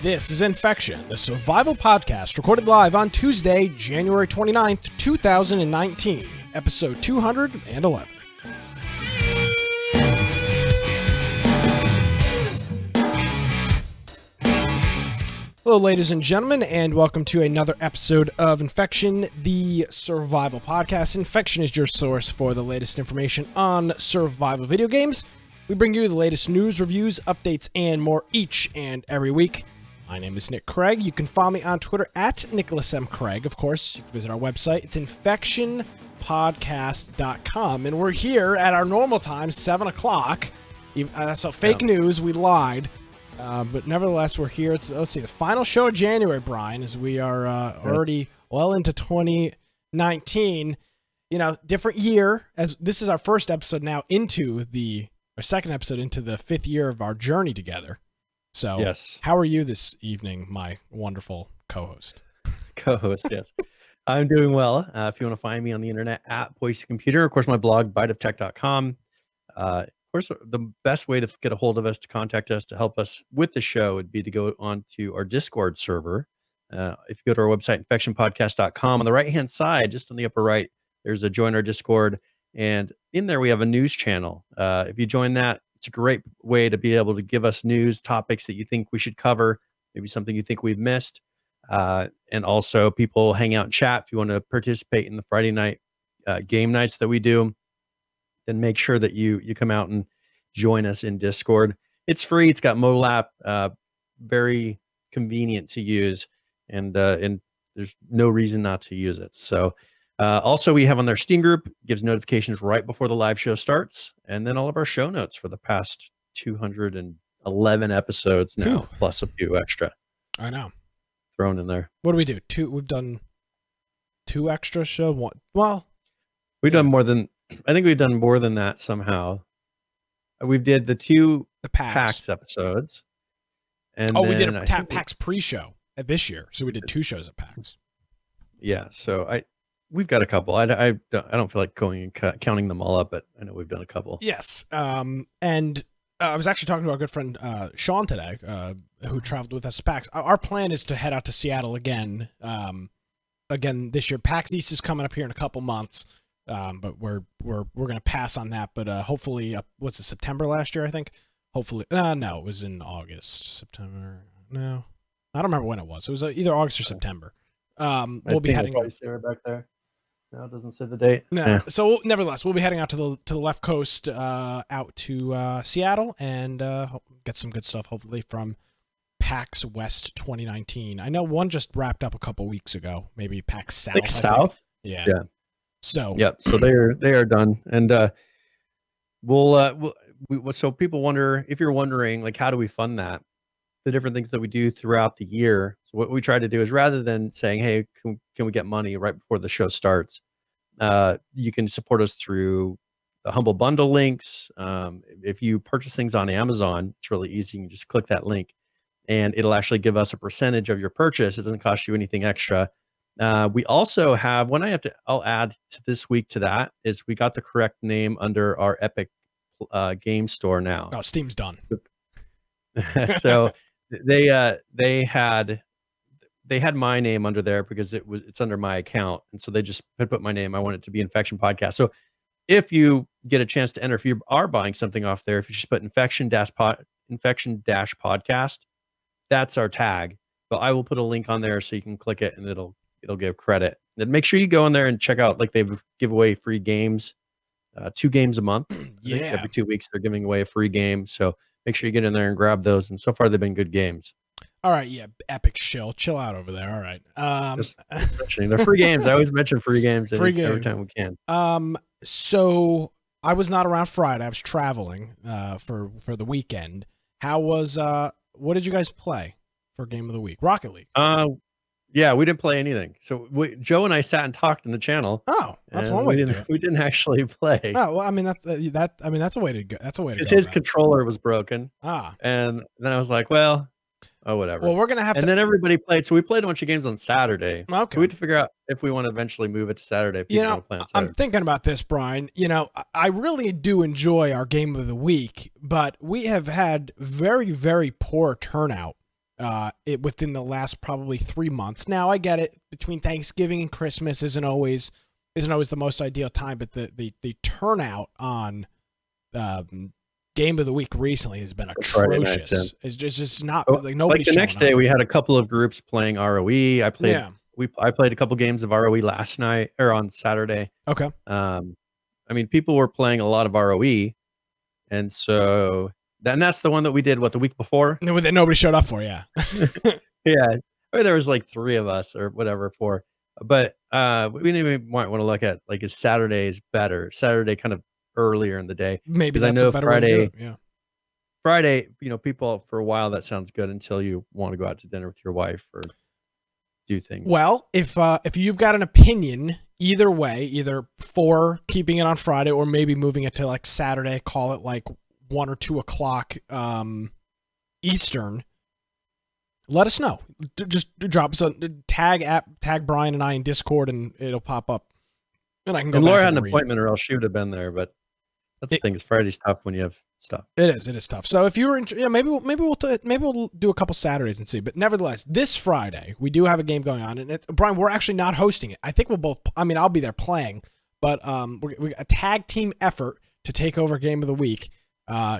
This is Infection, the survival podcast recorded live on Tuesday, January 29th, 2019, episode 211. Hello, ladies and gentlemen, and welcome to another episode of Infection, the survival podcast. Infection is your source for the latest information on survival video games. We bring you the latest news, reviews, updates, and more each and every week. My name is Nick Craig. You can follow me on Twitter at Nicholas M. Craig. Of course, you can visit our website. It's infectionpodcast.com, and we're here at our normal time, 7 o'clock. So fake news, we lied. But nevertheless, we're here. Let's see, the final show of January, Brian, as we are already well into 2019. You know, different year, as this is our first episode now into our second episode into the 5th year of our journey together. So, yes. How are you this evening, my wonderful co-host? Yes. I'm doing well. If you want to find me on the internet at Boise Computer, of course, my blog, biteoftech.com. Of course, the best way to get a hold of us, to contact us, to help us with the show would be to go on to our Discord server. If you go to our website, infectionpodcast.com, on the right-hand side, just on the upper right, there's a join our Discord. And in there, we have a news channel. If you join that, it's a great way to be able to give us news, topics that you think we should cover, maybe something you think we've missed. And also, people hang out and chat. If you want to participate in the Friday night game nights that we do, then make sure that you come out and join us in Discord. It's free. It's got mobile app, very convenient to use, and there's no reason not to use it. So also we have on their Steam group, gives notifications right before the live show starts, and then all of our show notes for the past 211 episodes now, plus a few extra. I know. Thrown in there. What do we do? We've done 2 extra show. Well, we've done more than. I think we've done more than that somehow. We did the 2 PAX episodes. And we did a PAX pre-show at this year. So we did 2 shows at PAX. Yeah. So we've got a couple. I don't feel like going and counting them all up, but I know we've done a couple. Yes. And I was actually talking to our good friend Sean today, who traveled with us to PAX. Our plan is to head out to Seattle again this year. PAX East is coming up here in a couple months. But we're gonna pass on that. But hopefully, what's it, September last year? I think. Hopefully, no, it was in August, September. No, I don't remember when it was. It was either August or September. We'll be heading. Probably see right back there. No, it doesn't say the date. No, yeah. So nevertheless, we'll be heading out to the left coast, out to Seattle, and get some good stuff. Hopefully from PAX West 2019. I know one just wrapped up a couple weeks ago. Maybe PAX South. Like South. Yeah. Yeah. So so they are done, and so people wonder, if you're wondering, like, how do we fund that, the different things that we do throughout the year. So what we try to do is, rather than saying, hey, can we get money right before the show starts, you can support us through the Humble Bundle links. If you purchase things on Amazon, it's really easy. You can just click that link and it'll actually give us a percentage of your purchase. It doesn't cost you anything extra. We also have I'll add to this week to that, is we got the correct name under our Epic game store now. Oh, Steam's done. So they had my name under there because it's under my account, and so they just put my name. I want it to be Infection Podcast. So if you get a chance to enter, if you are buying something off there, if you just put infection-podcast, that's our tag. But I will put a link on there so you can click it and it'll give credit. And make sure you go in there and check out, like, they give away free games, 2 games a month. Yeah. Every 2 weeks they're giving away a free game. So make sure you get in there and grab those. And so far they've been good games. All right. Yeah. Epic chill out over there. All right. Just mentioning they're free games. I always mention free games every time we can. So I was not around Friday. I was traveling for the weekend. How was what did you guys play for game of the week? Rocket League. Yeah, we didn't play anything. So Joe and I sat and talked in the channel. Oh, that's one way to do it. We didn't actually play. Oh, well, I mean that's a way to go. That's a way to go. His controller was broken. Ah. And then I was like, well, oh, whatever. Well, we're gonna have. And then everybody played. So we played a bunch of games on Saturday. Okay. So we had to figure out if we want to eventually move it to Saturday. If want to play on Saturday. I'm thinking about this, Brian. You know, I really do enjoy our game of the week, but we have had very, very poor turnout within the last probably 3 months. Now I get it, between Thanksgiving and Christmas isn't always the most ideal time, but the turnout on Game of the Week recently has been atrocious. Nights, it's just not like nobody. Like the next day, we had a couple of groups playing ROE. I played. Yeah. I played a couple games of ROE last night or on Saturday. Okay. I mean, people were playing a lot of ROE, and so that's the one that we did the week before. No, that nobody showed up for. Yeah. Yeah. I mean, there was like 3 of us or whatever for, but we might want to look at like, is Saturday's better? Saturday kind of earlier in the day. Maybe that's I know a better Friday. Way to do it. Yeah. Friday, people for a while that sounds good until you want to go out to dinner with your wife or do things. Well, if you've got an opinion either way, either for keeping it on Friday or maybe moving it to like Saturday, call it like 1 or 2 o'clock Eastern, let us know. Just drop us tag Brian and I in Discord, and it'll pop up. And I can go. And Laura back had and an read appointment, or else she would have been there. But that's the thing. Is Friday's tough when you have stuff. It is tough. So if you were, maybe we'll do a couple Saturdays and see. But nevertheless, this Friday we do have a game going on, and Brian, we're actually not hosting it. I think we'll both. I mean, I'll be there playing, but we a tag team effort to take over Game of the Week.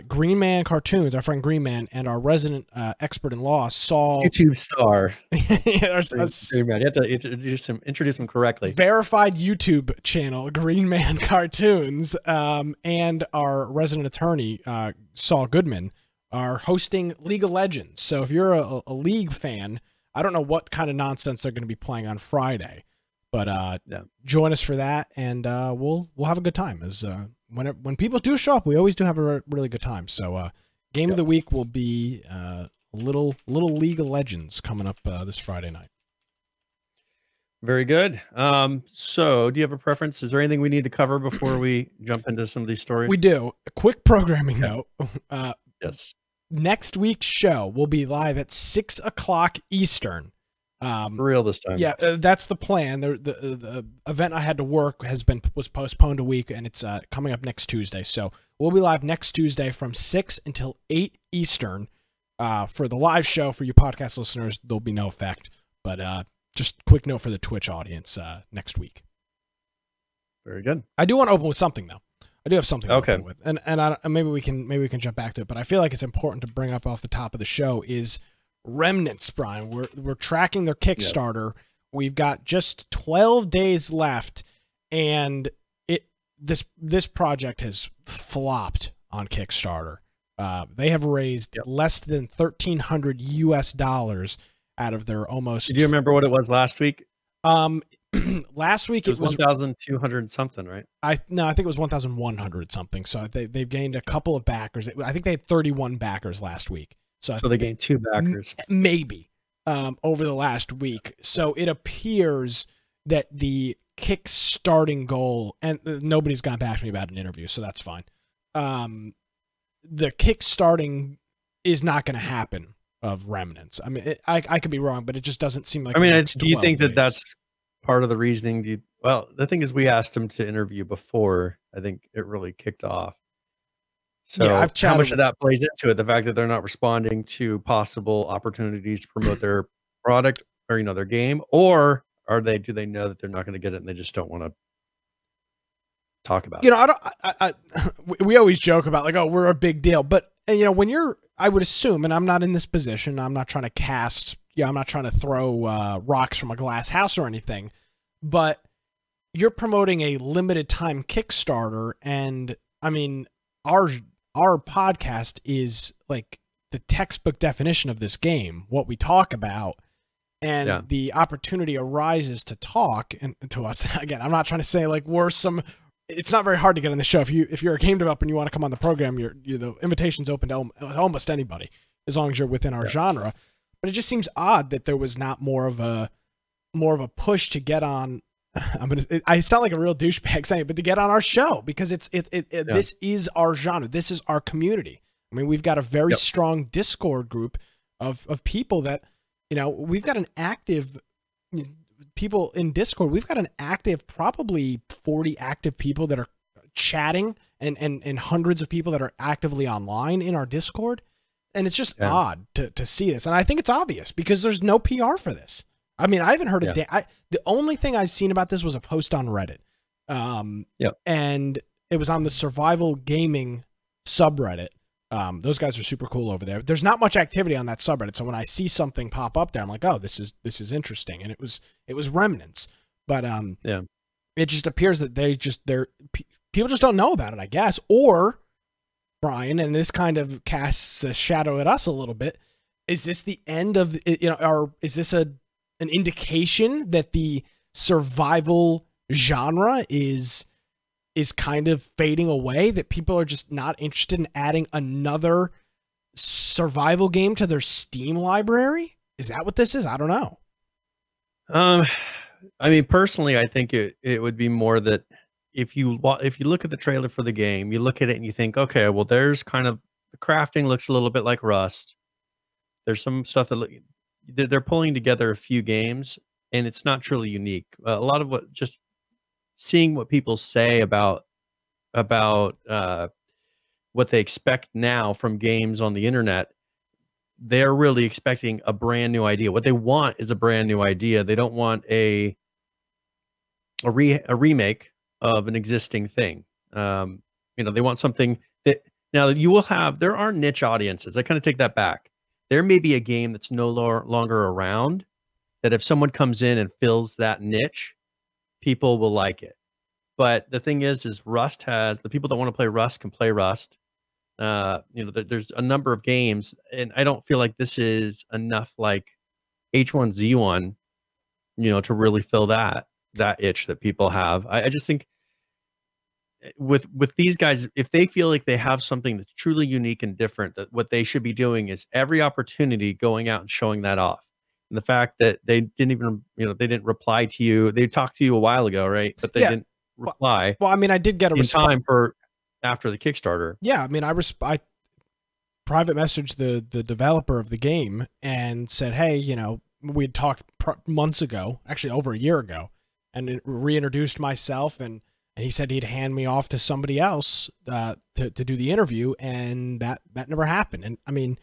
Green Man Cartoons, our friend Green Man, and our resident expert in law, Saul, YouTube star. Green Man. You have to introduce him correctly. Verified YouTube channel, Green Man Cartoons, and our resident attorney, Saul Goodman, are hosting League of Legends. So if you're a League fan, I don't know what kind of nonsense they're going to be playing on Friday, but join us for that, and we'll have a good time. As when people do show up, we always do have a really good time. So Game of the Week will be a little League of Legends coming up this Friday night. Very good. So do you have a preference? Is there anything we need to cover before we jump into some of these stories? We do. A quick programming note. Yes. Next week's show will be live at 6 o'clock Eastern. For real this time. Yeah, that's the plan. The event I had to work was postponed a week, and it's coming up next Tuesday. So we'll be live next Tuesday from 6 until 8 Eastern. For the live show, for you podcast listeners, there'll be no effect. But just quick note for the Twitch audience next week. Very good. I do want to open with something, though. I do have something to open with, and maybe we can jump back to it. But I feel like it's important to bring up off the top of the show is Remnants, Brian. We're tracking their Kickstarter. Yep. We've got just 12 days left, and this project has flopped on Kickstarter. They have raised less than $1,300 US out of their almost. Do you remember what it was last week? Last week it was 1,200 something, right? I think it was 1,100 something. So they've gained a couple of backers. I think they had 31 backers last week. So they gained 2 backers. Maybe over the last week. So it appears that the kick-starting goal, and nobody's gotten back to me about an interview, so that's fine. The kick-starting is not going to happen of Remnants. I mean, I could be wrong, but it just doesn't seem like. I mean, do you think that that's part of the reasoning? Well, the thing is, we asked him to interview before. I think it really kicked off. So how much of that plays into it? The fact that they're not responding to possible opportunities to promote their product or their game, or do they know that they're not going to get it and they just don't want to talk about it? We always joke about like, oh, we're a big deal, but when I would assume, and I'm not in this position, I'm not trying to cast, I'm not trying to throw rocks from a glass house or anything, but you're promoting a limited time Kickstarter, and I mean, our podcast is like the textbook definition of this game, what we talk about, and the opportunity arises to talk and to us. Again, I'm not trying to say like it's not very hard to get on the show. If you're a game developer and you want to come on the program, the invitation's open to almost anybody as long as you're within our genre. But it just seems odd that there was not more of a push to get on. I sound like a real douchebag saying it, but to get on our show, because this is our genre. This is our community. I mean, we've got a very strong Discord group of people that, we've got an active people in Discord. We've got an active, probably 40 active people that are chatting and hundreds of people that are actively online in our Discord. And it's just odd to see this. And I think it's obvious because there's no PR for this. I mean, I haven't heard the only thing I've seen about this was a post on Reddit. And it was on the survival gaming subreddit. Those guys are super cool over there. There's not much activity on that subreddit. So when I see something pop up there, I'm like, oh, this is interesting. And it was Remnants. But it just appears that people just don't know about it, I guess. Or, Brian, and this kind of casts a shadow at us a little bit. Is this the end of, or is this an indication that the survival genre is kind of fading away, that people are just not interested in adding another survival game to their Steam library? Is that what this is? I don't know. I mean, personally, I think it would be more that if you look at the trailer for the game, you look at it and you think, okay, well, there's kind of the crafting looks a little bit like Rust. There's some stuff that they're pulling together a few games, and it's not truly unique. A lot of just seeing what people say about what they expect now from games on the internet, they're really expecting a brand new idea. What they want is a brand new idea. They don't want a remake of an existing thing. They want something that now there are niche audiences. I kind of take that back. There may be a game that's no longer around that if someone comes in and fills that niche, people will like it. But the thing is Rust has the people that want to play Rust can play Rust. There's a number of games, and I don't feel like this is enough like H1Z1, to really fill that itch that people have. I just think with these guys, if they feel like they have something that's truly unique and different, that what they should be doing is every opportunity going out and showing that off. And the fact that they didn't even, they didn't reply to you. They talked to you a while ago, right? But they didn't reply. Well, I mean, I did get a response time for after the Kickstarter. Yeah, I mean, I private messaged the developer of the game and said, hey, we had talked months ago, actually over a year ago, and reintroduced myself, and he said he'd hand me off to somebody else to do the interview, and that never happened. And I mean,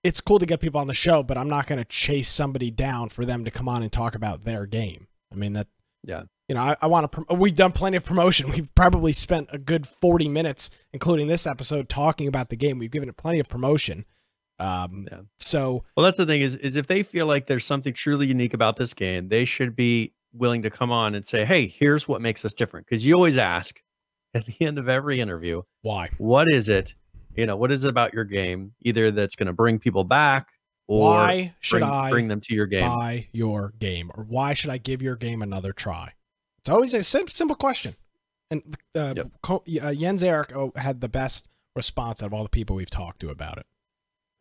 it's cool to get people on the show, but I'm not going to chase somebody down for them to come on and talk about their game. I mean, that, I want to, we've done plenty of promotion. We've probably spent a good 40 minutes, including this episode, talking about the game. We've given it plenty of promotion. So, well, that's the thing is if they feel like there's something truly unique about this game, they should be willing to come on and say, hey, here's what makes us different. Because you always ask at the end of every interview, why? What is it? What is it about your game? Either that's going to bring people back, or why should I bring them to your game? Buy your game, or why should I give your game another try? It's always a simple question. And Jens Erik had the best response out of all the people we've talked to about it.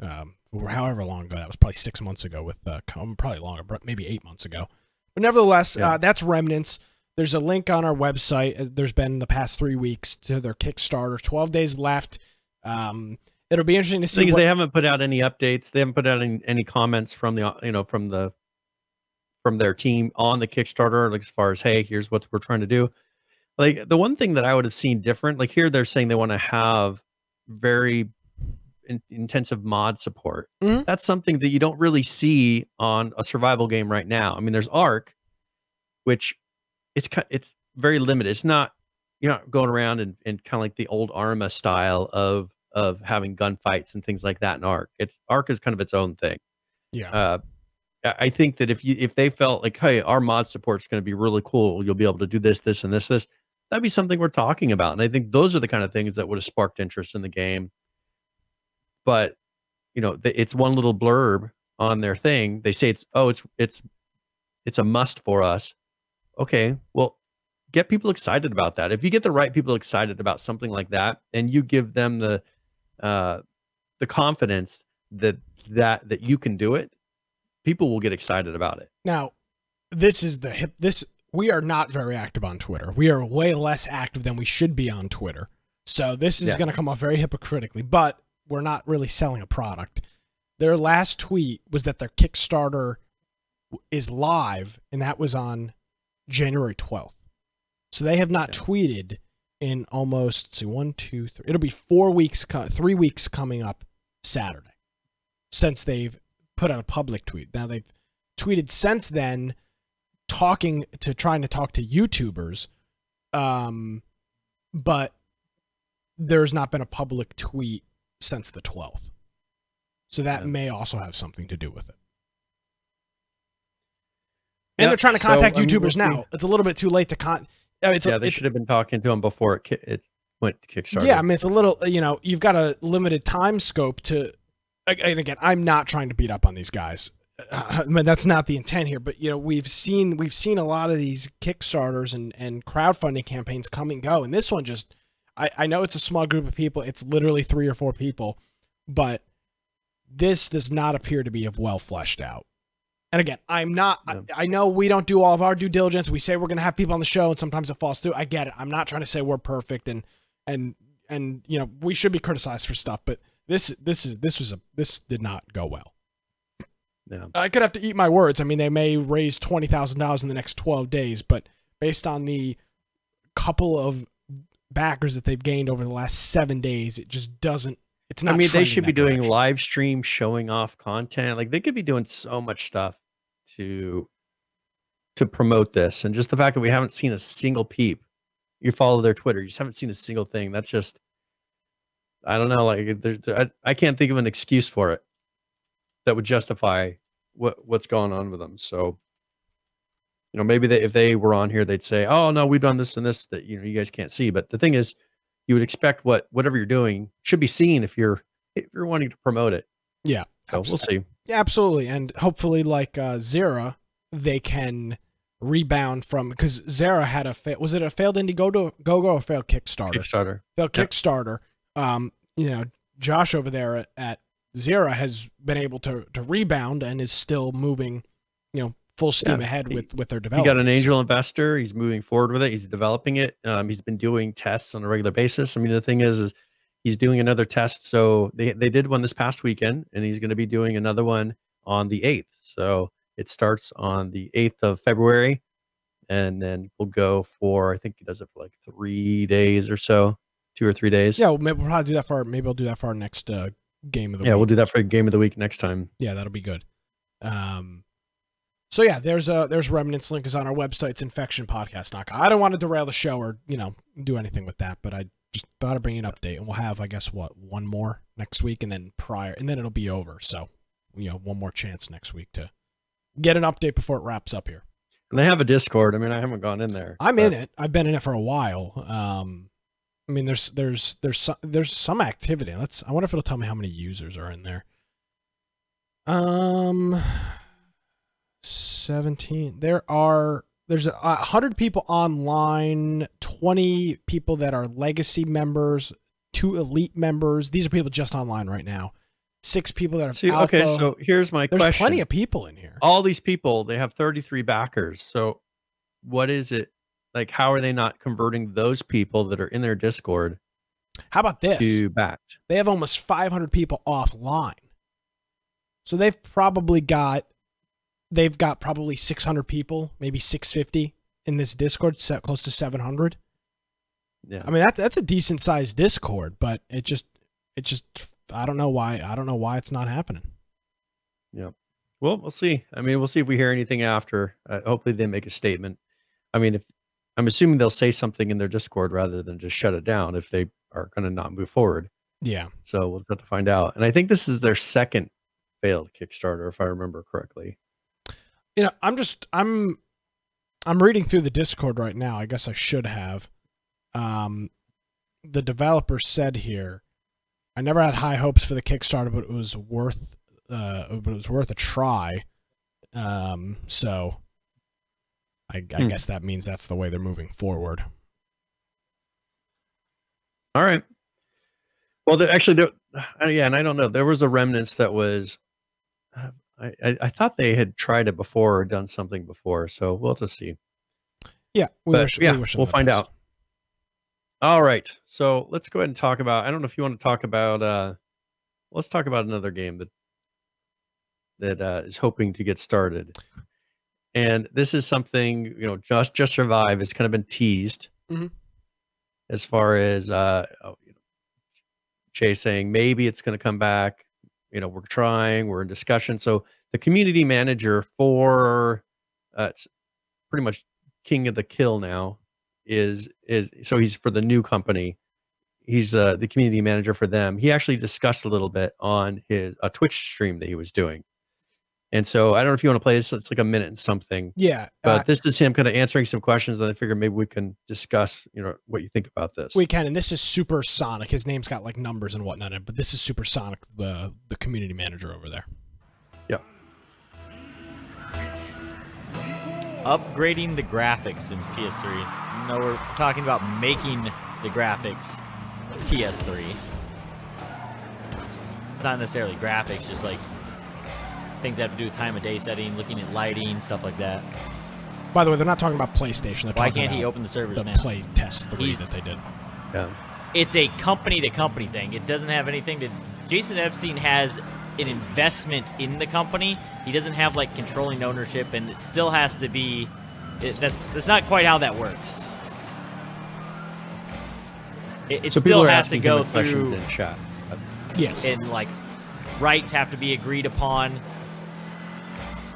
However long ago, that was probably 6 months ago with probably longer, but maybe 8 months ago. But nevertheless, that's Remnants. There's a link on our website. There's been the past 3 weeks to their Kickstarter. 12 days left. It'll be interesting to see. They haven't put out any updates. They haven't put out any comments from the from their team on the Kickstarter, like as far as, hey, here's what we're trying to do. Like the one thing that I would have seen different, like here they're saying they want to have very intensive mod support. Mm-hmm. That's something that you don't really see on a survival game right now. I mean, there's Ark, which it's very limited. It's not, you're not going around and kind of like the old Arma style of having gunfights and things like that in Ark. Ark is kind of its own thing. Yeah. I think that if they felt like, hey, our mod support is going to be really cool, you'll be able to do this, this, and this, that'd be something we're talking about. And I think those are the kind of things that would have sparked interest in the game. But it's one little blurb on their thing. They say it's a must for us. Okay, well, get people excited about that. If you get the right people excited about something like that, and you give them the confidence that you can do it, people will get excited about it. Now, we are not very active on Twitter. We are way less active than we should be on Twitter. So this is going to come off very hypocritically, but we're not really selling a product. Their last tweet was that their Kickstarter is live, and that was on January 12th. So they have not tweeted in almost, let's see, 1, 2, 3. It'll be 4 weeks, 3 weeks coming up Saturday. since they've put out a public tweet. Now they've tweeted since then, trying to talk to YouTubers, but there's not been a public tweet since the 12th. So that may also have something to do with it. And they're trying to contact YouTubers now. It's a little bit too late to they should have been talking to them before it went to Kickstarter. Yeah, I mean, it's a little, you've got a limited time scope to, and again, I'm not trying to beat up on these guys. I mean, that's not the intent here, but we've seen a lot of these Kickstarters and crowdfunding campaigns come and go. And this one just, I know it's a small group of people. It's literally 3 or 4 people, but this does not appear to be well fleshed out. And again, I'm not, I know we don't do all of our due diligence. We say we're going to have people on the show and sometimes it falls through. I get it. I'm not trying to say we're perfect and we should be criticized for stuff, but this did not go well. Yeah. I could have to eat my words. I mean, they may raise $20,000 in the next 12 days, but based on the couple of backers that they've gained over the last 7 days, it just doesn't. It's not. I mean, they should be doing live stream showing off content. Like they could be doing so much stuff to promote this, and just the fact that we haven't seen a single peep. You follow their Twitter, you just haven't seen a single thing. That's just, I don't know. Like I can't think of an excuse for it that would justify what's going on with them. So, maybe if they were on here, they'd say, "Oh no, we've done this and this that you guys can't see." But the thing is, you would expect whatever you're doing should be seen if you're wanting to promote it. Yeah. So we'll see. Yeah, absolutely. And hopefully like Zera, they can rebound from, because Zera had was it a failed Indiegogo or a failed Kickstarter? Failed Kickstarter. Josh over there at Zera has been able to rebound and is still moving, full steam ahead with their development. He got an angel investor. He's moving forward with it. He's developing it. He's been doing tests on a regular basis. I mean, the thing is he's doing another test. So they did one this past weekend, and he's going to be doing another one on the 8th. So it starts on the 8th of February, and then we'll go for, I think he does it for like 3 days or so, 2 or 3 days. Yeah, maybe we'll probably do that maybe we'll do that for our next game of the week. Yeah, we'll do that for game of the week next time. Yeah, that'll be good. So yeah, there's Remnants. Link is on our website. It's infectionpodcast.com. I don't want to derail the show or do anything with that, but I just thought I'd bring you an update, and we'll have, I guess, one more next week, and then it'll be over. So one more chance next week to get an update before it wraps up here. And they have a Discord. I mean, I haven't gone in there. I'm in it. I've been in it for a while. I mean, there's some activity. I wonder if it'll tell me how many users are in there. 17. There's 100 people online, 20 people that are legacy members, 2 elite members. These are people just online right now. 6 people that are alpha. Okay, so here's my question. There's plenty of people in here. All these people, they have 33 backers. So what is it? Like, how are they not converting those people that are in their Discord? How about this? To backed? They have almost 500 people offline. So they've got probably 600 people, maybe 650 in this Discord, set close to 700. Yeah. I mean, that's a decent sized Discord, but it just I don't know why it's not happening. Yeah. Well, we'll see. I mean, we'll see if we hear anything after. Hopefully they make a statement. I mean, I'm assuming they'll say something in their Discord rather than just shut it down if they are going to not move forward. Yeah. So we'll have to find out. And I think this is their second failed Kickstarter, if I remember correctly. I'm reading through the Discord right now. I guess I should have. The developer said here, I never had high hopes for the Kickstarter, but it was worth a try. So I guess that means that's the way they're moving forward. All right. Well, and I don't know. There was a Remnants that was, I thought they had tried it before or done something before, so we'll have to see. Yeah, we'll find out. All right, so let's go ahead and talk about. I don't know if you want to talk about. Let's talk about another game that is hoping to get started, and this is something Just Survive has kind of been teased, as far as Jay saying maybe it's going to come back, we're trying, we're in discussion. So the community manager for it's pretty much king of the kill now is so he's for the new company. He's the community manager for them. He actually discussed a little bit on his Twitch stream that he was doing. And so I don't know if you want to play this. It's like a minute and something. Yeah. But this is him kind of answering some questions, and I figured maybe we can discuss, what you think about this. We can, and this is Super Sonic. His name's got like numbers and whatnot in it, but this is Super Sonic, the community manager over there. Yeah. Upgrading the graphics in PS3. No, we're talking about making the graphics PS3. Not necessarily graphics, just like things that have to do with time of day setting, looking at lighting, stuff like that. By the way, they're not talking about PlayStation. They're Why talking can't about he open the servers the now? Play Test 3 that they did. Yeah. It's a company-to-company thing. It doesn't have anything to... Jason Epstein has an investment in the company. He doesn't have, like, controlling ownership, and it still has to be... That's not quite how that works. It so still has to go through... in chat. Yes. And, like, rights have to be agreed upon.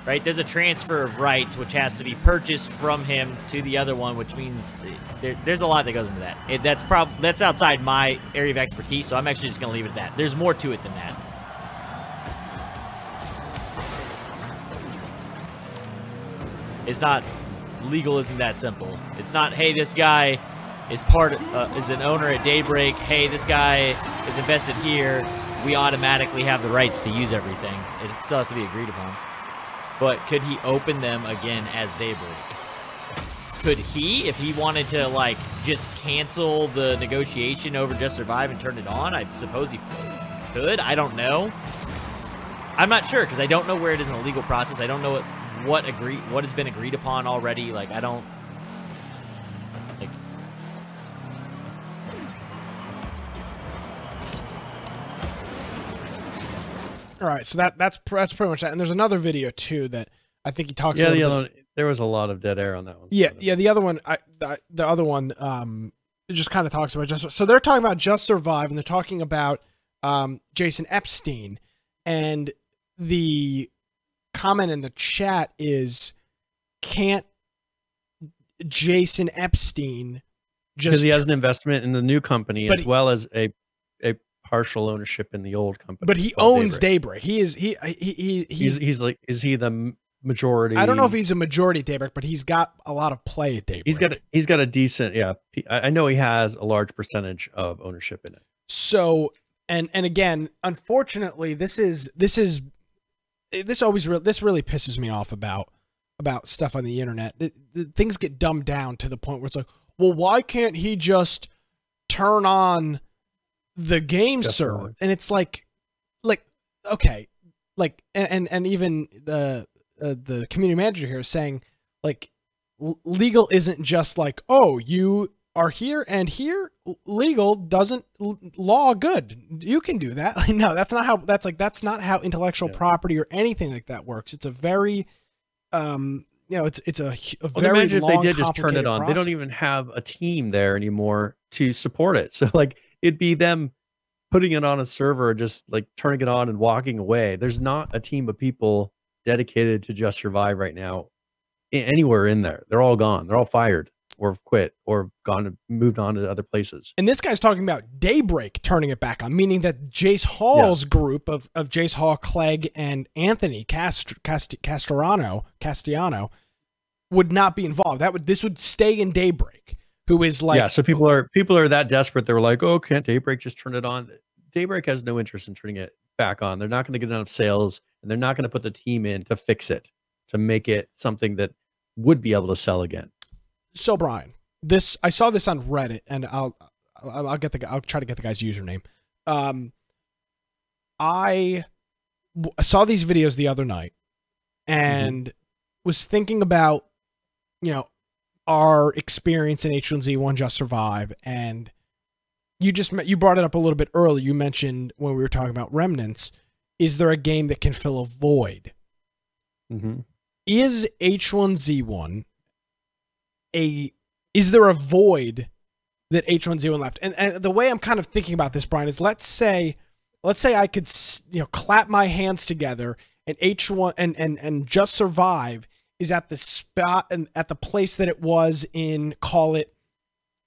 Right? There's a transfer of rights which has to be purchased from him to the other one, which means there's a lot that goes into that. That's outside my area of expertise, so I'm actually just going to leave it at that. There's more to it than that. It's not legal. Isn't that simple? It's not, hey, this guy is is an owner at Daybreak. Hey, this guy is invested here. We automatically have the rights to use everything. It still has to be agreed upon. But could he open them again as Daybreak? Could he, if he wanted to, like, just cancel the negotiation over Just Survive and turn it on? I suppose he could. I don't know. I'm not sure, because I don't know where it is in the legal process. I don't know what has been agreed upon already. Like, I don't... Like... All right, so that's pretty much that. And there's another video too that I think he talks. Yeah, the other one, there was a lot of dead air on that one. Yeah, yeah. The other one, the other one, it just kind of talks about so they're talking about Just Survive, and they're talking about Jason Epstein, and the comment in the chat is, can't Jason Epstein just because he has an investment in the new company as well as a partial ownership in the old company. But he owns Daybreak. He's like, is he the majority? I don't know if he's a majority at Daybreak, but he's got a lot of play at Daybreak. He's got a decent, yeah. I know he has a large percentage of ownership in it. So, and again, unfortunately, this really pisses me off about stuff on the internet. Things get dumbed down to the point where it's like, well, why can't he just turn on the game server? And it's like okay, like, and even the community manager here is saying, like, legal isn't just like, oh, you are here and here, legal doesn't law good, you can do that. No, that's not how intellectual property or anything like that works. It's a very it's a very imagine long, if they did just turn it on. process. They don't even have a team there anymore to support it. So like, it'd be them putting it on a server, just like turning it on and walking away. There's not a team of people dedicated to Just Survive right now anywhere in there. They're all gone. They're all fired or quit or gone and moved on to other places. And this guy's talking about Daybreak turning it back on, meaning that Jace Hall's group of Jace Hall, Clegg, and Anthony Castellano would not be involved. This would stay in Daybreak, who is like... Yeah, so people are that desperate. They were like, oh, can't Daybreak just turn it on? Daybreak has no interest in turning it back on. They're not going to get enough sales, and they're not going to put the team in to fix it, to make it something that would be able to sell again. So Brian, I saw this on Reddit, and I'll try to get the guy's username. I saw these videos the other night, and was thinking about, our experience in H1Z1 Just Survive, and you brought it up a little bit earlier. You mentioned when we were talking about Remnants, is there a game that can fill a void? Is H1Z1 is there a void that H1Z1 left? And the way I'm kind of thinking about this, Brian, is let's say let's say I could, clap my hands together and H1 and Just Survive is at the spot and at the place that it was in, call it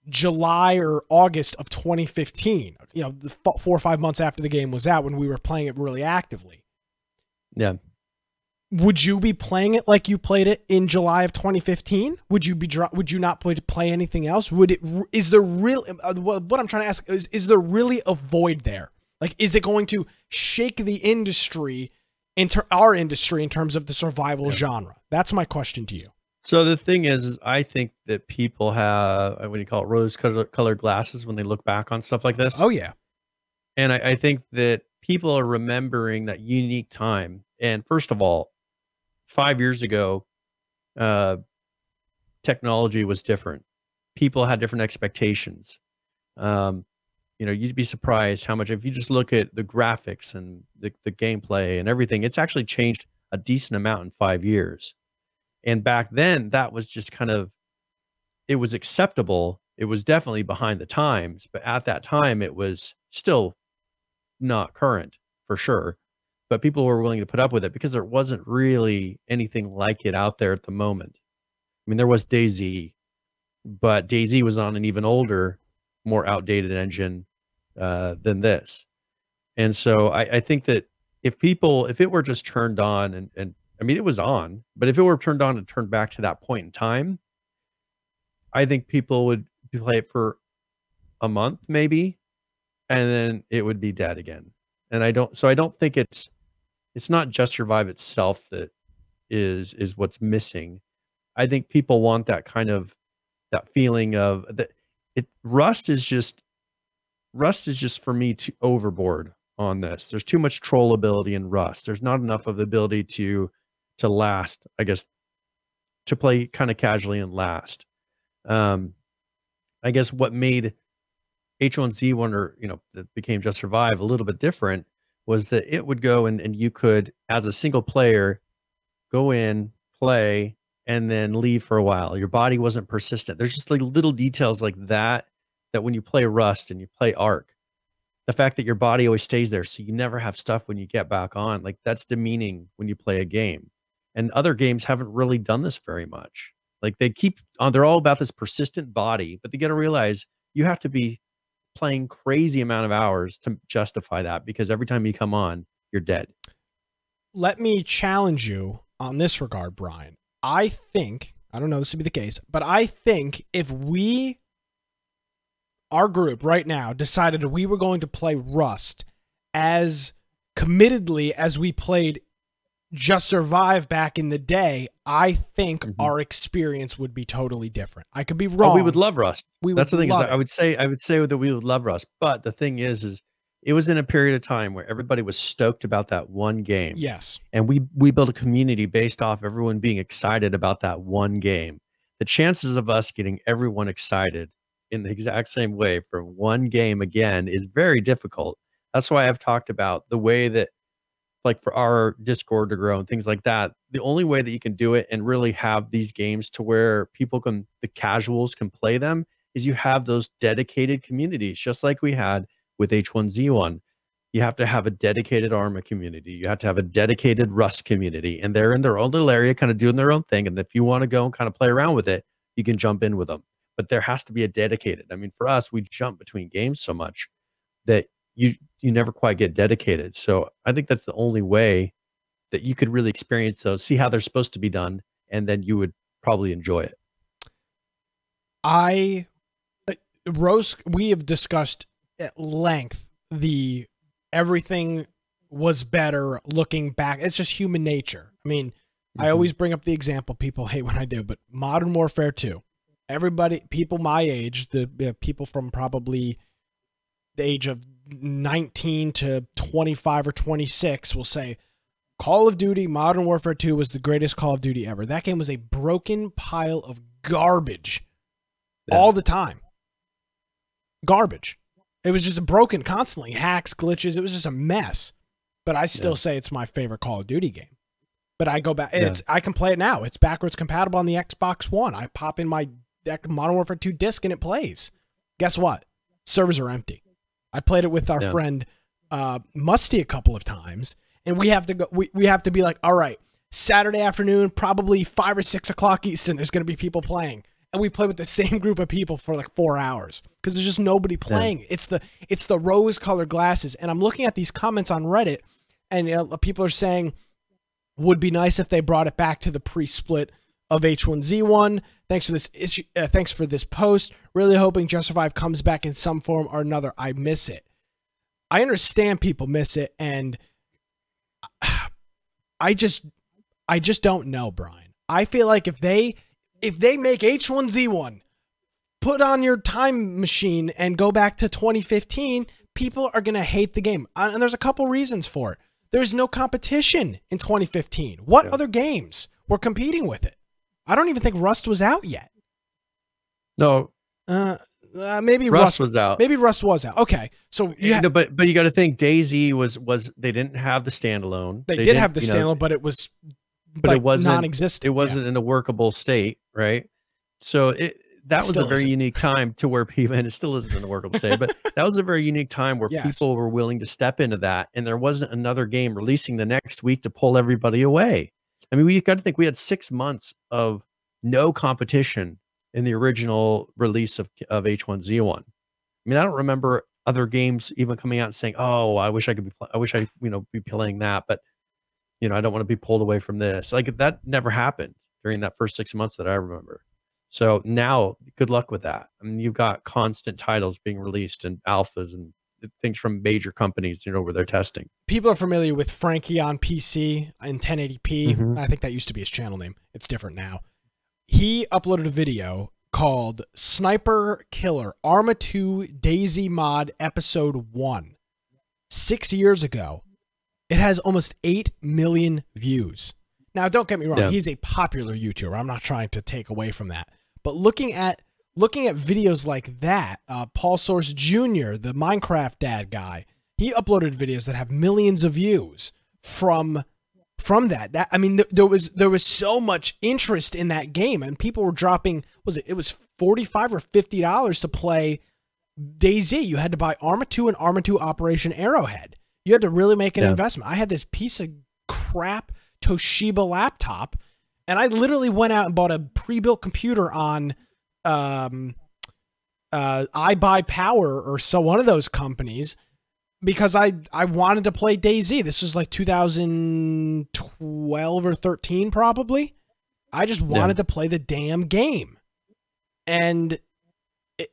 July or August of 2015, 4 or 5 months after the game was out when we were playing it really actively. Yeah. Would you be playing it like you played it in July of 2015? Would you not play anything else? Is there really, what I'm trying to ask is there really a void there? Like, is it going to shake the industry, our industry, in terms of the survival genre? That's my question to you. So the thing is I think that people have, what do you call it, rose-colored glasses when they look back on stuff like this. Oh, yeah. And I think that people are remembering that unique time. And first of all, 5 years ago, technology was different. People had different expectations. You'd be surprised how much, if you just look at the graphics and the gameplay and everything, it's actually changed a decent amount in 5 years. And back then, that was just it was acceptable. It was definitely behind the times, but at that time, it was still not current for sure. But people were willing to put up with it because there wasn't really anything like it out there at the moment. I mean, there was DayZ, but DayZ was on an even older, more outdated engine than this. And so I think that if it were just turned on and I mean, it was on, but if it were turned on and turned back to that point in time, I think people would play it for a month maybe, and then it would be dead again. And I don't think it's not Just Survive itself that is what's missing. I think people want that that feeling of that. Rust is just for me too overboard on this. There's too much trollability in Rust. There's not enough of the ability to last, I guess, to play kind of casually and last. I guess what made H1Z1 or that became Just Survive a little bit different was that it would go and you could, as a single player, go in, play, and then leave for a while. Your body wasn't persistent. There's just like little details like that when you play Rust and you play Ark, the fact that your body always stays there, so you never have stuff when you get back on, like that's demeaning when you play a game. And other games haven't really done this very much. Like they're all about this persistent body, but they got to realize you have to be playing crazy amount of hours to justify that, because every time you come on, you're dead. Let me challenge you on this regard, Brian. I think, I don't know this would be the case, but I think if our group right now decided that we were going to play Rust as committedly as we played Just Survive back in the day, I think our experience would be totally different. I could be wrong. Oh, we would love Rust. That's the thing is, it. I would say that we would love Rust. But the thing is it was in a period of time where everybody was stoked about that one game. Yes. And we built a community based off everyone being excited about that one game. The chances of us getting everyone excited in the exact same way for one game again is very difficult. That's why I've talked about the way that, like, for our Discord to grow and things like that, the only way that you can do it and really have these games to where the casuals can play them is you have those dedicated communities, just like we had with H1Z1. You have to have a dedicated Arma community. You have to have a dedicated Rust community, and they're in their own little area kind of doing their own thing. And if you want to go and kind of play around with it, you can jump in with them. But there has to be a dedicated. I mean, for us, we jump between games so much that you never quite get dedicated. So I think that's the only way that you could really experience those, see how they're supposed to be done, and then you would probably enjoy it. Rose, we have discussed at length everything was better looking back. It's just human nature. I mean, I always bring up the example, people hate when I do, but Modern Warfare 2, people my age, the people from probably the age of 19 to 25 or 26 will say Call of Duty Modern Warfare 2 was the greatest Call of Duty ever. That game was a broken pile of garbage all the time. Garbage. It was just broken constantly. Hacks, glitches. It was just a mess. But I still say it's my favorite Call of Duty game. But I go back. I can play it now. It's backwards compatible on the Xbox One. I pop in my Modern Warfare 2 disc and it plays. Guess what? Servers are empty. I played it with our friend Musty a couple of times, and we have to go. We have to be like, all right, Saturday afternoon, probably 5 or 6 o'clock Eastern. There's going to be people playing, and we play with the same group of people for like 4 hours because there's just nobody playing. Yeah. It's the rose-colored glasses, and I'm looking at these comments on Reddit, and people are saying, would be nice if they brought it back to the pre-split of H1Z1. Thanks for this issue. Thanks for this post. Really hoping Just Survive comes back in some form or another. I miss it. I understand people miss it, and I just don't know, Brian. I feel like if they make H1Z1, put on your time machine and go back to 2015, people are gonna hate the game, and there's a couple reasons for it. There's no competition in 2015. What other games were competing with it? I don't even think Rust was out yet. No. Maybe Rust was out. Maybe Rust was out. Okay. So but you got to think DayZ was they didn't have the standalone. They did have the standalone, but it was it wasn't non-existent. It wasn't in a workable state, right? So that was a very unique time to where people, and it still isn't in a workable state, but that was a very unique time where people were willing to step into that, and there wasn't another game releasing the next week to pull everybody away. I mean, we got to think we had 6 months of no competition in the original release of H1Z1. I mean, I don't remember other games even coming out and saying, "Oh, I wish I could be playing that, but I don't want to be pulled away from this." Like that never happened during that first 6 months that I remember. So now, good luck with that. I mean, you've got constant titles being released and alphas and things from major companies, where they're testing. People are familiar with Frankie on PC in 1080p. Mm-hmm. I think that used to be his channel name. It's different now. He uploaded a video called Sniper Killer Arma 2 DayZ Mod Episode 1 6 years ago. It has almost 8 million views. Now, don't get me wrong. He's a popular YouTuber. I'm not trying to take away from that. But looking at videos like that, Paul Source Jr., the Minecraft dad guy, he uploaded videos that have millions of views from that. I mean, there was so much interest in that game, and people were dropping. It was $45 or $50 to play DayZ. You had to buy Arma 2 and Arma 2 Operation Arrowhead. You had to really make an investment. I had this piece of crap Toshiba laptop, and I literally went out and bought a pre-built computer on iBuyPower or so, one of those companies, because I wanted to play DayZ. This was like 2012 or 13 probably. I just wanted to play the damn game, and it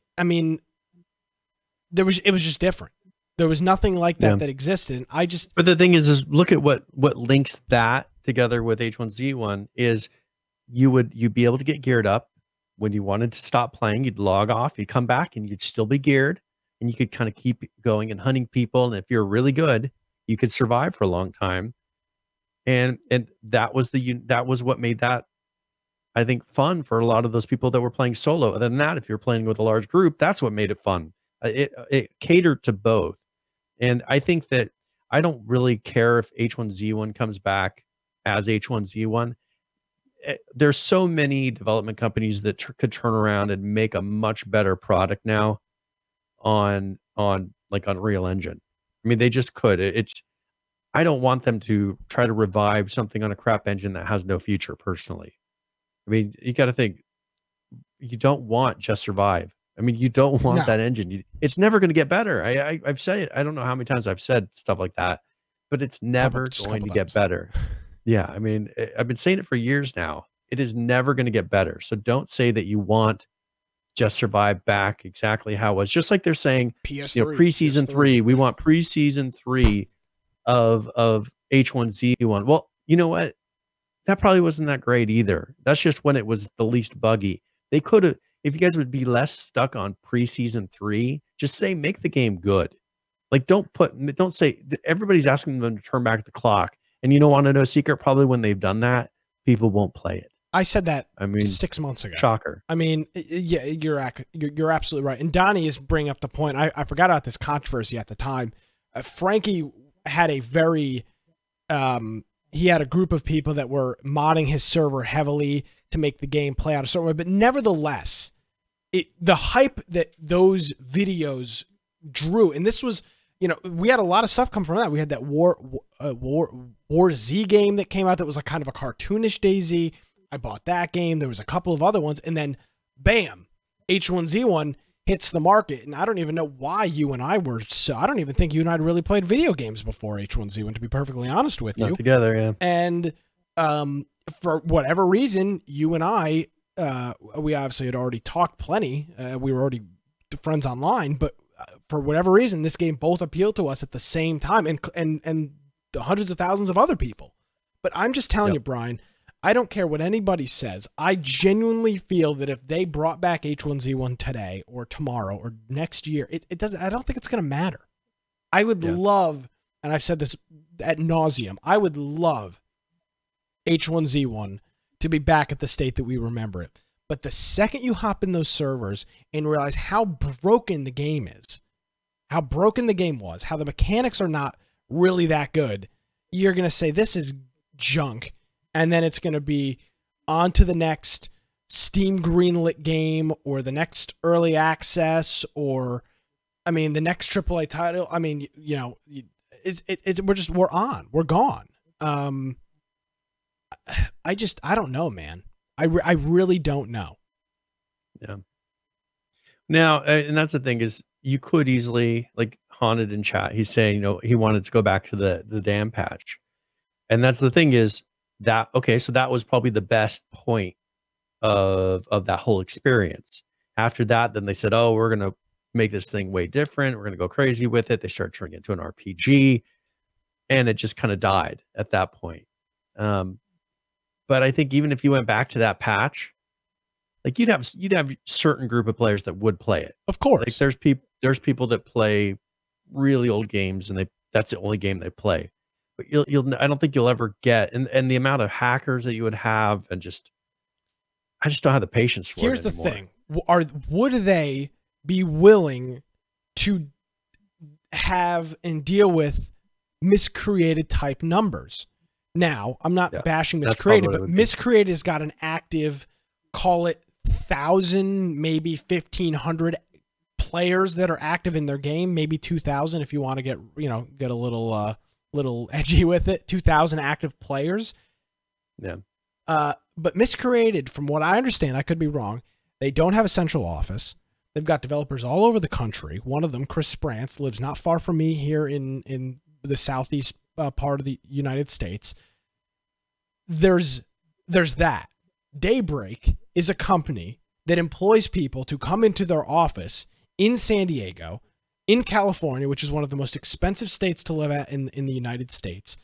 was just different. There was nothing like that that existed, and I just. But the thing is look at what links that together with H1Z1 is you'd be able to get geared up when you wanted to stop playing. You'd log off, you'd come back, and you'd still be geared, and you could kind of keep going and hunting people. And if you're really good, you could survive for a long time. And that was what made that, I think, fun for a lot of those people that were playing solo. Other than that, if you're playing with a large group, that's what made it fun. It catered to both. And I think that I don't really care if H1Z1 comes back as H1Z1. There's so many development companies that could turn around and make a much better product now on like Unreal Engine. I mean, they just could. I don't want them to try to revive something on a crap engine that has no future, personally. I mean, you got to think, you don't want Just Survive. I mean, you don't want that engine. It's never going to get better. I've said it. I don't know how many times I've said stuff like that, but it's never going to get better. Yeah, I mean, I've been saying it for years now. It is never going to get better. So don't say that you want Just Survive back exactly how it was. Just like they're saying, PS3, preseason 3. We want preseason 3 of H1Z1. Well, you know what? That probably wasn't that great either. That's just when it was the least buggy. They could have. If you guys would be less stuck on preseason 3, just say make the game good. Like don't say everybody's asking them to turn back the clock. And you don't want to know a secret? Probably when they've done that, people won't play it. I said that 6 months ago. Shocker. I mean, yeah, you're absolutely right. And Donnie is bringing up the point. I forgot about this controversy at the time. Frankie had a very he had a group of people that were modding his server heavily to make the game play out a certain way. But nevertheless, the hype that those videos drew, and this was, you know, we had a lot of stuff come from that. We had that War Z game that came out that was like kind of a cartoonish DayZ. I bought that game. There was a couple of other ones, and then bam, H1Z1 hits the market. And I don't even know why you and I were so. I don't even think you and I had really played video games before H1Z1, to be perfectly honest with you. Not together, yeah. And for whatever reason, you and I, we obviously had already talked plenty. We were already friends online, but for whatever reason, this game both appealed to us at the same time, and the hundreds of thousands of other people. But I'm just telling you, Brian, I don't care what anybody says. I genuinely feel that if they brought back H1Z1 today or tomorrow or next year, it doesn't. I don't think it's going to matter. I would love, and I've said this ad nauseum, I would love H1Z1 to be back at the state that we remember it. But the second you hop in those servers and realize how broken the game is, how broken the game was, how the mechanics are not really that good, you're going to say, this is junk. And then it's going to be on to the next Steam greenlit game or the next early access or, I mean, the next AAA title. I mean, you know, we're gone. I don't know, man. I really don't know. Yeah. Now, and that's the thing is you could easily, like Haunted in chat, he's saying, you know, he wanted to go back to the dam patch. And that's the thing is that, okay, so that was probably the best point of that whole experience. After that, then they said, oh, we're going to make this thing way different. We're going to go crazy with it. They started turning it into an RPG, and it just kind of died at that point. But I think even if you went back to that patch, like you'd have certain group of players that would play it. Of course. Like there's people that play really old games and that's the only game they play. But I don't think you'll ever get, and the amount of hackers that you would have, and I just don't have the patience for it anymore. Here's the thing. Would they be willing to have and deal with miscreated type numbers? Now, I'm not bashing Miscreated, but Miscreated has got an active, call it 1,000, maybe 1,500 players that are active in their game, maybe 2,000 if you want to get a little edgy with it. 2,000 active players. Yeah. But Miscreated, from what I understand, I could be wrong, they don't have a central office. They've got developers all over the country. One of them, Chris Sprance, lives not far from me here in the southeast part of the United States. There's that. Daybreak is a company that employs people to come into their office in San Diego, in California, which is one of the most expensive states to live at in the United States.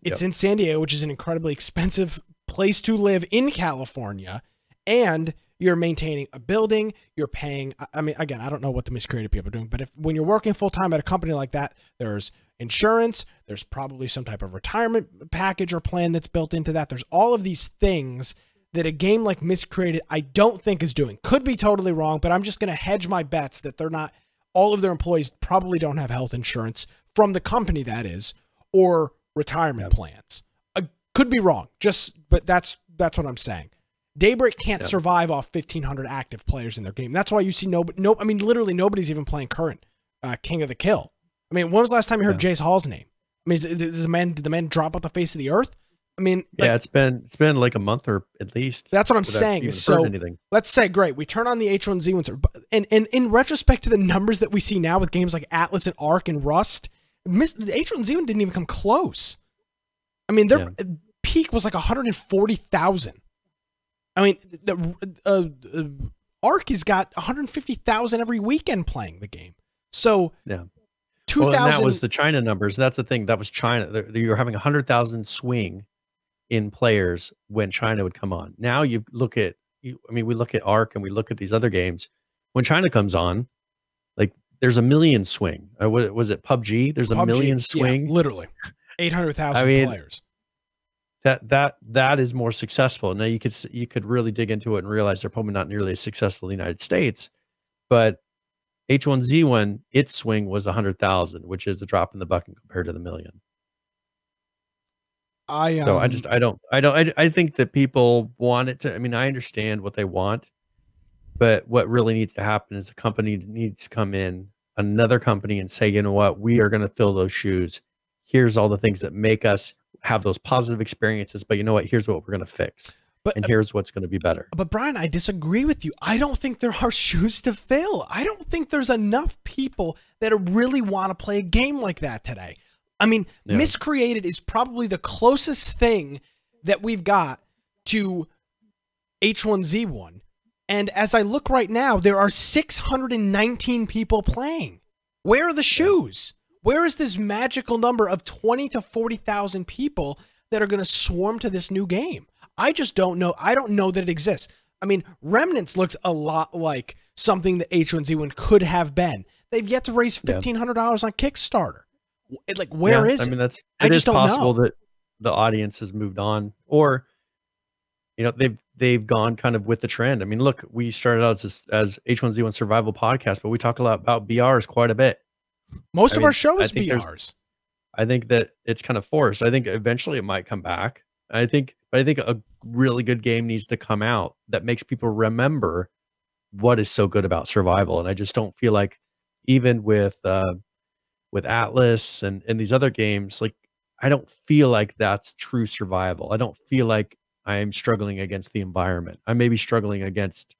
It's in San Diego, which is an incredibly expensive place to live in California, and you're maintaining a building, you're paying, I mean, again, I don't know what the Miscreated people are doing, but when you're working full-time at a company like that, there's insurance, there's probably some type of retirement package or plan that's built into that. There's all of these things that a game like Miscreated, I don't think is doing. Could be totally wrong, but I'm just going to hedge my bets that they're not, all of their employees probably don't have health insurance from the company, that is, or retirement plans. Could be wrong, but that's what I'm saying. Daybreak can't survive off 1,500 active players in their game. That's why you see I mean, literally nobody's even playing current King of the Kill. I mean, when was the last time you heard Jace Hall's name? I mean, did the man drop off the face of the earth? I mean, yeah, it's been like a month or at least. That's what I'm saying. So let's say, great, we turn on the H1Z1 and in retrospect to the numbers that we see now with games like Atlas and Ark and Rust, H1Z1 didn't even come close. I mean, their peak was like 140,000. I mean, the Ark has got 150,000 every weekend playing the game. So 2,000. Well, and that was the China numbers. That's the thing. That was China. You're having 100,000 swing in players when China would come on. Now you look at, I mean, we look at Ark and we look at these other games. When China comes on, like there's a million swing. Was it PUBG? There's a million swing. Yeah, literally 800,000 players. That is more successful. Now you could really dig into it and realize they're probably not nearly as successful in the United States, but H1Z1, its swing was 100,000, which is a drop in the bucket compared to the million. I think that people want it to. I mean, I understand what they want, but what really needs to happen is the company needs to come in another company and say, you know what, we are going to fill those shoes. Here's all the things that make us have those positive experiences, but you know what, here's what we're going to fix. And here's what's going to be better. But Brian, I disagree with you. I don't think there are shoes to fill. I don't think there's enough people that really want to play a game like that today. I mean, Miscreated is probably the closest thing that we've got to H1Z1. And as I look right now, there are 619 people playing. Where are the shoes? Where is this magical number of 20 to 40,000 people that are going to swarm to this new game? I just don't know. I don't know that it exists. I mean, Remnants looks a lot like something that H1Z1 could have been. They've yet to raise $1,500 on Kickstarter. Like, where is it? I mean, I just don't possible know. that the audience has moved on, or you know, they've gone kind of with the trend. I mean, look, we started out as H1Z1 Survival Podcast, but we talk a lot about BRs quite a bit. Most of our show is BRs. I think that it's kind of forced. I think eventually it might come back. I think a really good game needs to come out that makes people remember what is so good about survival. And I just don't feel like, even with Atlas and these other games, like, I don't feel like that's true survival. I don't feel like I am struggling against the environment. I may be struggling against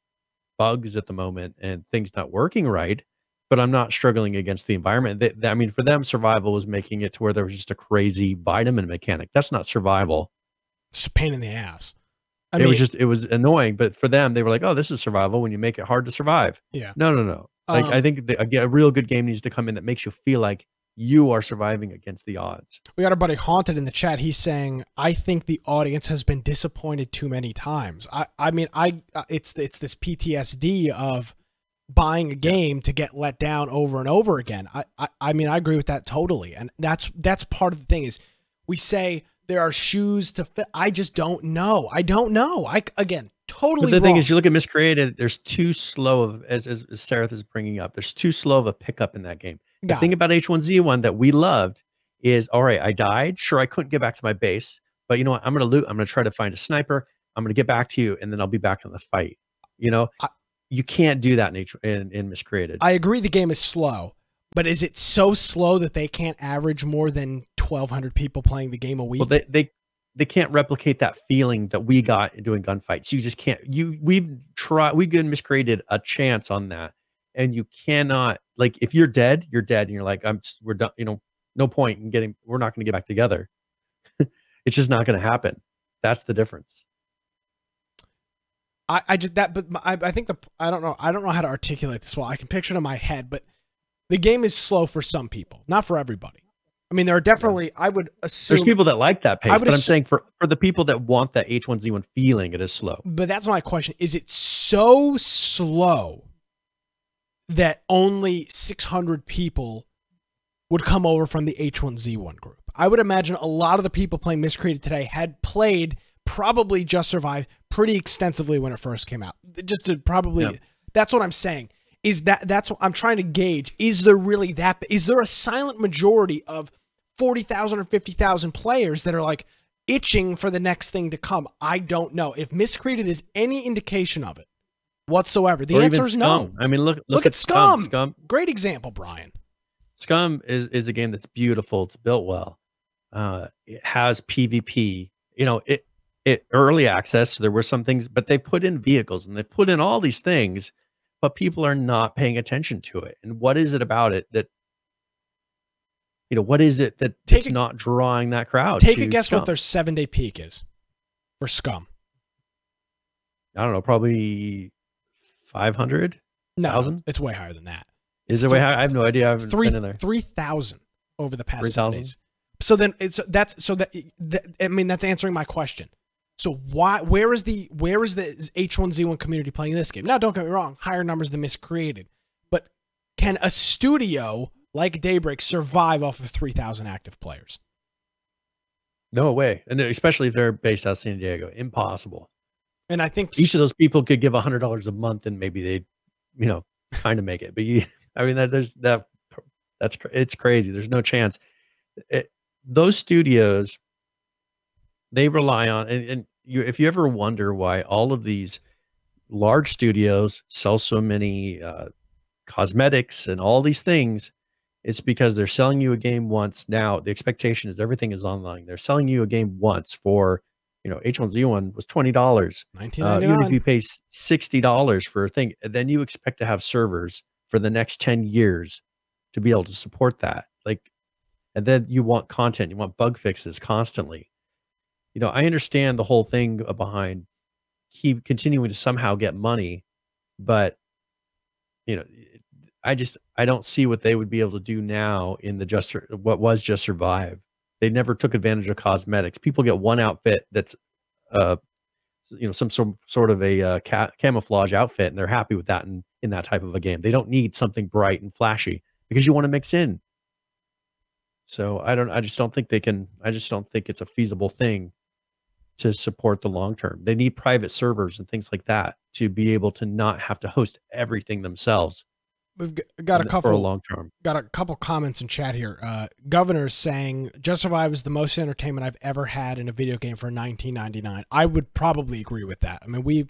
bugs at the moment and things not working right, but I'm not struggling against the environment. I mean, for them, survival was making it to where there was just a crazy vitamin mechanic. That's not survival. It's a pain in the ass. It was annoying, but for them, they were like, oh, this is survival when you make it hard to survive. Yeah. No. Like, I think a real good game needs to come in that makes you feel like you are surviving against the odds. We got our buddy Haunted in the chat. He's saying, I think the audience has been disappointed too many times. I mean, it's this PTSD of buying a game to get let down over and over again. I mean, I agree with that totally. And that's part of the thing is, we say there are shoes to fit. I just don't know. I don't know. Again, totally But the thing wrong. is, you look at Miscreated, there's too slow of, as Sarah is bringing up, there's too slow of a pickup in that game. The thing about H1Z1 that we loved is, all right, I died. Sure, I couldn't get back to my base, but you know what? I'm going to loot. I'm going to try to find a sniper. I'm going to get back to you, and then I'll be back in the fight. You know, you can't do that in Miscreated. I agree the game is slow, but is it so slow that they can't average more than 1,200 people playing the game a week? Well, they can't replicate that feeling that we got doing gunfights. You just can't. We've given Miscreated a chance on that. And you cannot, like, if you're dead, and you're like, we're done, you know, no point in we're not going to get back together. It's just not going to happen. That's the difference. I think I don't know how to articulate this well. I can picture it in my head, but the game is slow for some people, not for everybody. I mean, there are definitely, I would assume, there's people that like that pace, but I'm saying for the people that want that H1Z1 feeling, it is slow. But that's my question. Is it so slow that only 600 people would come over from the H1Z1 group? I would imagine a lot of the people playing Miscreated today had played probably Just Survive pretty extensively when it first came out. Just to probably, that's what I'm saying. That's what I'm trying to gauge. Is there really is there a silent majority of 40,000 or 50,000 players that are like itching for the next thing to come? I don't know. If Miscreated is any indication of it whatsoever, the answer is no. I mean, look at Scum. Scum. Great example, Brian. Scum is a game that's beautiful. It's built well. It has PvP. You know, it early access. So there were some things, but they put in vehicles and they put in all these things, but people are not paying attention to it. And what is it about it that, you know, what is it that it's not drawing that crowd? Take a guess what their 7-day peak is for Scum. I don't know, probably 500. No, it's way higher than that. Is it way higher? I have no idea. I haven't been in there. 3,000 over the past 7 days. So then I mean, that's answering my question. So where is the H1Z1 community playing this game? Now, don't get me wrong, higher numbers than Miscreated, but can a studio like Daybreak survive off of 3,000 active players? No way, and especially if they're based out of San Diego, impossible. And I think each of those people could give $100 a month, and maybe they'd, you know, kind of make it. But I mean, it's crazy. There's no chance. Those studios, they rely on, and if you ever wonder why all of these large studios sell so many cosmetics and all these things, it's because they're selling you a game once. Now the expectation is everything is online. They're selling you a game once for, H1Z1 was $20. Even if you pay $60 for a thing, then you expect to have servers for the next 10 years to be able to support that. And then you want content, you want bug fixes constantly. I understand the whole thing behind keep continuing to somehow get money, but I don't see what they would be able to do now in what was Just Survive. They never took advantage of cosmetics. People get one outfit that's some sort of a camouflage outfit, and they're happy with that in that type of a game. They don't need something bright and flashy because you want to mix in. So I just don't think it's a feasible thing to support the long term. They need private servers and things like that to be able to not have to host everything themselves. We've got a couple for a long term. Got a couple comments in chat here. Governor's saying Just Survive is the most entertainment I've ever had in a video game for $19.99. I would probably agree with that. I mean,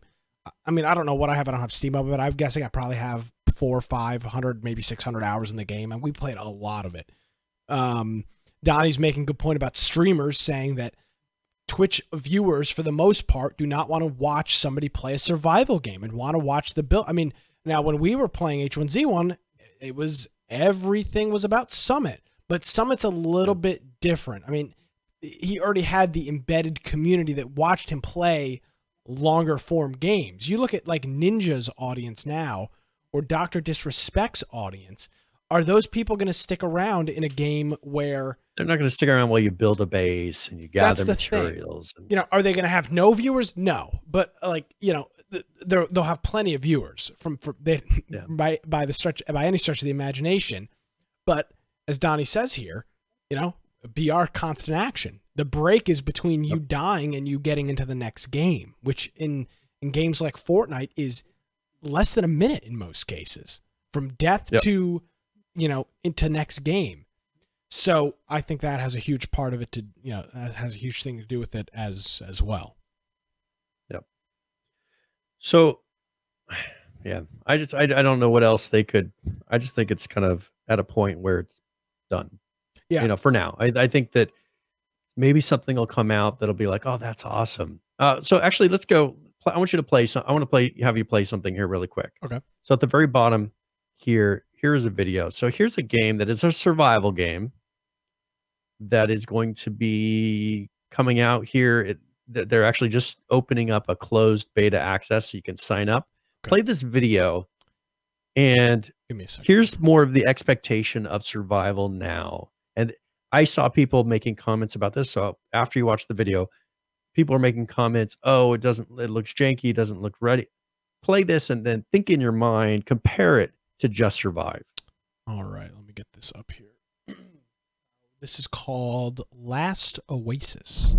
I don't know what I have. I don't have Steam up, but I'm guessing I probably have 400 or 500, maybe 600 hours in the game, and we played a lot of it. Donnie's making a good point about streamers, saying that Twitch viewers, for the most part, do not want to watch somebody play a survival game and want to watch the build. I mean, now when we were playing H1Z1, everything was about Summit, but Summit's a little bit different. I mean, he already had the embedded community that watched him play longer form games. You look at like Ninja's audience now, or Dr. Disrespect's audience. Are those people going to stick around in a game where they're not going to stick around while you build a base and you gather materials? Are they going to have no viewers? No, but they'll have plenty of viewers by any stretch of the imagination. But as Donnie says here, BR constant action. The break is between you dying and you getting into the next game, which in games like Fortnite is less than a minute in most cases, from death to into next game. So I think that has a huge part of it that has a huge thing to do with it as well. Yep. So yeah, I don't know what else they could. I just think it's kind of at a point where it's done. Yeah. For now, I think that maybe something will come out that'll be like, oh, that's awesome. So actually, let's go. I want you to play some. I want to have you play something here really quick. Okay. So at the very bottom here's a video. So here's a game that is a survival game that is going to be coming out here. They're actually just opening up a closed beta access so you can sign up. Okay. Play this video, and give me a second. Here's more of the expectation of survival now. And I saw people making comments about this. So after you watch the video, people are making comments. Oh, it looks janky. It doesn't look ready. Play this and then think in your mind, compare it to Just Survive. All right, let me get this up here. This is called Last Oasis.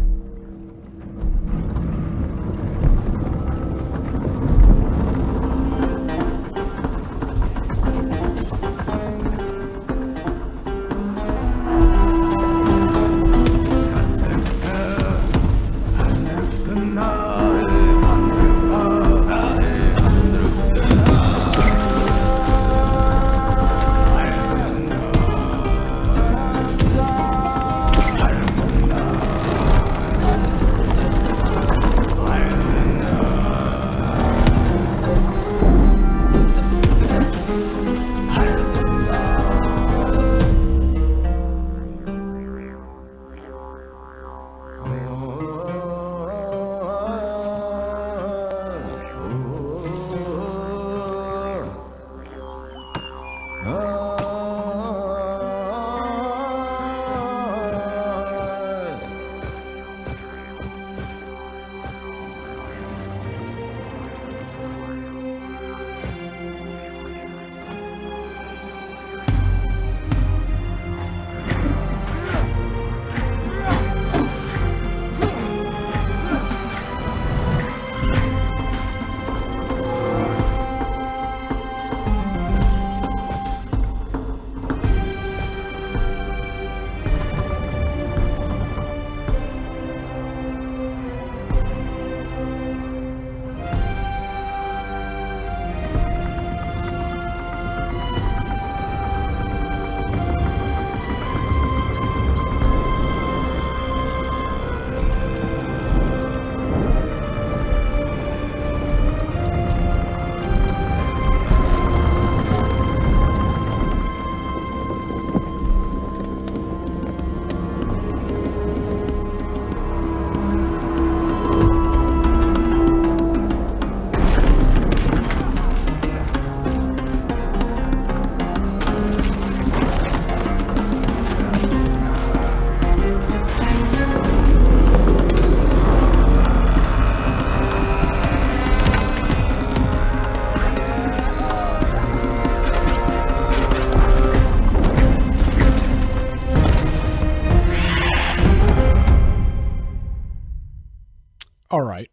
All right.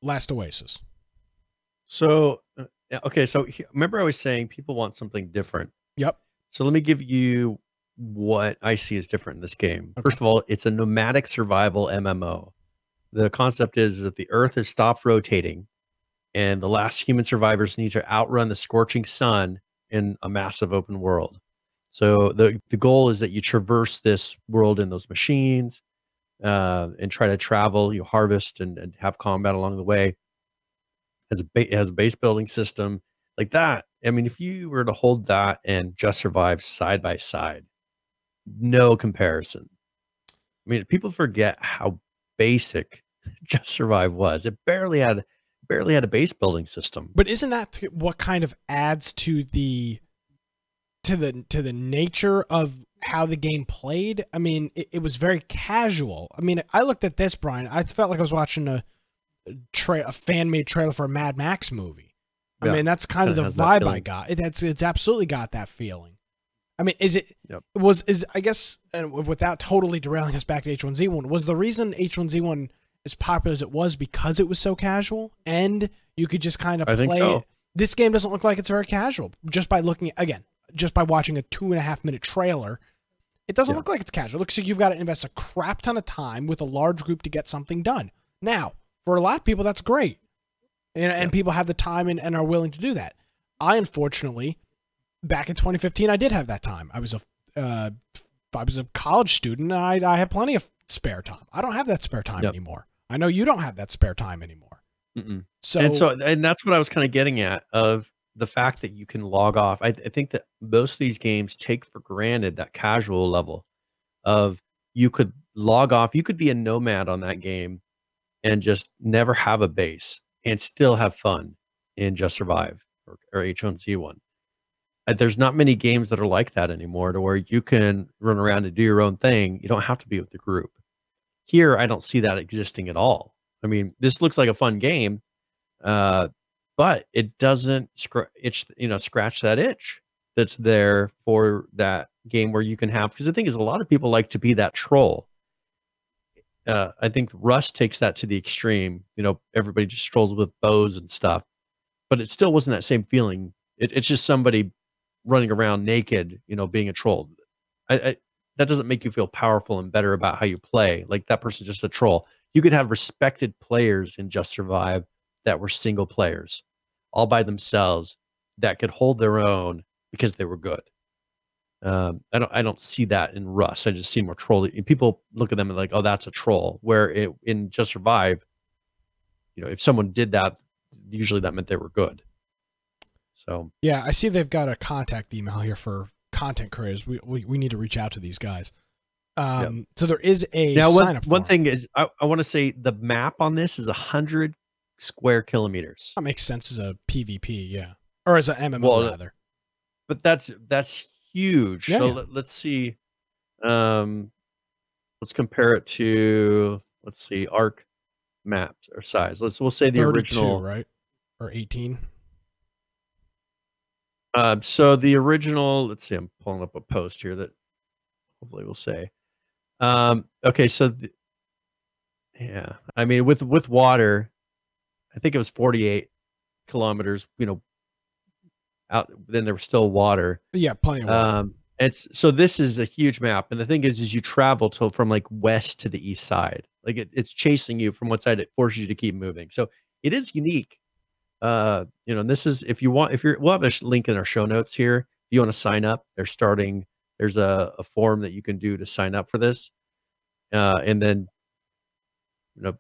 Last Oasis. So, okay. So remember I was saying people want something different. Yep. So let me give you what I see as different in this game. Okay. First of all, it's a nomadic survival MMO. The concept is that the Earth has stopped rotating, and the last human survivors need to outrun the scorching sun in a massive open world. So the goal is that you traverse this world in those machines and try to travel. You harvest and have combat along the way. It has a base building system like that. I mean, if you were to hold that and Just Survive side by side, no comparison. I mean, people forget how basic Just Survive was. It barely had a base building system. But isn't that what kind of adds to the nature of how the game played? I mean, it was very casual. I mean, I looked at this, Brian. I felt like I was watching a fan-made trailer for a Mad Max movie. I mean, that's kind of the vibe I got. It's absolutely got that feeling. I mean, I guess, and without totally derailing us back to H1Z1, was the reason H1Z1 as popular as it was because it was so casual and you could just kind of play it? This game doesn't look like it's very casual just by looking at, again, just by watching a 2.5-minute trailer. It doesn't look like it's casual. It looks like you've got to invest a crap ton of time with a large group to get something done. Now, for a lot of people, that's great. And people have the time and are willing to do that. I, unfortunately, back in 2015, I did have that time. I was a college student, and I had plenty of spare time. I don't have that spare time anymore. I know you don't have that spare time anymore. Mm-mm. And that's what I was kind of getting at, of the fact that you can log off. I think that most of these games take for granted that casual level of you could log off. You could be a nomad on that game and just never have a base and still have fun in Just Survive or H1Z1. There's not many games that are like that anymore, to where you can run around and do your own thing. You don't have to be with the group. Here, I don't see that existing at all. I mean, this looks like a fun game, but it doesn't scratch that itch that's there for that game where you can have. Because the thing is, a lot of people like to be that troll. I think Rust takes that to the extreme. Everybody just trolls with bows and stuff, but it still wasn't that same feeling. It's just somebody running around naked, being a troll. That doesn't make you feel powerful and better about how you play. Like, that person's just a troll. You could have respected players in Just Survive that were single players, all by themselves, that could hold their own because they were good. I don't see that in Rust. I just see more trolling. People look at them and like, oh, that's a troll. Where in Just Survive, if someone did that, usually that meant they were good. So yeah, I see they've got a contact email here for content creators. We need to reach out to these guys. So there is a sign up. One thing is, I want to say the map on this is 100 square kilometers. That makes sense as a PvP, yeah, or as an MMO rather. But that's huge. Yeah, so let's see. Let's compare it to, let's see, Arc map or size. We'll say the 32, original, right, or 18. So the original, let's see, I'm pulling up a post here that hopefully will say. Okay, so I mean, with water, I think it was 48 kilometers, out, then there was still water. Yeah, plenty of water. So this is a huge map, and the thing is you travel from like west to the east side. Like it's chasing you from one side. It forces you to keep moving. So it is unique. And this is, we'll have a link in our show notes here. If you want to sign up, there's a form that you can do to sign up for this. And then,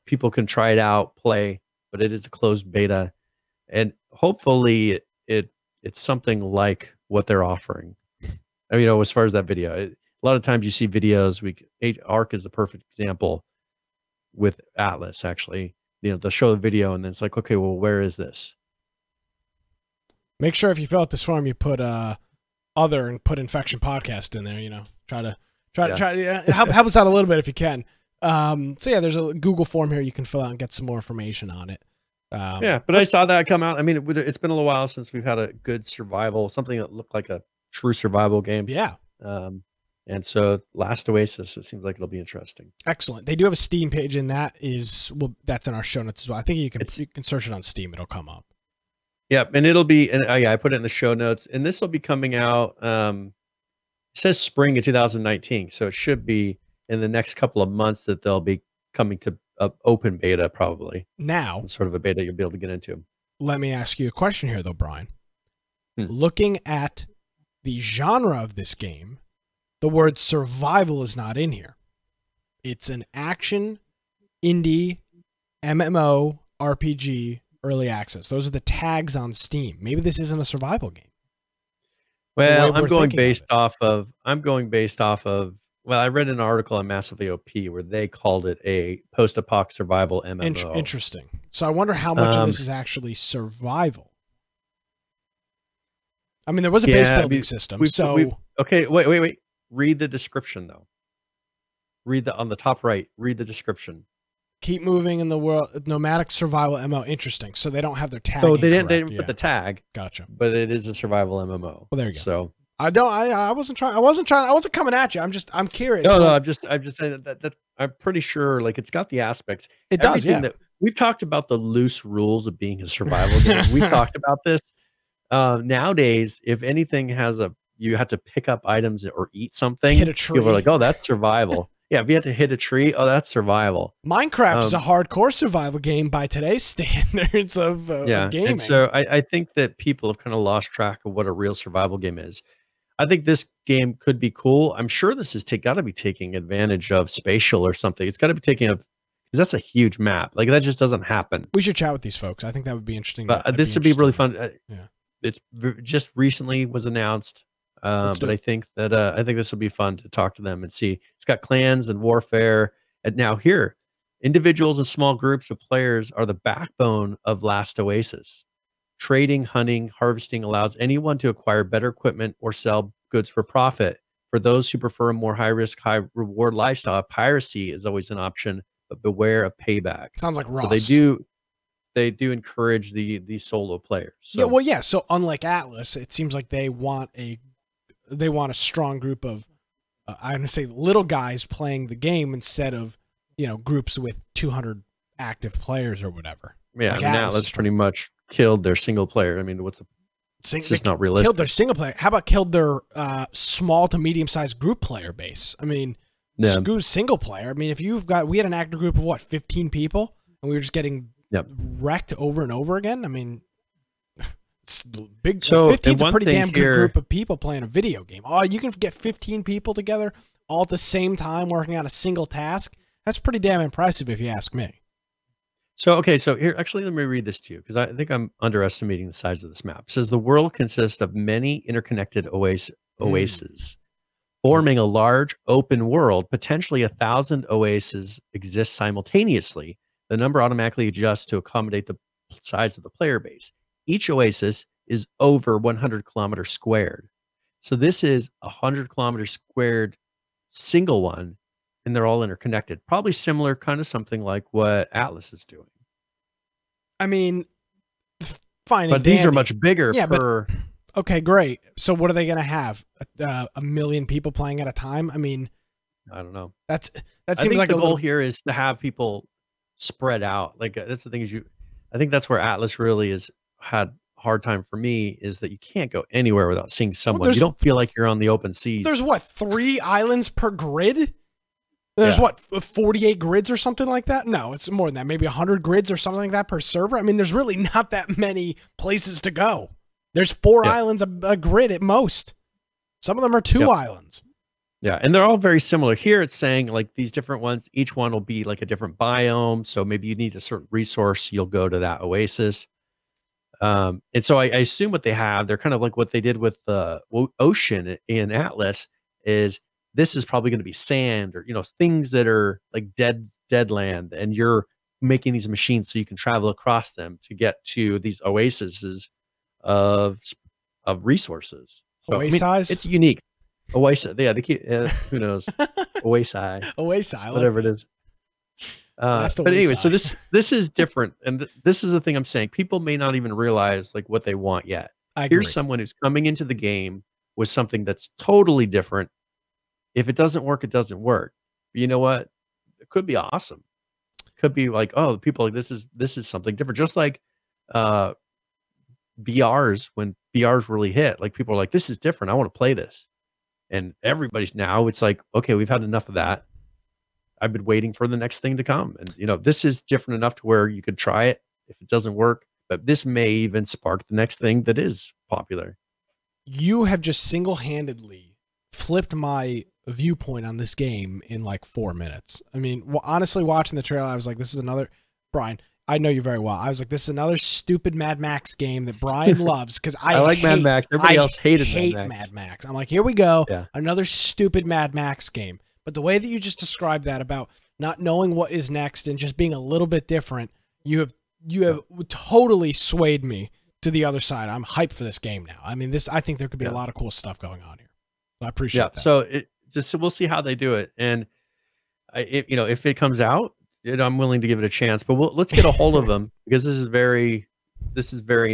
people can try it out, play, but it is a closed beta, and hopefully it's something like what they're offering. I mean, as far as that video, a lot of times you see videos, Arc is a perfect example with Atlas, actually. They'll show the video and then it's like, okay, well, where is this? Make sure if you fill out this form, you put other and put Infection Podcast in there. Try to help us out a little bit if you can. So yeah, there's a Google form here you can fill out and get some more information on it. But I saw that come out. I mean, it's been a little while since we've had a good survival, something that looked like a true survival game. Yeah. And so Last Oasis, it seems like it'll be interesting. Excellent. They do have a Steam page, and that is that's in our show notes as well. I think you can search it on Steam; it'll come up. Yeah, and it'll be, and yeah, I put it in the show notes, and this will be coming out. It says spring of 2019, so it should be in the next couple of months that they'll be coming to open beta, probably. Now, some sort of a beta you'll be able to get into. Let me ask you a question here, though, Brian. Looking at the genre of this game, the word survival is not in here. It's an action, indie, MMO, RPG, early access. Those are the tags on Steam. Maybe this isn't a survival game. Well, I'm going based off of, well, I read an article on Massively OP where they called it a post-apoc survival MMO. Interesting. So I wonder how much of this is actually survival. I mean, there was a base building system. Okay, wait. Read the description, though. On the top right, read the description. Keep moving in the world, nomadic survival MMO. Interesting. So they don't have their tag. So they didn't put the tag. Gotcha. But it is a survival MMO. Well, there you go. So I wasn't coming at you. I'm curious. No, I'm just saying that I'm pretty sure like it's got the aspects. It does, yeah. We've talked about the loose rules of being a survival game. We've talked about this. Nowadays, if anything you have to pick up items or eat something, hit a tree. People are like, oh, that's survival. Yeah, if you have to hit a tree, oh, that's survival. Minecraft is a hardcore survival game by today's standards of gaming. And so I think that people have kind of lost track of what a real survival game is. I think this game could be cool. I'm sure this is got to be taking advantage of spatial or something. It's got to be taking because that's a huge map. Like that just doesn't happen. We should chat with these folks. I think that would be interesting. But this would be really fun. Yeah. It's just recently was announced. But I think that this will be fun to talk to them and see. It's got clans and warfare. And now here, individuals and small groups of players are the backbone of Last Oasis. Trading, hunting, harvesting allows anyone to acquire better equipment or sell goods for profit. For those who prefer a more high-risk, high-reward lifestyle, piracy is always an option, but beware of payback. Sounds like Rust. So they do encourage the solo players. So. Yeah, well, yeah. So unlike Atlas, it seems like they want a strong group of I'm gonna say little guys playing the game instead of groups with 200 active players or whatever. Yeah, like Atlas pretty much killed their single player. I mean, it's just not realistic. Killed their single player. How about killed their small to medium sized group player base? I mean, screw single player. I mean, we had an active group of 15 people, and we were just getting wrecked over and over again. I mean, it's big. So 15's a pretty damn good group of people playing a video game. Oh, you can get 15 people together all at the same time working on a single task. That's pretty damn impressive, if you ask me. So, okay, so here, actually, let me read this to you, because I think I'm underestimating the size of this map. It says, the world consists of many interconnected oases, forming a large open world. Potentially 1,000 oases exist simultaneously. The number automatically adjusts to accommodate the size of the player base. Each oasis is over 100 kilometers squared. So this is 100 kilometers squared single one, and they're all interconnected. Probably similar, kind of something like what Atlas is doing. I mean, fine. But these are much bigger. Yeah, but okay, great. So what are they going to have? 1 million people playing at a time? I mean, I don't know. That seems I think like the goal here is to have people spread out. Like that's the thing is I think that's where Atlas really had a hard time for me, is that you can't go anywhere without seeing someone. Well, you don't feel like you're on the open seas. There's 3 islands per grid? There's 48 grids or something like that? No, it's more than that. Maybe 100 grids or something like that per server. I mean, there's really not that many places to go. There's 4 islands a grid at most. Some of them are 2 islands. Yeah, and they're all very similar. Here it's saying like these different ones, each one will be like a different biome. So maybe you need a certain resource, you'll go to that oasis. And so I assume what they have, they're kind of like what they did with the ocean in Atlas, is this is probably going to be sand or, things that are like dead land. And you're making these machines so you can travel across them to get to these oases of resources. So, Oasis? I mean, it's unique. Oasis. Yeah, they keep, who knows? Oasis. Oasis. Whatever it is. But anyway, so this is different. And this is the thing I'm saying. People may not even realize like what they want yet. I agree. Here's someone who's coming into the game with something that's totally different. if it doesn't work, it doesn't work. But you know what? It could be awesome. Could be like, oh, people like this is something different. Just like BRs, when BRs really hit, like people are like, this is different. I want to play this. And everybody's now, it's like, okay, we've had enough of that. I've been waiting for the next thing to come. And this is different enough to where you could try it if it doesn't work, but this may even spark the next thing that is popular. You have just single-handedly flipped my viewpoint on this game in like 4 minutes. I mean, honestly, watching the trailer, I was like, this is another, Brian, I know you very well. I was like, this is another stupid Mad Max game that Brian loves, because I like Mad Max. Everybody else hated Mad Max. I'm like, here we go, another stupid Mad Max game. But the way that you just described that about not knowing what is next and just being a little bit different, you have totally swayed me to the other side. I'm hyped for this game now. I mean, I think there could be a lot of cool stuff going on here. I appreciate that. So we'll see how they do it, and if it comes out, I'm willing to give it a chance. But let's get a hold of them, because this is very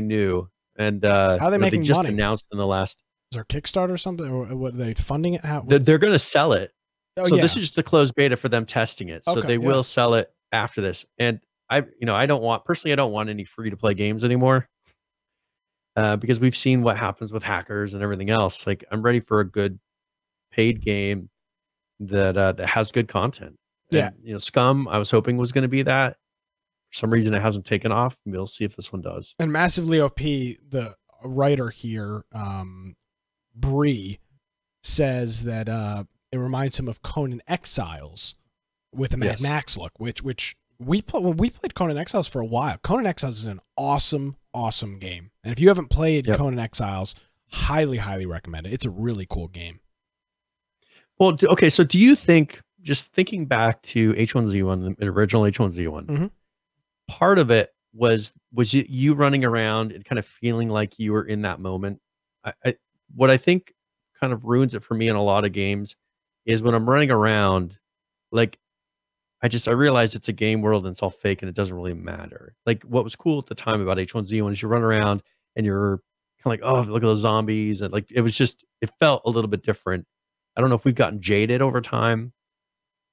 new, and how are they making they just money? Announced in the last. Is there Kickstarter or something, or what are they funding it? They're going to sell it. Oh, so this is just the closed beta for them testing it. So okay, they will sell it after this. And I don't want any free to play games anymore. Because we've seen what happens with hackers and everything else. Like, I'm ready for a good paid game that has good content. Yeah. And, Scum, I was hoping was going to be that. For some reason, it hasn't taken off. We'll see if this one does. And Massively OP, the writer here, Bree, says that it reminds him of Conan Exiles with a Mad Max look, which we played Conan Exiles for a while. Conan Exiles is an awesome game. And if you haven't played Conan Exiles, highly recommend it. It's a really cool game. Well, okay, so do you think, just thinking back to H1Z1, the original H1Z1, part of it was you running around and kind of feeling like you were in that moment? What I think kind of ruins it for me in a lot of games is when I'm running around, like, I realize it's a game world and it's all fake and it doesn't really matter. Like, what was cool at the time about H1Z1 is you run around and you're kind of like, oh, look at those zombies. And like, it felt a little bit different. I don't know if we've gotten jaded over time,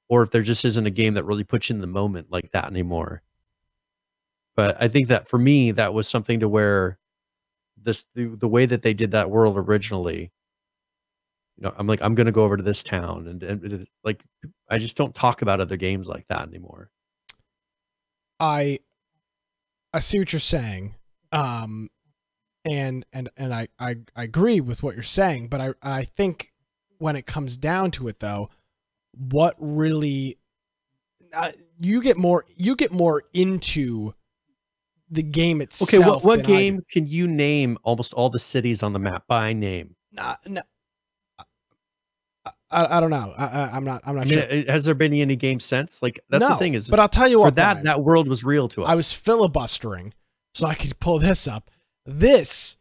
or if there just isn't a game that really puts you in the moment like that anymore. But I think that for me, that was something to where the way that they did that world originally, I'm like, I'm going to go over to this town, and like, I just don't talk about other games like that anymore. I see what you're saying. And I agree with what you're saying, but I think when it comes down to it, though, what really you get more into the game itself. Okay, what game can you name almost all the cities on the map by name? No, I don't know. I'm not sure. Has there been any game since? Like, that's the thing is, but I'll tell you what, Brian, that world was real to us. I was filibustering so I could pull this up. This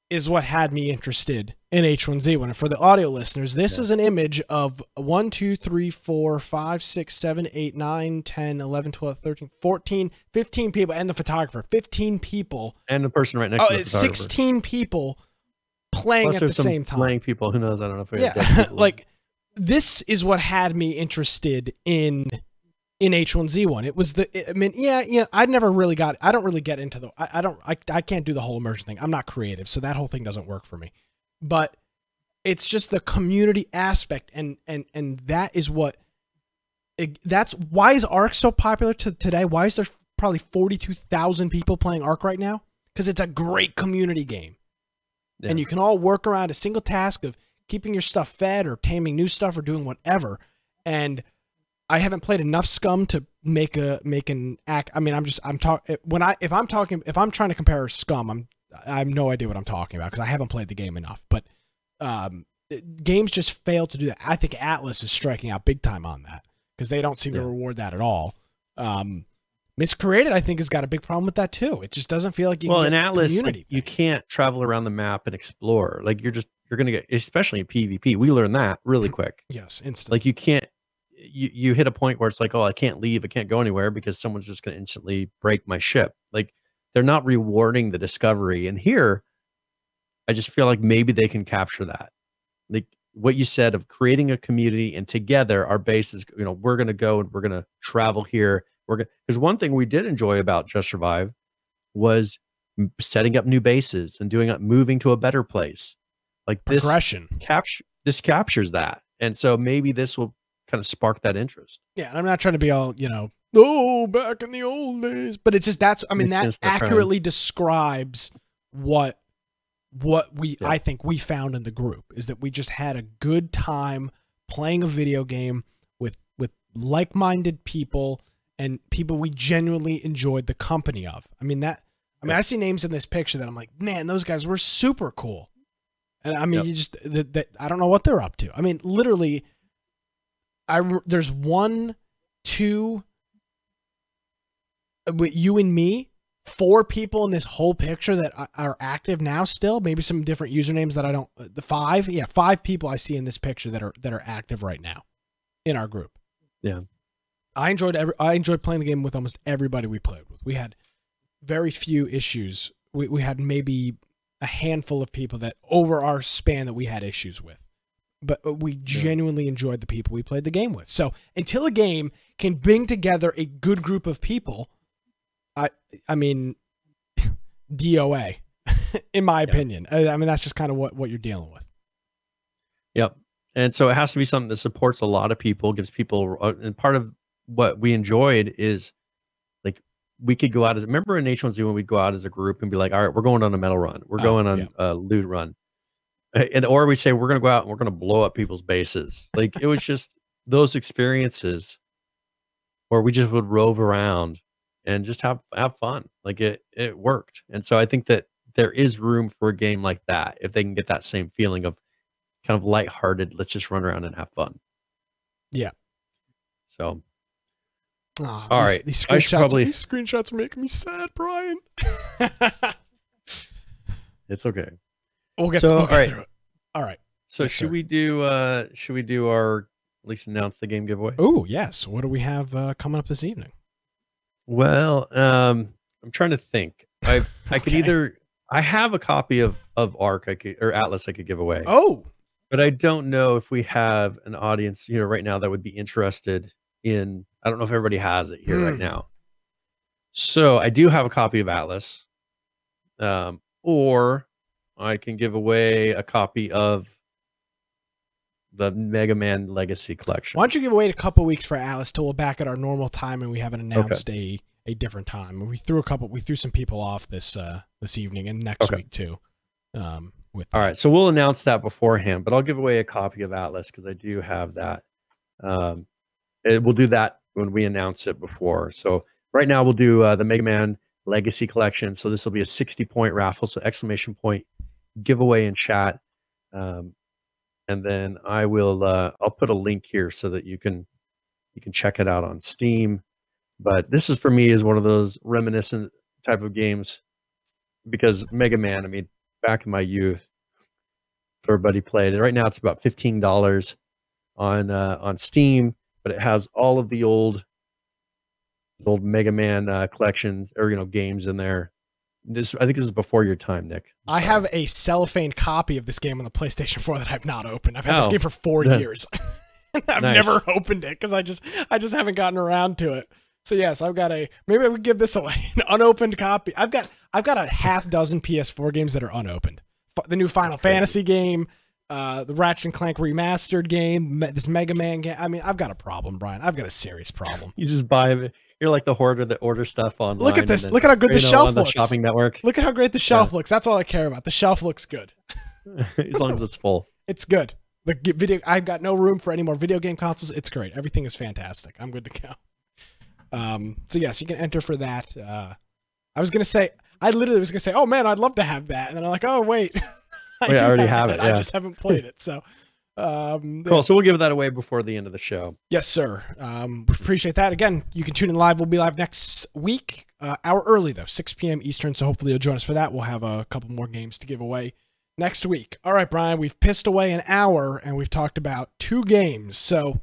is what had me interested in H1Z1. And for the audio listeners, this is an image of 1, 2, 3, 4, 5, 6, 7, 8, 9, 10, 11, 12, 13, 14, 15 people, and the photographer. 15 people. And the person right next to the photographer. 16 people playing at the same time. Playing people, who knows? I don't know if we like, this is what had me interested in H1Z1. It was I don't really get into the, I can't do the whole immersion thing. I'm not creative, so that whole thing doesn't work for me. But it's just the community aspect, and that is what, that's why is Ark so popular today? Why is there probably 42,000 people playing Ark right now? Because it's a great community game. Yeah. And you can all work around a single task of keeping your stuff fed or taming new stuff or doing whatever. And I haven't played enough Scum to make an act. I mean, if I'm trying to compare Scum, I have no idea what I'm talking about because I haven't played the game enough. But games just fail to do that. I think Atlas is striking out big time on that because they don't seem to reward that at all. Miscreated, I think, has got a big problem with that too. It just doesn't feel like you can get in Atlas, community. You can't travel around the map and explore. Like, you're going to get, especially in PvP. We learned that really quick. Yes, instantly. Like, you can't. You hit a point where it's like, oh, I can't leave. I can't go anywhere because someone's just going to instantly break my ship. Like, they're not rewarding the discovery. And here, I just feel like maybe they can capture that. Like, what you said of creating a community, and together our base is, we're going to go and we're going to travel here. Because one thing we did enjoy about Just Survive was setting up new bases and moving to a better place. Like this progression. This captures that. And so maybe this will kind of spark that interest. Yeah. And I'm not trying to be all, oh, back in the old days, but it's just, that accurately describes what I think we found in the group, is that we just had a good time playing a video game with like-minded people and people we genuinely enjoyed the company of. I see names in this picture that I'm like, man, those guys were super cool. And you just, I don't know what they're up to. Literally, there's 1, 2, with you and me, 4 people in this whole picture that are active now still. Maybe some different usernames that I don't, 5 people I see in this picture that are active right now in our group. Yeah. I enjoyed playing the game with almost everybody we played with. We had very few issues. We had maybe a handful of people that over our span that we had issues with, but we genuinely enjoyed the people we played the game with. So until a game can bring together a good group of people, DOA, in my opinion. That's just kind of what you're dealing with. Yep. And so it has to be something that supports a lot of people, gives people, and part of what we enjoyed is, like, we could go out remember in H1Z when we'd go out as a group and be like, all right, we're going on a medal run. We're going on a loot run. Or we say, we're going to go out and we're going to blow up people's bases. Like, it was just those experiences where we just would rove around and just have fun. Like, it worked. And so I think that there is room for a game like that if they can get that same feeling of kind of lighthearted, let's just run around and have fun. Yeah. So all right. These screenshots are making me sad, Brian. It's okay. We'll get through it. All right. So yes, should we do our, at least announce the game giveaway? Oh, yes. What do we have coming up this evening? Well, I'm trying to think. I could either, I have a copy of Arc or Atlas I could give away. Oh. But I don't know if we have an audience, right now that would be interested in, I don't know if everybody has it here right now. So I do have a copy of Atlas. Or I can give away a copy of the Mega Man Legacy Collection. Why don't you give away a couple weeks for Atlas till we're back at our normal time and we haven't announced a different time. We threw some people off this evening and next week too. All right, so we'll announce that beforehand, but I'll give away a copy of Atlas because I do have that. We'll do that when we announce it before. So right now we'll do the Mega Man Legacy Collection. So this will be a 60-point raffle. So exclamation point giveaway in chat. And then I will I'll put a link here so that you can check it out on Steam. But this is, for me, is one of those reminiscent type of games because Mega Man, back in my youth, everybody played it. Right now it's about $15 on Steam, but it has all of the old Mega Man collections or games in there. I think this is before your time, Nick. I have a cellophane copy of this game on the PlayStation 4 that I've not opened. I've had this game for 4 years. I've never opened it because I just haven't gotten around to it. So yes, I've got maybe I would give this away, an unopened copy. I've got a half dozen PS4 games that are unopened. The new Final Fantasy game, the Ratchet and Clank remastered game, this Mega Man game. I've got a problem, Brian. I've got a serious problem. You just buy it. You're like the hoarder that orders stuff online. Look at this. Look at how good the shelf looks. The shopping network. Look at how great the shelf looks. That's all I care about. The shelf looks good. As long as it's full. It's good. I've got no room for any more video game consoles. It's great. Everything is fantastic. I'm good to go. So yes, you can enter for that. I literally was gonna say, oh man, I'd love to have that, and then I'm like, oh wait, I already have it. I just haven't played it. So cool. So we'll give that away before the end of the show. Yes, sir. Appreciate that. Again, you can tune in live. We'll be live next week, hour early though, 6 p.m. Eastern. So hopefully you'll join us for that. We'll have a couple more games to give away next week. All right, Brian, we've pissed away an hour and we've talked about 2 games. So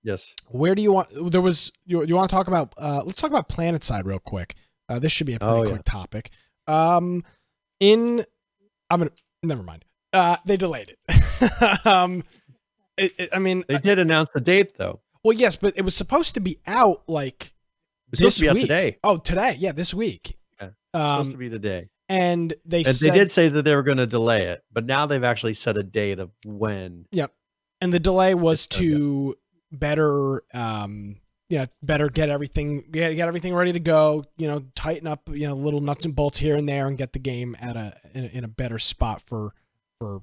yes, where do you want? You want to talk about? Let's talk about Planetside real quick. This should be a pretty quick topic. Never mind. They delayed it. I mean, They did announce the date though. well, yes, but it was supposed to be out like It's supposed this to be out week. today. Oh, today. Yeah, this week. Yeah, it's supposed to be today. And they And said they did say that they were going to delay it, but now they've actually set a date of when. Yep. And the delay was It's to better, better get everything ready to go. You know, tighten up, little nuts and bolts here and there, and get the game at in a better spot for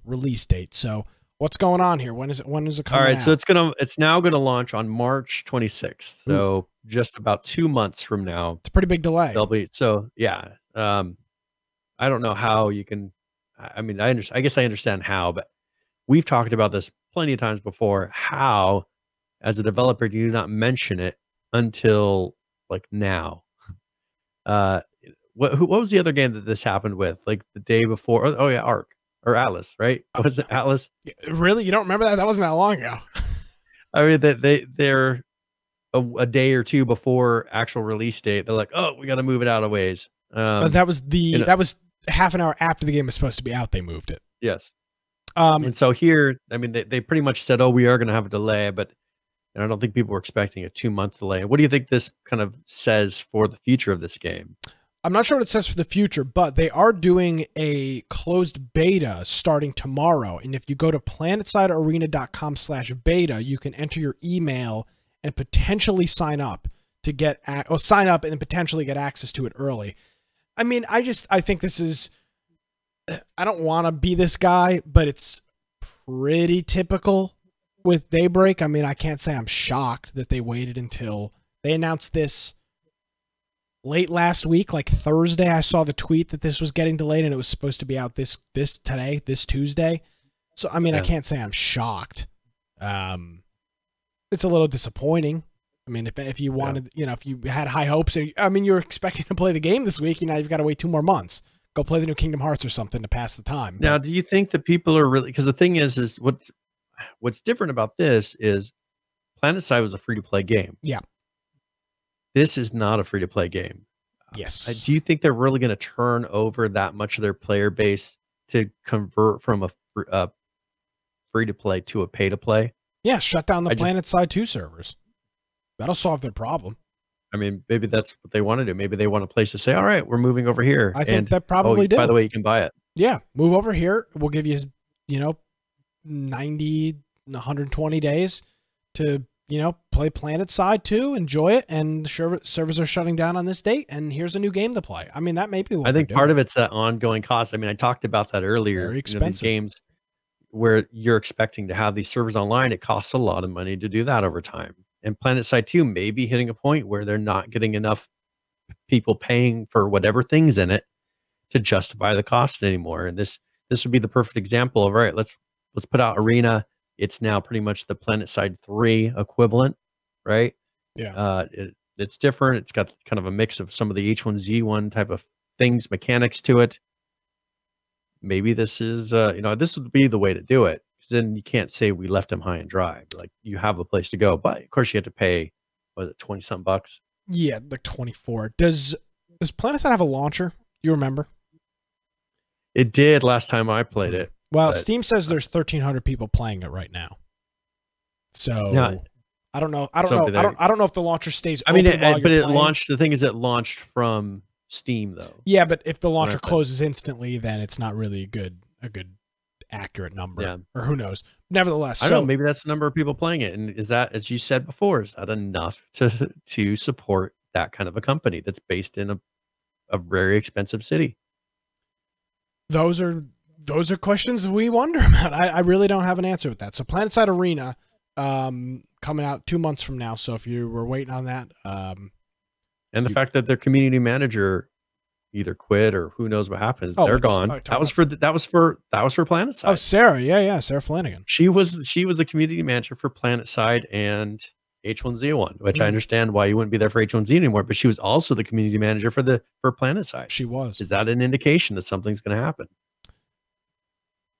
release date. So, what's going on here? When is it coming? All right, out? so it's now going to launch on March 26th. So just about 2 months from now. It's a pretty big delay. They'll be yeah. I don't know how you can. I mean, I guess I understand how, but we've talked about this plenty of times before. How, as a developer, do you not mention it until like now? What was the other game that this happened with? Like the day before? Oh yeah, Ark or Atlas, right? Was it Atlas? Really, you don't remember that? That wasn't that long ago. I mean, they're a day or two before actual release date. They're like, oh, we got to move it out of ways. But that was that was half an hour after the game was supposed to be out. They moved it. Yes. And so here, I mean, they pretty much said, oh, we are going to have a delay, but I don't think people were expecting a 2-month delay. What do you think this kind of says for the future of this game? I'm not sure what it says for the future, but they are doing a closed beta starting tomorrow. And if you go to planetsidearena.com/beta, you can enter your email and potentially sign up to sign up and then potentially get access to it early. I mean, I think this is, I don't want to be this guy, but it's pretty typical with Daybreak. I mean, I can't say I'm shocked that they waited until they announced this late last week, like Thursday. I saw the tweet that this was getting delayed and it was supposed to be out this Tuesday. So, I mean, I can't say I'm shocked. It's a little disappointing. I mean, if you wanted, if you had high hopes, I mean, you're expecting to play the game this week, you've got to wait 2 more months. Go play the new Kingdom Hearts or something to pass the time. Now, do you think that people are really, because the thing is what's different about this is Planetside was a free-to-play game. Yeah. This is not a free-to-play game. Yes. Do you think they're really going to turn over that much of their player base to convert from a free-to-play to a pay-to-play? Yeah, shut down the Planetside 2 servers. That'll solve their problem. I mean, maybe that's what they want to do. Maybe they want a place to say, all right, we're moving over here. I think that probably did. By the way, you can buy it. Yeah, move over here. We'll give you, 90, 120 days to, play Planetside 2, enjoy it, and the servers are shutting down on this date, and here's a new game to play. I mean, that may be what I think part of it's that ongoing cost. I mean, I talked about that earlier. Very expensive. These games where you're expecting to have these servers online, it costs a lot of money to do that over time. And Planetside 2 may be hitting a point where they're not getting enough people paying for whatever things in it to justify the cost anymore. And this would be the perfect example of, all right, let's put out Arena. It's now pretty much the Planetside 3 equivalent, right? Yeah. It's different. It's got kind of a mix of some of the H1Z1 type of things, mechanics to it. Maybe this is, this would be the way to do it. Because then you can't say we left them high and dry. Like, you have a place to go, but of course you have to pay. Was it $20-something bucks? Yeah, like 24. Does Planetside have a launcher? Do you remember? It did last time I played it. Well, Steam says there's 1,300 people playing it right now. So yeah, I don't know. I don't know if the launcher stays. I mean, but it launched. The thing is, it launched from Steam though. Yeah, but if the launcher closes instantly, then it's not really a good accurate number. Yeah. Or who knows? Nevertheless, I don't know. Maybe that's the number of people playing it, and is that, as you said before, is that enough to support that kind of a company that's based in a very expensive city? Those are questions we wonder about. I really don't have an answer with that. So Planetside Arena coming out 2 months from now. So if you were waiting on that, and the fact that their community manager either quit or who knows what happens, they're gone. That was for Planetside. Oh, Sarah, yeah, Sarah Flanagan. She was the community manager for Planetside and H1Z1, which I understand why you wouldn't be there for H1Z anymore. But she was also the community manager for Planetside. She was. Is that an indication that something's going to happen?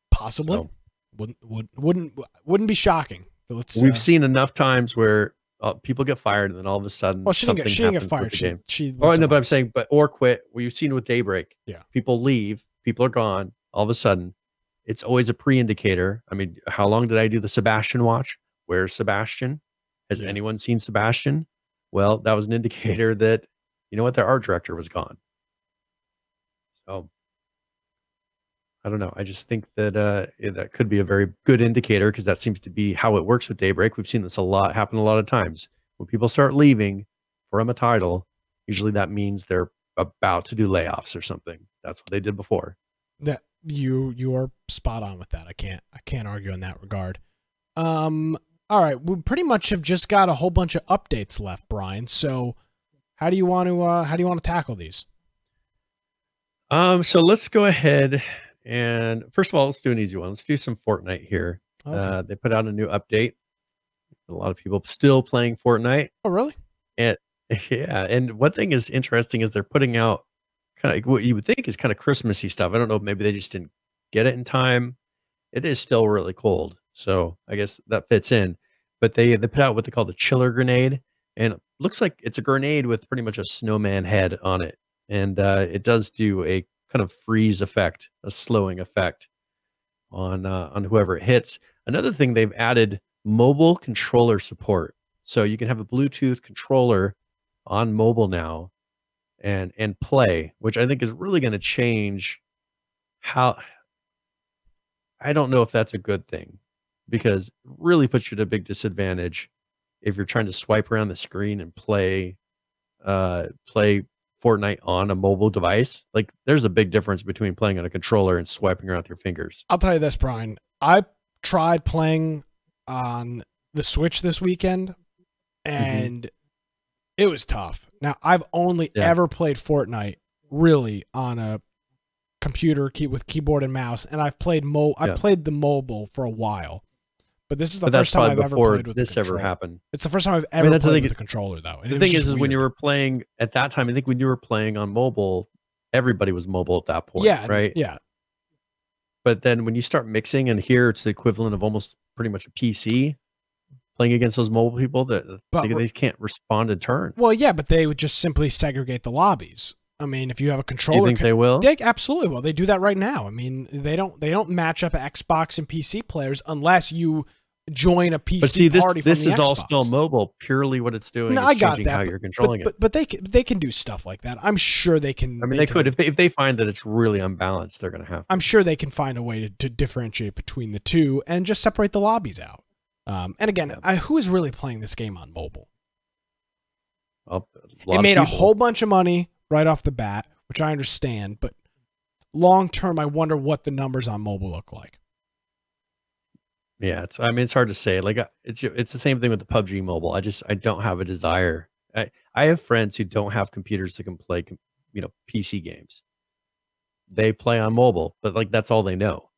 Possibly. So, wouldn't be shocking. We've seen enough times where people get fired and then all of a sudden, well, she didn't get fired. But I'm saying, or quit. We've seen with Daybreak. Yeah, people leave, people are gone. All of a sudden, it's always a pre-indicator. I mean, how long did I do the Sebastian watch? Where's Sebastian? Has anyone seen Sebastian? Well, that was an indicator that, you know what, their art director was gone. So I don't know. I just think that that could be a very good indicator, because that seems to be how it works with Daybreak. We've seen this happen a lot of times. When people start leaving from a title, usually that means they're about to do layoffs or something. That's what they did before. That you are spot on with that. I can't argue in that regard. All right, we pretty much have just got a whole bunch of updates left, Brian. So how do you want to tackle these? So let's go ahead and first of all, let's do an easy one. Let's do some Fortnite here. Okay. They put out a new update. A lot of people still playing Fortnite. Oh, really? And yeah, and one thing is interesting is they're putting out kind of what you would think is kind of Christmassy stuff. I don't know, maybe they just didn't get it in time. It is still really cold, so I guess that fits in. But they put out what they call the chiller grenade, and it looks like it's a grenade with pretty much a snowman head on it, and it does do a kind of freeze effect, a slowing effect on whoever it hits. Another thing, they've added mobile controller support, so you can have a Bluetooth controller on mobile now and play, which I think is really going to change how. I don't know if that's a good thing, because it really puts you at a big disadvantage if you're trying to swipe around the screen and play Fortnite on a mobile device. Like, there's a big difference between playing on a controller and swiping around with your fingers. I'll tell you this, Brian. I tried playing on the Switch this weekend, and it was tough. Now, I've only ever played Fortnite really on a computer with keyboard and mouse, and I've played played the mobile for a while, but this is the first time I've ever played with this ever happened. It's the first time I've ever played with a controller, though. And the thing is when you were playing at that time, I think when you were playing on mobile, everybody was mobile at that point, right? Yeah. But then when you start mixing, and here it's the equivalent of almost pretty much a PC playing against those mobile people that they can't respond in turn. Well, yeah, but they would just simply segregate the lobbies. I mean, if you have a controller, you think they will? They absolutely will. They do that right now. I mean, they don't match up Xbox and PC players unless you join a PC party. This from the is Xbox. all still mobile. Purely what it's doing is changing how you're controlling it. But they can do stuff like that. I'm sure they can. I mean, they could if they find that it's really unbalanced, they're going to have to. I'm sure they can find a way to differentiate between the two and just separate the lobbies out. And again, who is really playing this game on mobile? Well, it made a whole bunch of money right off the bat, which I understand, but long term, I wonder what the numbers on mobile look like. Yeah, it's hard to say. Like, it's the same thing with the PUBG mobile. I don't have a desire. I have friends who don't have computers that can play, PC games. They play on mobile, but like that's all they know.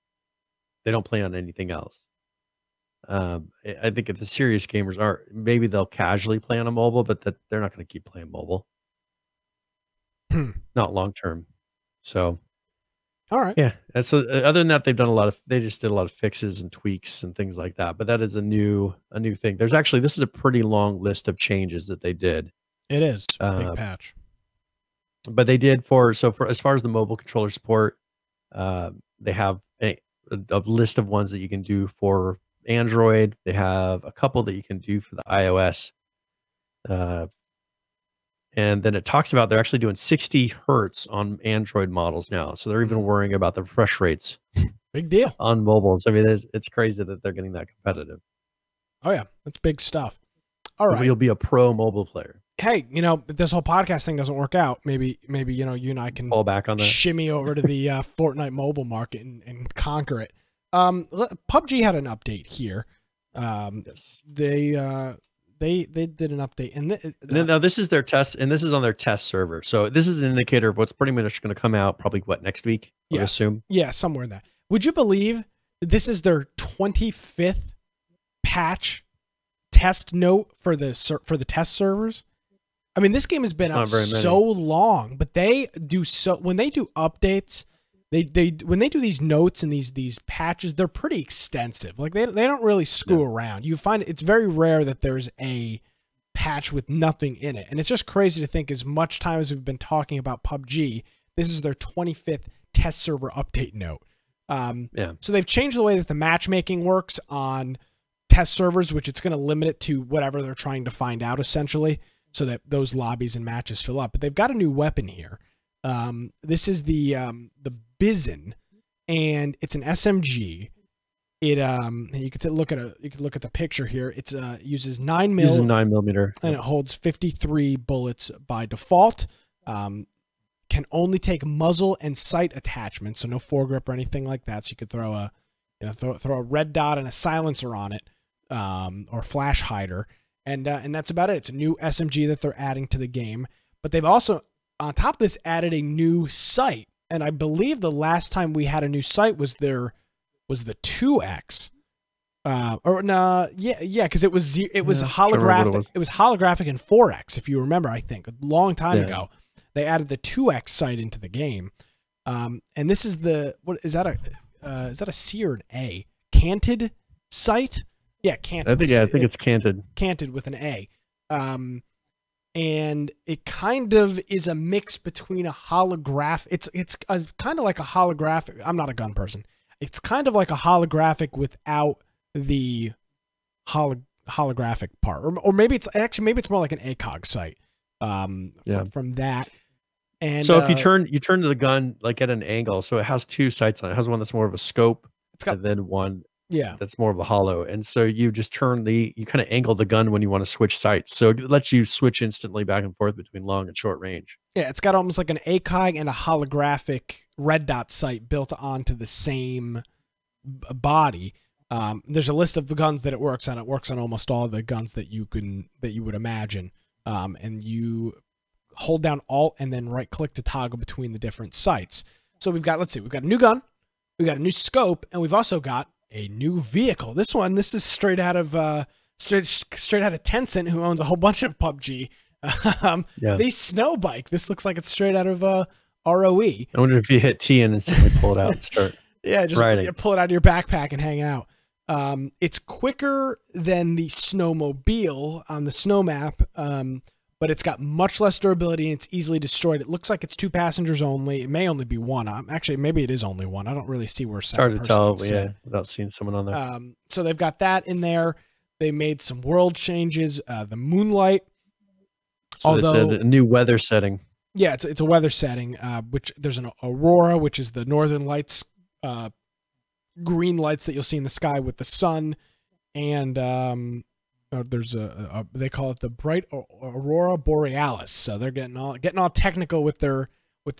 They don't play on anything else. I think if the serious gamers maybe they'll casually play on a mobile, but they're not going to keep playing mobile. Not long term. So, all right. Yeah. And so other than that, they just did a lot of fixes and tweaks and things like that. But that is a new thing. This is a pretty long list of changes that they did. It is a big patch. But they did for as far as the mobile controller support, they have a list of ones that you can do for Android. They have a couple that you can do for the iOS. And then it talks about they're actually doing 60 hertz on Android models now. So they're even worrying about the refresh rates. Big deal. On mobile. So I mean, it's crazy that they're getting that competitive. Oh, yeah. That's big stuff. All right. You'll be a pro mobile player. Hey, if this whole podcast thing doesn't work out, maybe you and I can fall back on that. Shimmy over to the Fortnite mobile market and conquer it. PUBG had an update here. Yes. They did an update, and now this is their test, and this is on their test server. So this is an indicator of what's pretty much going to come out probably next week. I assume. Yeah, somewhere in that. Would you believe that this is their 25th patch test note for the test servers? I mean, this game has been out so long, but when they do updates. When they do these notes and these patches, they're pretty extensive. Like they don't really screw around. You find it's very rare that there's a patch with nothing in it. And it's just crazy to think, as much time as we've been talking about PUBG, this is their 25th test server update note. Yeah. So they've changed the way that the matchmaking works on test servers, which it's going to limit it to whatever they're trying to find out, essentially, so that those lobbies and matches fill up. But they've got a new weapon here. This is the Bizon, and it's an SMG. It you could look at the picture here. It's uses 9mm. Uses 9mm, and it holds 53 bullets by default. Can only take muzzle and sight attachments, so no foregrip or anything like that. So you could throw a throw a red dot and a silencer on it, or flash hider, and that's about it. It's a new SMG that they're adding to the game. But they've also, on top of this, added a new sight. And I believe the last time we had a new sight was the 2X. Because it was holographic. It was holographic in 4X, if you remember. I think a long time ago, they added the 2X sight into the game. And this is what is that a C or an A? Canted sight? Yeah, canted. I think it's canted. Canted with an A. And it kind of is a mix between a holographic. It's kind of like a holographic. I'm not a gun person. It's kind of like a holographic without the holographic part, or maybe it's more like an ACOG sight. From that. And so if you turn to the gun like at an angle, so it has two sights on it. It has one that's more of a scope, and then one that's more of a hollow. And so you just you kind of angle the gun when you want to switch sights. So it lets you switch instantly back and forth between long and short range. Yeah, it's got almost like an ACOG and a holographic red dot sight built onto the same body. There's a list of the guns that it works on. It works on almost all the guns that you would imagine. And you hold down Alt and then right click to toggle between the different sights. So we've got a new gun, we've got a new scope, and we've also got a new vehicle. This is straight out of Tencent, who owns a whole bunch of PUBG. The snow bike. This looks like it's straight out of ROE. I wonder if you hit T and instantly pull it out and start. Just riding. Pull it out of your backpack and hang out. It's quicker than the snowmobile on the snow map, but it's got much less durability and it's easily destroyed. It looks like it's 2 passengers only. It may only be one. Actually, maybe it is only one. I don't really see where second person hard to is tell, without seeing someone on there. So they've got that in there. They made some world changes. The moonlight, so although it's a new weather setting. Yeah, it's a weather setting. Which there's an aurora, which is the northern lights. Green lights that you'll see in the sky with the sun, and there's they call it the bright aurora borealis. So they're getting all technical with their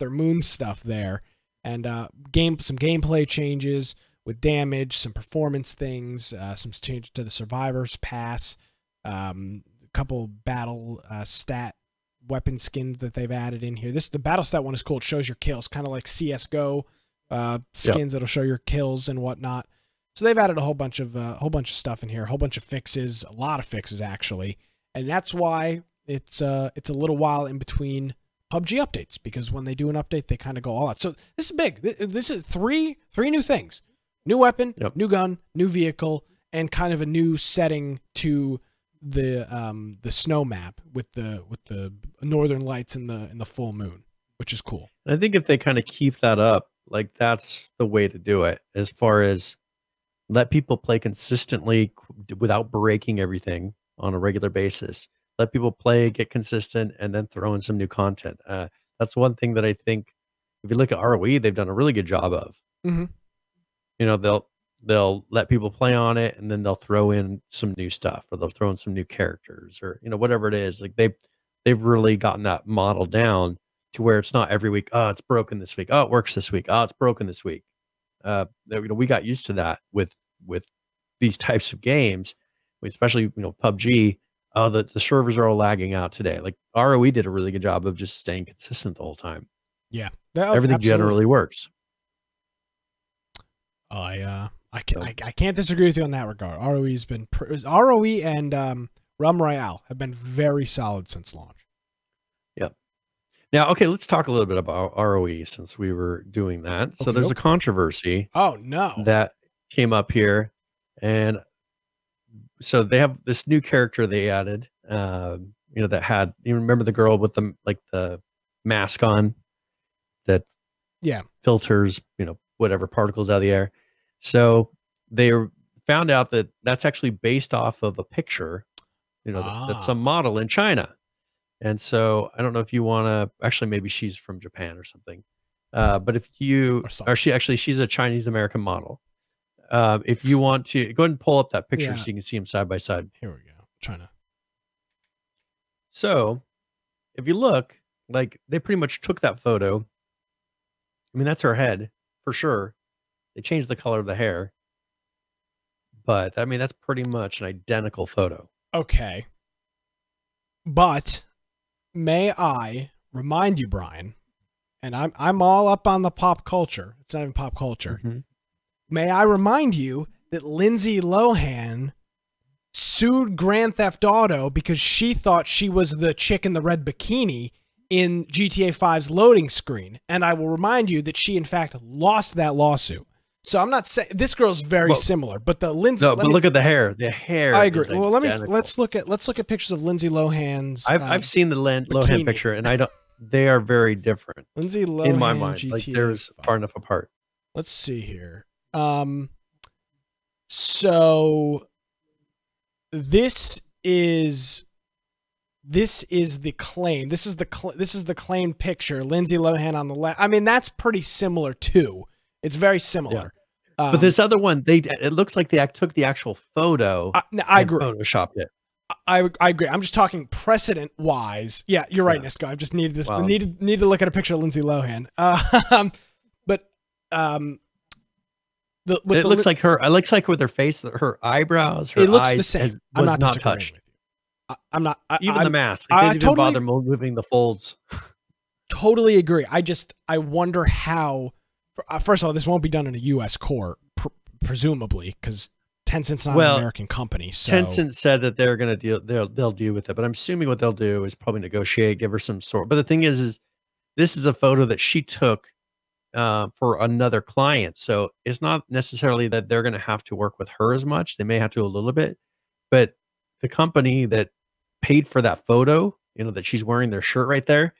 moon stuff there, and some gameplay changes with damage, some performance things, some changes to the survivors pass, a couple battle stat weapon skins that they've added in here. The battle stat one is cool. It shows your kills, kind of like CS:GO. Skins that'll show your kills and whatnot. So they've added a whole bunch of stuff in here, a whole bunch of fixes, a lot of fixes actually, and that's why it's a little while in between PUBG updates, because when they do an update, they kind of go all out. So this is big. This is three new things: new weapon, new gun, new vehicle, and kind of a new setting to the snow map with the northern lights and the full moon, which is cool. I think if they kind of keep that up, like that's the way to do it, as far as let people play consistently without breaking everything on a regular basis. Let people play, get consistent, and then throw in some new content. That's one thing that I think, if you look at ROE, they've done a really good job of. Mm-hmm. You know, they'll let people play on it, and then they'll throw in some new stuff, or they'll throw in some new characters, or whatever it is. Like they've really gotten that model down to where it's not every week, oh, it's broken this week, oh, it works this week, oh, it's broken this week. We got used to that with these types of games, especially PUBG. Oh, the servers are all lagging out today. Like ROE did a really good job of just staying consistent the whole time. Yeah, everything generally works. I can't disagree with you on that regard. ROE and Royale have been very solid since launch. Now, okay, let's talk a little bit about ROE since we were doing that. So there's a controversy. Oh, no. That came up here. And so they have this new character they added, that had, you remember the girl with the mask on that filters, whatever particles out of the air. So they found out that that's actually based off of a picture, that's a model in China. And so I don't know if you want to, actually, maybe she's from Japan or something. But if you, or she's a Chinese American model. If you want to go ahead and pull up that picture so you can see them side by side. Here we go. China. So if you look, like they pretty much took that photo. I mean, that's her head for sure. They changed the color of the hair. But I mean, that's pretty much an identical photo. Okay. But may I remind you, Brian, and I'm all up on the pop culture. It's not even pop culture. Mm-hmm. May I remind you that Lindsay Lohan sued Grand Theft Auto because she thought she was the chick in the red bikini in GTA 5's loading screen. And I will remind you that she, in fact, lost that lawsuit. So I'm not saying this girl's very similar, but the Lindsay. No, but look at the hair. The hair. I agree. Well, let's look at pictures of Lindsay Lohan's. I've seen the Lohan picture, and I don't. They are very different. Lindsay Lohan, in my mind, GTA like there's far enough apart. Let's see here. So this is the claim. This is the claimed picture. Lindsay Lohan on the left. I mean, that's pretty similar too. It's very similar. Yeah. But this other one, it looks like they took the actual photo. I agree. Photoshopped it. I agree. I'm just talking precedent wise. Yeah, you're right, Nisco. I just needed to look at a picture of Lindsay Lohan. It looks like her. It looks like with her face, her eyebrows, her it looks eyes the same. I'm not touched. With you. I'm not. Even the mask. It doesn't even bother moving the folds. Totally agree. I wonder how. First of all, this won't be done in a U.S. court, presumably, because Tencent's not an American company. So. Tencent said that they're going to deal. They'll deal with it, but I'm assuming what they'll do is probably negotiate, give her some sort. But the thing is this is a photo that she took for another client, so it's not necessarily that they're going to have to work with her as much. They may have to a little bit, but the company that paid for that photo, that she's wearing their shirt right there,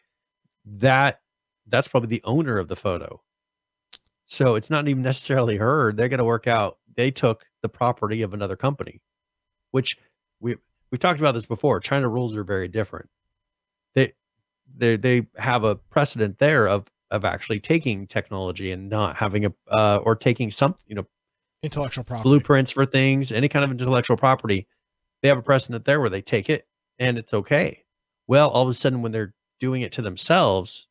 that's probably the owner of the photo. So it's not even necessarily her. They're going to work out. They took the property of another company, which we've talked about this before. China rules are very different. They have a precedent there of actually taking technology and not having or taking some, intellectual property blueprints for things, any kind of intellectual property. They have a precedent there where they take it and it's okay. Well, all of a sudden when they're doing it to themselves,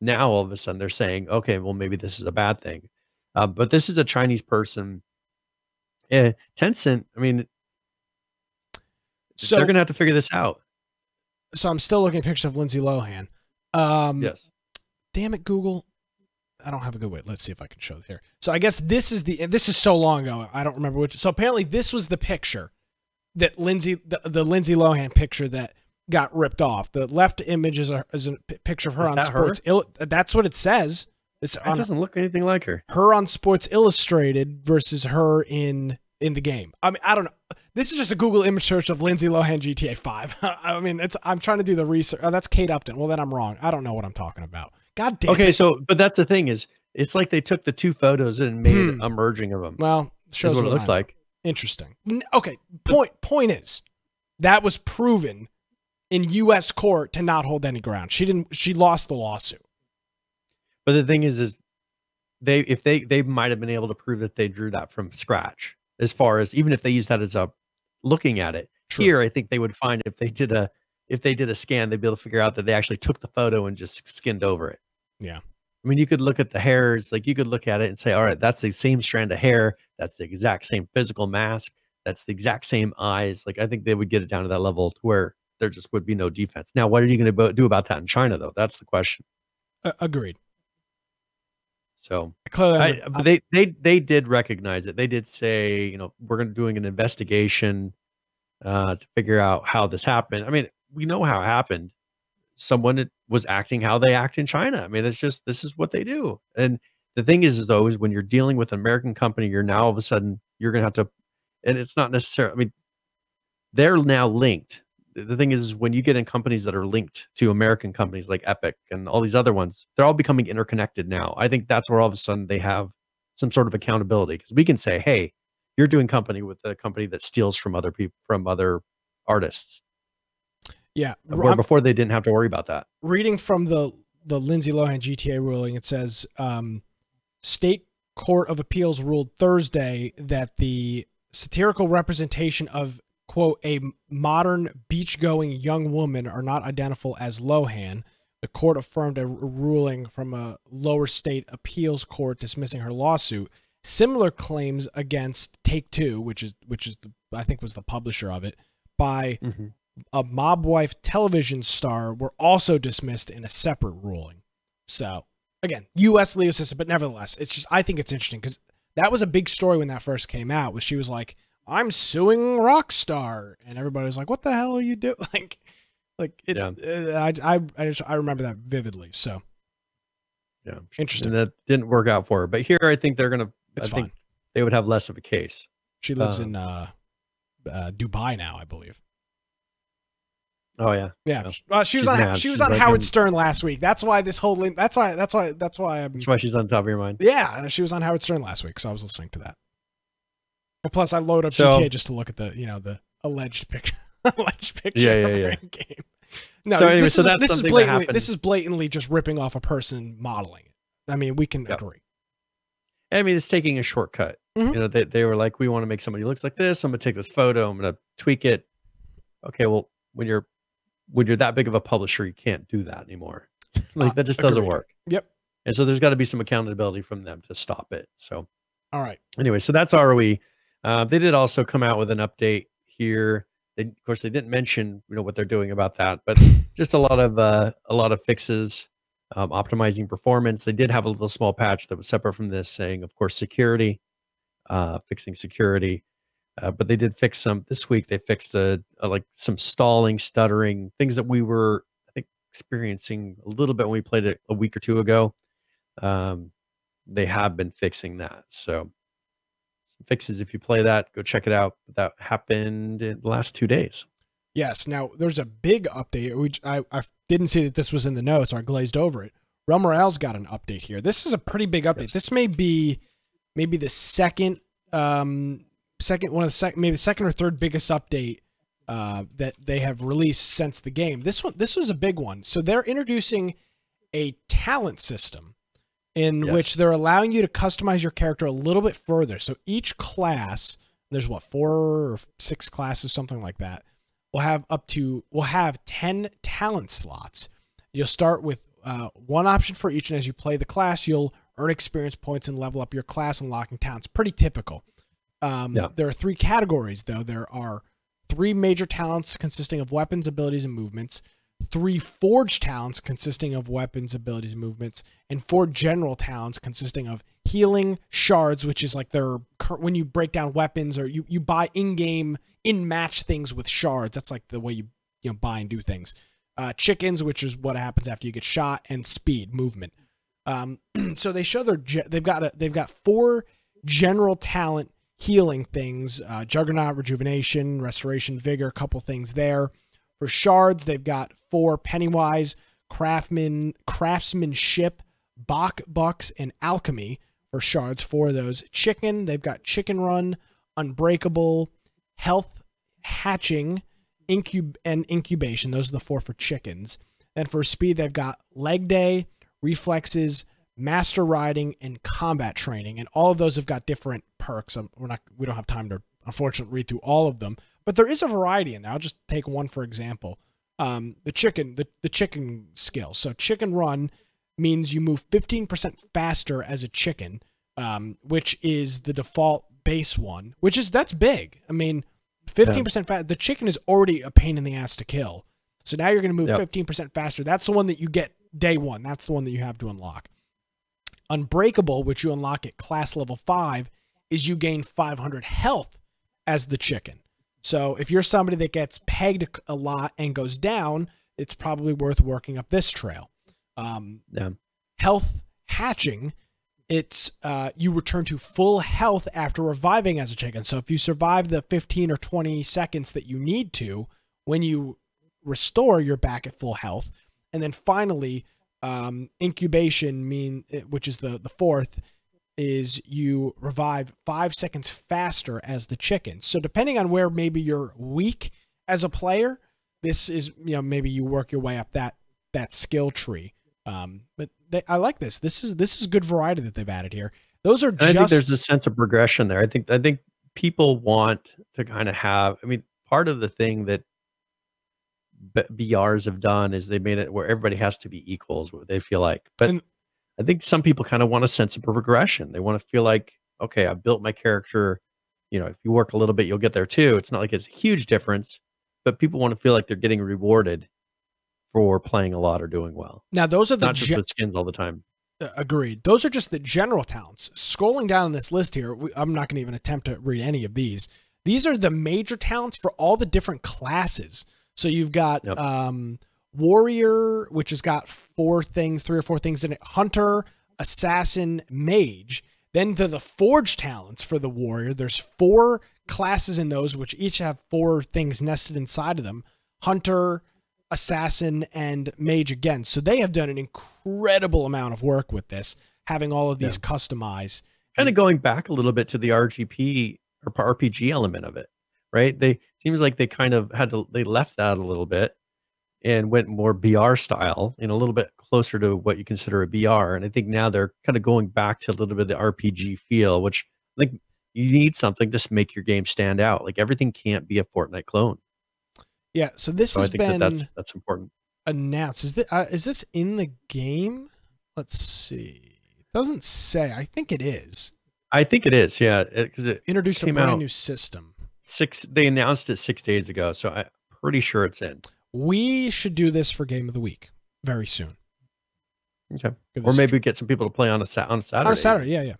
now all of a sudden they're saying, okay, well, maybe this is a bad thing. But this is a Chinese person. Tencent, I mean, so they're going to have to figure this out. So I'm still looking at pictures of Lindsay Lohan. Yes. Damn it, Google. I don't have a good way. Let's see if I can show this here. So I guess this is so long ago. I don't remember which. So apparently this was the picture that the Lindsay Lohan picture that got ripped off. The left image is a picture of her on Sports Illustrated. That's what it says. It doesn't look anything like her. Her on Sports Illustrated versus her in the game. I mean, I don't know. This is just a Google image search of Lindsay Lohan GTA 5. I mean, I'm trying to do the research. Oh, that's Kate Upton. Well, then I'm wrong. I don't know what I'm talking about. God damn. Okay, so but that's the thing is, it's like they took the two photos and made a merging of them. Well, shows what it looks like. Interesting. Okay. Point is, that was proven in U.S. court to not hold any ground. She lost the lawsuit. But the thing is they might have been able to prove that they drew that from scratch. As far as even if they use that as a looking at it. True. Here, I think they would find if they did a scan, they'd be able to figure out that they actually took the photo and just skinned over it. Yeah. I mean, you could look at the hairs, like you could look at it and say, all right, that's the same strand of hair. That's the exact same physical mask. That's the exact same eyes. Like, I think they would get it down to that level to where there just would be no defense. Now, what are you going to do about that in China, though? That's the question. Agreed. So but they did recognize it. They did say, we're doing an investigation to figure out how this happened. I mean, we know how it happened. Someone was acting how they act in China. I mean, this is what they do. And the thing is though, is when you're dealing with an American company, you're now all of a sudden you're going to have to, and it's not necessarily, I mean, they're now linked. The thing is when you get in companies that are linked to American companies like Epic and all these other ones, they're all becoming interconnected now. I think that's where all of a sudden they have some sort of accountability, because we can say, hey, you're doing company with a company that steals from other people, from other artists. Yeah. Where before they didn't have to worry about that. Reading from the Lindsay Lohan GTA ruling, it says State Court of Appeals ruled Thursday that the satirical representation of, quote, a modern beach-going young woman are not identifiable as Lohan. The court affirmed a ruling from a lower state appeals court dismissing her lawsuit. Similar claims against Take-Two, which is I think was the publisher of it, by a mob wife television star, were also dismissed in a separate ruling. So again, U.S. legal system, but nevertheless, it's just, I think it's interesting because that was a big story when that first came out. Was she was like, "I'm suing Rockstar," and everybody was like, "What the hell are you doing?" Like it. Yeah. I remember that vividly. So yeah, interesting. And that didn't work out for her, but here I think they're gonna. It's I think they would have less of a case. She lives in Dubai now, I believe. Oh yeah, yeah. Well, she was on Howard Stern last week. That's why this whole that's why she's on top of your mind. Yeah, she was on Howard Stern last week, so I was listening to that. And plus, I load up GTA just to look at the the alleged picture, Yeah. Game. No, so anyway, this is blatantly just ripping off a person modeling it. I mean, we can agree. I mean, it's taking a shortcut. They were like, we want to make somebody who looks like this. I'm gonna take this photo. I'm gonna tweak it. Okay, well, when you're that big of a publisher, you can't do that anymore. That just doesn't work. Yep. And so there's got to be some accountability from them to stop it. So, all right. Anyway, so that's ROE. They did also come out with an update here. Of course, they didn't mention what they're doing about that, but just a lot of fixes, optimizing performance. They did have a little small patch that was separate from this, saying, of course, security, fixing security. But they did fix some this week. They fixed like some stalling, stuttering, things that we were, I think, experiencing a little bit when we played it a week or two ago. They have been fixing that. So some fixes, if you play that, go check it out. That happened in the last 2 days. Yes. Now there's a big update. I didn't see that this was in the notes. I glazed over it. Realm Royale's got an update here. This is a pretty big update. Yes. This may be maybe the second or third biggest update that they have released since the game. This was a big one. So they're introducing a talent system in which they're allowing you to customize your character a little bit further. So each class, there's 4 or 6 classes, something like that, will have 10 talent slots. You'll start with one option for each, and as you play the class, you'll earn experience points and level up your class, unlocking talents. Pretty typical. There are 3 categories, though. There are 3 major talents consisting of weapons, abilities, and movements, 3 forged talents consisting of weapons, abilities, and movements, and 4 general talents consisting of healing, shards, which is like when you break down weapons or you buy in-game, in-match things with shards. That's like the way you buy and do things. Chickens, which is what happens after you get shot, and speed, movement. So they show they've got 4 general talent healing things, Juggernaut, Rejuvenation, Restoration, Vigor, a couple things there. For shards, they've got 4 Pennywise, Craftsmanship, Bucks, and Alchemy for shards, 4 of those. Chicken, they've got Chicken Run, Unbreakable, Health, Hatching, and Incubation. Those are the 4 for chickens. And for speed, they've got Leg Day, Reflexes, Master Riding, and Combat Training, and all of those have got different perks. We don't have time to unfortunately read through all of them, but there is a variety in there. I'll just take one for example. The chicken skill. So Chicken Run means you move 15% faster as a chicken, which is the default base one. That's big. I mean, 15% fast. The chicken is already a pain in the ass to kill. So now you're going to move 15% faster. That's the one that you get day one. That's the one that you have to unlock. Unbreakable, which you unlock at class level 5, is you gain 500 health as the chicken. So if you're somebody that gets pegged a lot and goes down, it's probably worth working up this trail. Health Hatching, it's you return to full health after reviving as a chicken. So if you survive the 15 or 20 seconds that you need to, when you restore, you're back at full health. And then finally, Incubation, which is the 4th, is you revive 5 seconds faster as the chicken. So depending on where maybe you're weak as a player, this is, maybe you work your way up that skill tree. But I like this. This is good variety that they've added here. Those are and I think there's a sense of progression there. I think people want to kind of have, part of the thing that BRs have done is they made it where everybody has to be equals, what they feel like. But I think some people kind of want a sense of progression. They want to feel like, okay, I built my character. If you work a little bit, you'll get there too. It's not like it's a huge difference, but people want to feel like they're getting rewarded for playing a lot or doing well. Now, those are not just with skins all the time. Agreed. Those are just the general talents. Scrolling down this list here, I'm not going to even attempt to read any of these. These are the major talents for all the different classes. So you've got Warrior, which has got 3 or 4 things in it. Hunter, Assassin, Mage. Then to the Forge talents for the Warrior, there's 4 classes in those, which each have 4 things nested inside of them. Hunter, Assassin, and Mage again. So they have done an incredible amount of work with this, having all of these customized. Kind of going back a little bit to the RGP or RPG element of it, right? Seems like they kind of they left that a little bit and went more BR style, a little bit closer to what you consider a BR. And I think now they're kind of going back to a little bit of the RPG feel, which I think you need something to make your game stand out. Like everything can't be a Fortnite clone. Yeah, so this has been that's important. Announced. Is this in the game? Let's see. It doesn't say. I think it is. I think it is. Yeah, because it introduced a brand new system. They announced it 6 days ago, so I'm pretty sure it's in. We should do this for Game of the Week very soon. Okay, or maybe get some people to play on a Saturday. On a Saturday, yeah.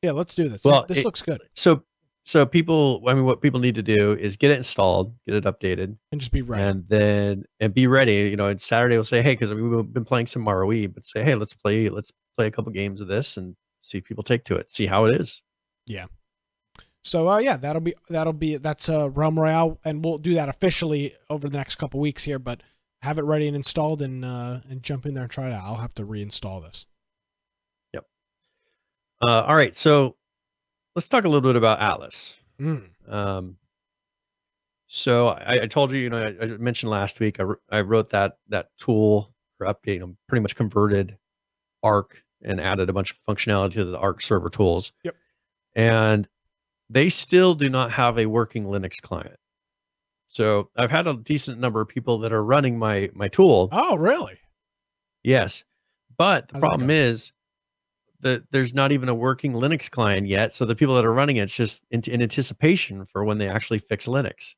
Yeah, let's do this. Well, this looks good. So people, what people need to do is get it installed, get it updated, and just be ready. And be ready. And Saturday we'll say, hey, because we've been playing some ROE, but say, hey, let's play a couple games of this and see if people take to it, see how it is. Yeah. So that's Realm Royale, and we'll do that officially over the next couple weeks here. But have it ready and installed, and jump in there and try it out. I'll have to reinstall this. Yep. All right, so let's talk a little bit about Atlas. So I told you, I mentioned last week I wrote that tool for update. I'm pretty much converted Arc and added a bunch of functionality to the Arc server tools. Yep. And they still do not have a working Linux client. So I've had a decent number of people that are running my tool. Oh, really? Yes. But the problem is that there's not even a working Linux client yet. So the people that are running it's just in anticipation for when they actually fix Linux.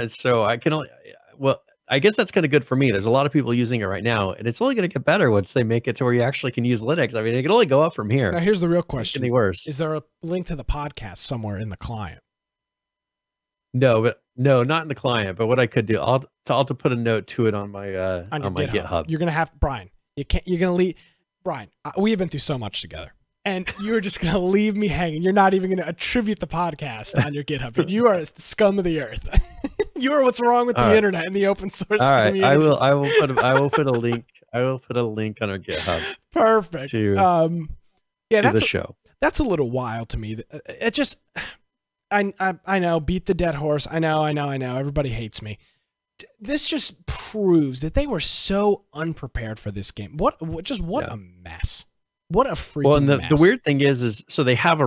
So I can only, I guess that's kind of good for me. There's a lot of people using it right now, and it's only going to get better once they make it to where you actually can use Linux. It can only go up from here. Now, here's the real question. Any worse. Is there a link to the podcast somewhere in the client? No, not in the client. But what I could do, I'll put a note to it on my GitHub. You're gonna have Brian. You're gonna leave Brian. We have been through so much together, and you're just gonna leave me hanging. You're not even gonna attribute the podcast on your GitHub. You are the scum of the earth. You are what's wrong with the internet and the open source community. I will put a link. I will put a link on our GitHub. Perfect. To the show. That's a little wild to me. It just. I know, beat the dead horse. I know. Everybody hates me. This just proves that they were so unprepared for this game. What a mess. What a freaking mess. The weird thing is so they have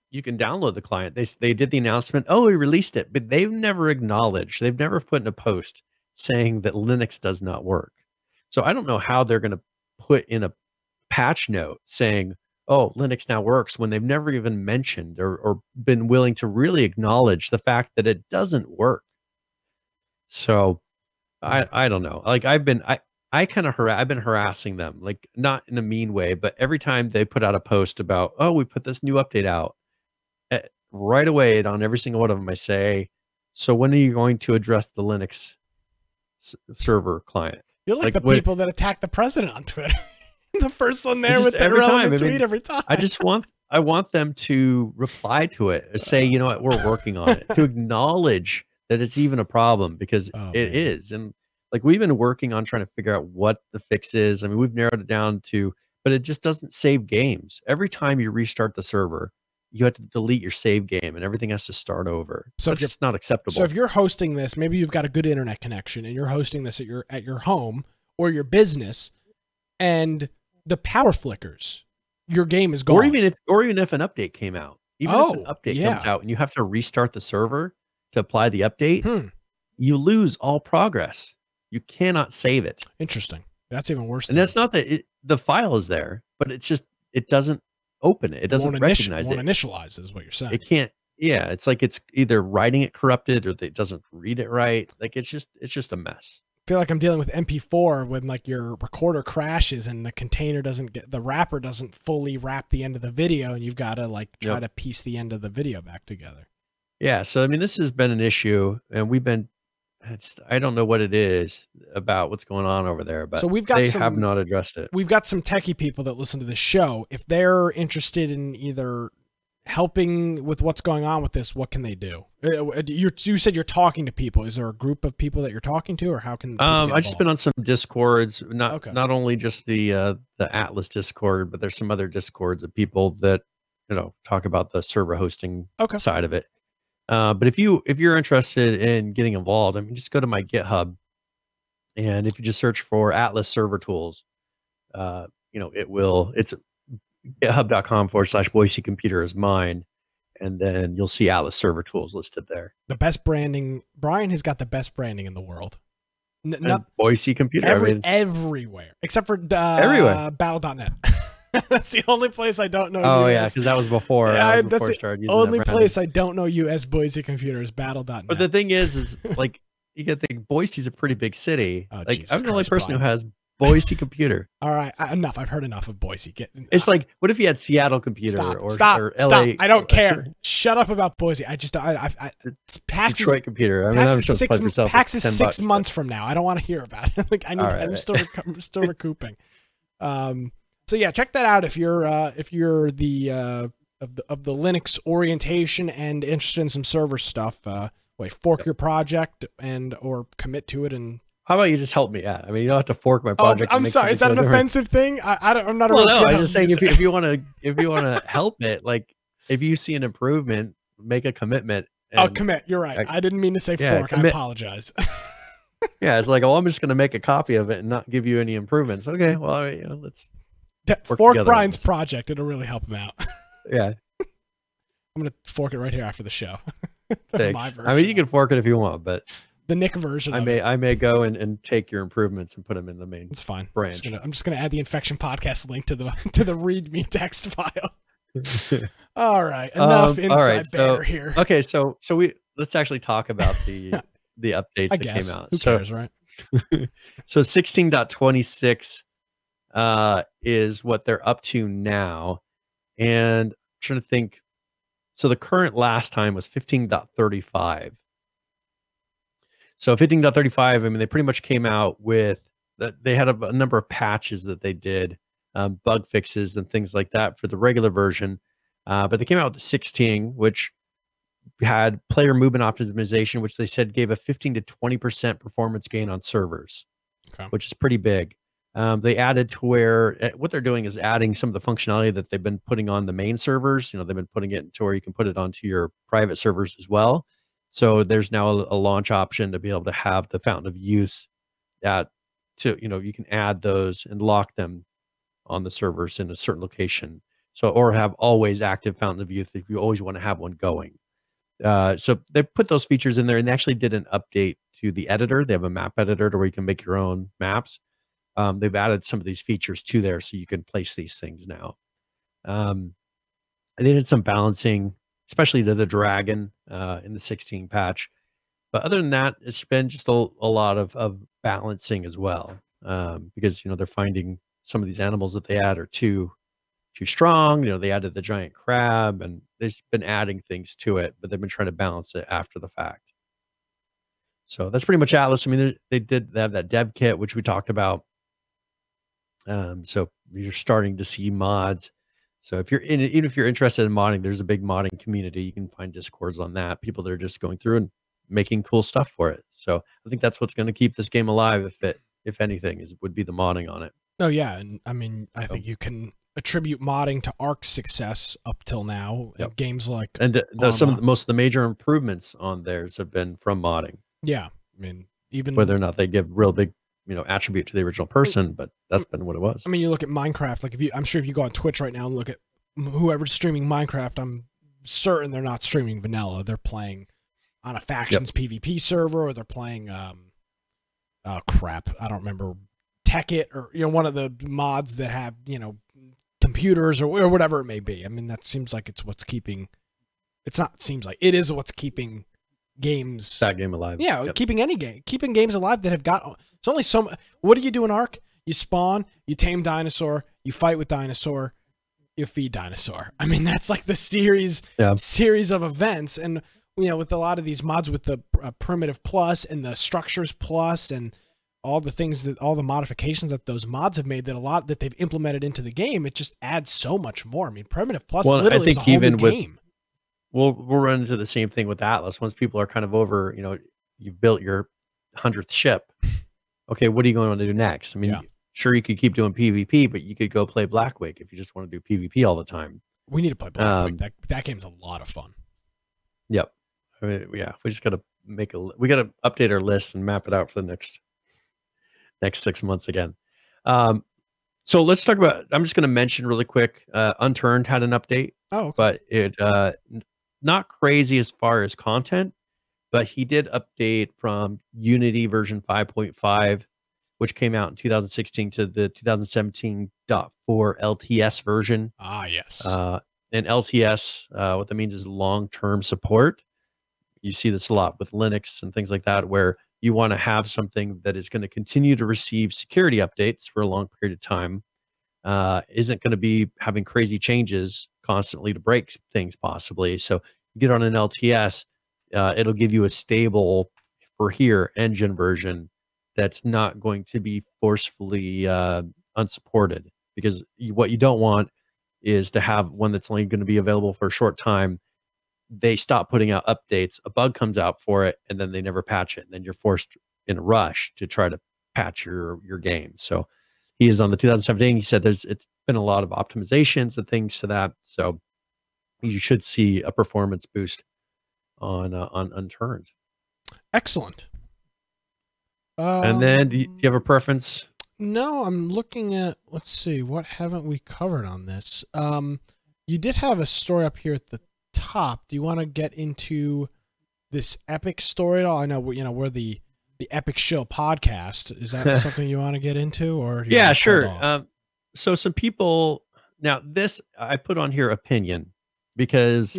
you can download the client. They did the announcement, we released it, but they've never acknowledged, they've never put in a post saying that Linux does not work. So I don't know how they're going to put in a patch note saying, Linux now works, when they've never even mentioned or been willing to really acknowledge the fact that it doesn't work. So I don't know. I've been harassing them, not in a mean way, but every time they put out a post about, we put this new update out, right away on every single one of them, I say, so when are you going to address the Linux server client? You're like the people that attack the president on Twitter. The first one there with the irrelevant tweet every time. I want them to reply to it or say, you know what, we're working on it, to acknowledge that it's even a problem, because it is. And we've been working on trying to figure out what the fix is. We've narrowed it down to but it just doesn't save games. Every time you restart the server, you have to delete your save game and everything has to start over. So it's just not acceptable. So if you're hosting this, maybe you've got a good internet connection and you're hosting this at your home or your business, and the power flickers, your game is gone. Or even if an update came out. Even if an update comes out and you have to restart the server to apply the update, you lose all progress. You cannot save it. Interesting. That's even worse. And that's not that the file is there, but it's just, it doesn't open it. It doesn't recognize it. It won't initialize is what you're saying. It can't. Yeah. It's like it's either writing it corrupted or it doesn't read it right. Like it's just a mess. I feel like I'm dealing with MP4 when like your recorder crashes and the container the wrapper doesn't fully wrap the end of the video, and you've got to like try to piece the end of the video back together. Yeah. So, I mean, this has been an issue, and I don't know what it is about what's going on over there, but they have not addressed it. We've got some techie people that listen to the show. If they're interested in either helping with what's going on with this, what can they do? You said you're talking to people. Is there a group of people that you're talking to, or how can I've just been on some Discords, not only just the Atlas Discord, but there's some other Discords of people that talk about the server hosting side of it. But if you're interested in getting involved, I mean, just go to my GitHub, and if you just search for Atlas Server Tools, it's github.com/Boise Computer is mine, and then you'll see Atlas Server Tools listed there. The best branding. Brian has got the best branding in the world. Not Boise Computer, everywhere except for everywhere. Battle.net. That's the only place I don't know. Oh yeah, because that was before. That's the only place I don't know you as Boise Computer is Battle.net. But the thing is like you got to think Boise's a pretty big city. Oh, like I'm the only person who has Boise Computer. All right, enough. I've heard enough of Boise. It's like, what if you had Seattle Computer or LA? I don't care. Shut up about Boise. I just PAX Detroit Computer. I mean, PAX is 6 months from now. I don't want to hear about it. Like I'm still recouping. So yeah, check that out if you're the of the Linux orientation and interested in some server stuff. Fork your project or commit to it. And how about you just help me out? I mean, you don't have to fork my project. I'm sorry. Is that an offensive thing? I'm not. Well, no. I'm just saying if you want to help it, like if you see an improvement, make a commitment. I'll commit. You're right. I didn't mean to say fork. Commit. I apologize. Yeah, it's like, I'm just going to make a copy of it and not give you any improvements. Okay, well, all right, let's fork Brian's project. It'll really help him out. Yeah. I'm going to fork it right here after the show. My version. I mean, you can fork it if you want, but the Nick version. I may go and take your improvements and put them in the main. It's fine. Branch. I'm just gonna add the Infection Podcast link to the README text file. All right, enough inside banter here. Okay, so let's actually talk about the updates that came out. Who cares, right? So 16.26 is what they're up to now, and I'm trying to think. So the current last time was 15.35. So 15.35, I mean, they pretty much came out with that. They had a number of patches that they did, bug fixes and things like that for the regular version. But they came out with the 16, which had player movement optimization, which they said gave a 15 to 20% performance gain on servers, which is pretty big. They added to where what they're doing is adding some of the functionality that they've been putting on the main servers. They've been putting it to where you can put it onto your private servers as well. So there's now a launch option to be able to have the fountain of youth you can add those and lock them on the servers in a certain location. So, or have always active fountain of youth if you always want to have one going. So they put those features in there, and they actually did an update to the editor. They have a map editor to where you can make your own maps. They've added some of these features to there so you can place these things now. And they did some balancing, especially to the dragon in the 16 patch. But other than that, it's been just a lot of balancing as well, because they're finding some of these animals that they add are too strong. They added the giant crab, and they've been adding things to it, but they've been trying to balance it after the fact. So that's pretty much Atlas. I mean, they have that dev kit, which we talked about. So you're starting to see mods. So even if you're interested in modding, there's a big modding community. You can find Discords on that. People that are just going through and making cool stuff for it. So I think that's what's going to keep this game alive, if anything, would be the modding on it. Oh yeah, and I mean, I think you can attribute modding to Ark's success up till now. Yep. Games like And most of the major improvements on theirs have been from modding. Yeah, I mean, even whether or not they give real big, attribute to the original person, but that's been what it was. I mean, you look at Minecraft. Like I'm sure if you go on Twitch right now and look at whoever's streaming Minecraft, I'm certain they're not streaming vanilla. They're playing on a factions PvP server, or they're playing crap. I don't remember, Tekkit, or one of the mods that have computers or whatever it may be. I mean, that seems like it's what's keeping. It's not seems like it is what's keeping games, that game alive. Yeah, keeping games alive that have got. It's only so. What do you do in Ark? You spawn, you tame dinosaur, you fight with dinosaur, you feed dinosaur. I mean, that's like the series of events. And with a lot of these mods, with the primitive plus and the structures plus and all the things all the modifications that those mods have made, that they've implemented into the game, it just adds so much more. I mean, primitive plus literally is a whole new game. We'll run into the same thing with Atlas. Once people are kind of over, you've built your 100th ship. Okay, what are you going to do next? I mean, sure, you could keep doing PvP, but you could go play Blackwake if you just want to do PvP all the time. We need to play Blackwake. That game's a lot of fun. Yep. I mean, we just got to we got to update our list and map it out for the next 6 months again. So let's talk about. I'm just going to mention really quick. Unturned had an update. Oh, okay. But it not crazy as far as content, but he did update from Unity version 5.5, which came out in 2016, to the 2017.4 LTS version. Ah, yes. And LTS, what that means is long-term support. You see this a lot with Linux and things like that, where you want to have something that is going to continue to receive security updates for a long period of time. Isn't going to be having crazy changes constantly to break things possibly. So you get on an LTS, it'll give you a stable engine version that's not going to be forcefully unsupported, because what you don't want is to have one that's only going to be available for a short time. They stop putting out updates, a bug comes out for it, and then they never patch it. And then you're forced in a rush to try to patch your game. So he is on the 2017. He said it's been a lot of optimizations and things to that. So you should see a performance boost on Unturned. Excellent. And then do you have a preference? No, I'm looking at, let's see, what haven't we covered on this? You did have a story up here at the top. Do you want to get into this Epic story at all? I know we're the Epic Show podcast. Is that something you want to get into, or yeah, sure. So some people, now this I put on here opinion, because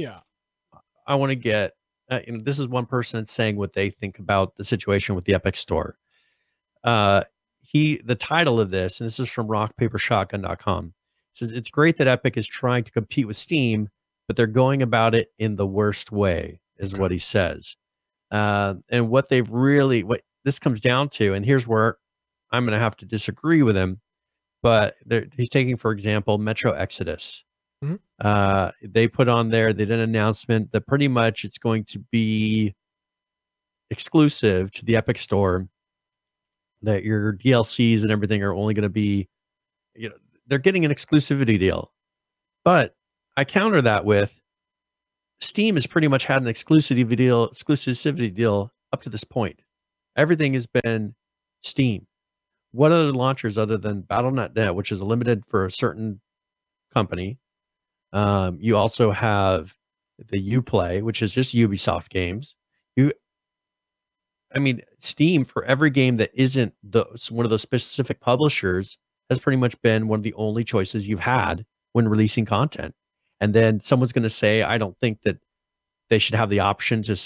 I want to get this is one person saying what they think about the situation with the Epic Store. The title of this, and this is from rockpapershotgun.com, says it's great that Epic is trying to compete with Steam, but they're going about it in the worst way, is what he says. And what this comes down to, and here's where I'm going to have to disagree with him, but he's taking, for example, Metro Exodus. Mm-hmm. They put on there, they did an announcement that pretty much it's going to be exclusive to the Epic Store, that your DLCs and everything are only going to be, they're getting an exclusivity deal. But I counter that with Steam has pretty much had an exclusivity deal up to this point. Everything has been Steam. What other launchers other than Battle.net, which is limited for a certain company? You also have the Uplay, which is just Ubisoft games. Steam, for every game that isn't one of those specific publishers, has pretty much been one of the only choices you've had when releasing content. And then someone's going to say, I don't think that they should have the option to,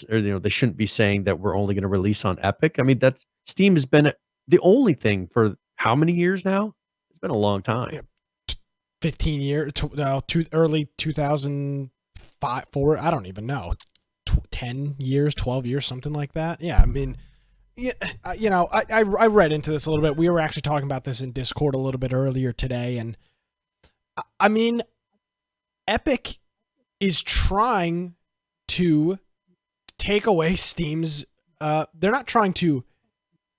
they shouldn't be saying that we're only going to release on Epic. I mean, Steam has been the only thing for how many years now? It's been a long time. Yeah, 15 years, early 2005, 4, I don't even know. 10 years, 12 years, something like that. Yeah, I mean, I read into this a little bit. We were actually talking about this in Discord a little bit earlier today, and I mean, Epic is trying to take away Steam's. They're not trying to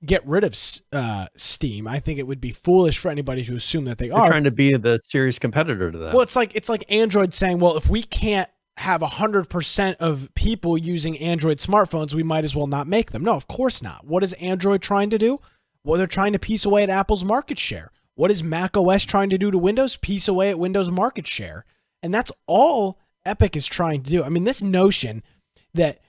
get rid of Steam. I think it would be foolish for anybody to assume that they They're are trying to be the serious competitor to that. Well, it's like Android saying, well, if we can't have 100% of people using Android smartphones, we might as well not make them. No, of course not. What is Android trying to do? Well, they're trying to piece away at Apple's market share. What is Mac OS trying to do to Windows? Piece away at Windows' market share. And that's all Epic is trying to do. I mean, this notion that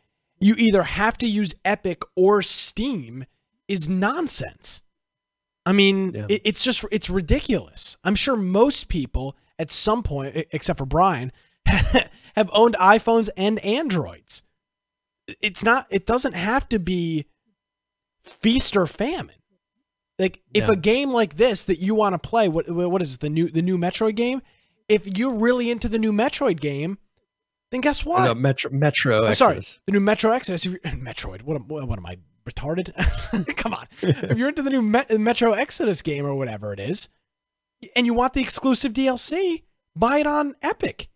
you either have to use Epic or Steam is nonsense. I mean, it's ridiculous. I'm sure most people at some point, except for Brian, have owned iPhones and Androids. It doesn't have to be feast or famine. Like if a game like this that you want to play, what is it, the new Metroid game? If you're really into the new Metroid game, then guess what? No, Metro Exodus. Sorry, the new Metro Exodus. Metroid. What am I, retarded? Come on. If you're into the new Metro Exodus game or whatever it is, and you want the exclusive DLC, buy it on Epic.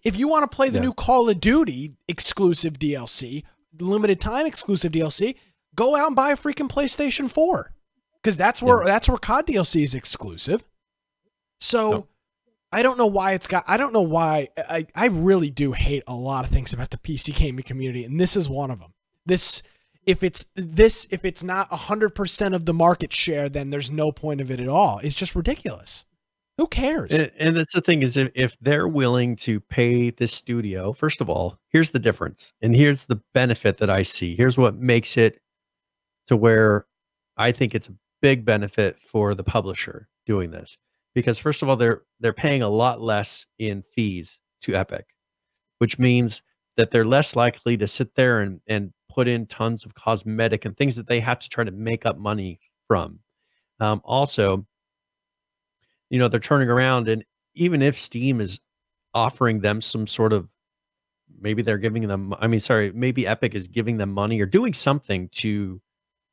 If you want to play the new Call of Duty exclusive DLC, limited time exclusive DLC, go out and buy a freaking PlayStation 4. Because that's where COD DLC is exclusive. So I don't know why I don't know why I really do hate a lot of things about the PC gaming community, and this is one of them. If it's not 100% of the market share, then there's no point of it at all. It's just ridiculous. Who cares? And that's the thing is, if they're willing to pay this studio, first of all, here's the difference, and here's the benefit that I see. Here's what makes it to where I think it's a big benefit for the publisher doing this, because first of all, they're paying a lot less in fees to Epic, which means that they're less likely to sit there and put in tons of cosmetic and things that they have to try to make up money from. Also, they're turning around, and even if Steam is offering them some sort of, maybe they're giving them, maybe Epic is giving them money or doing something to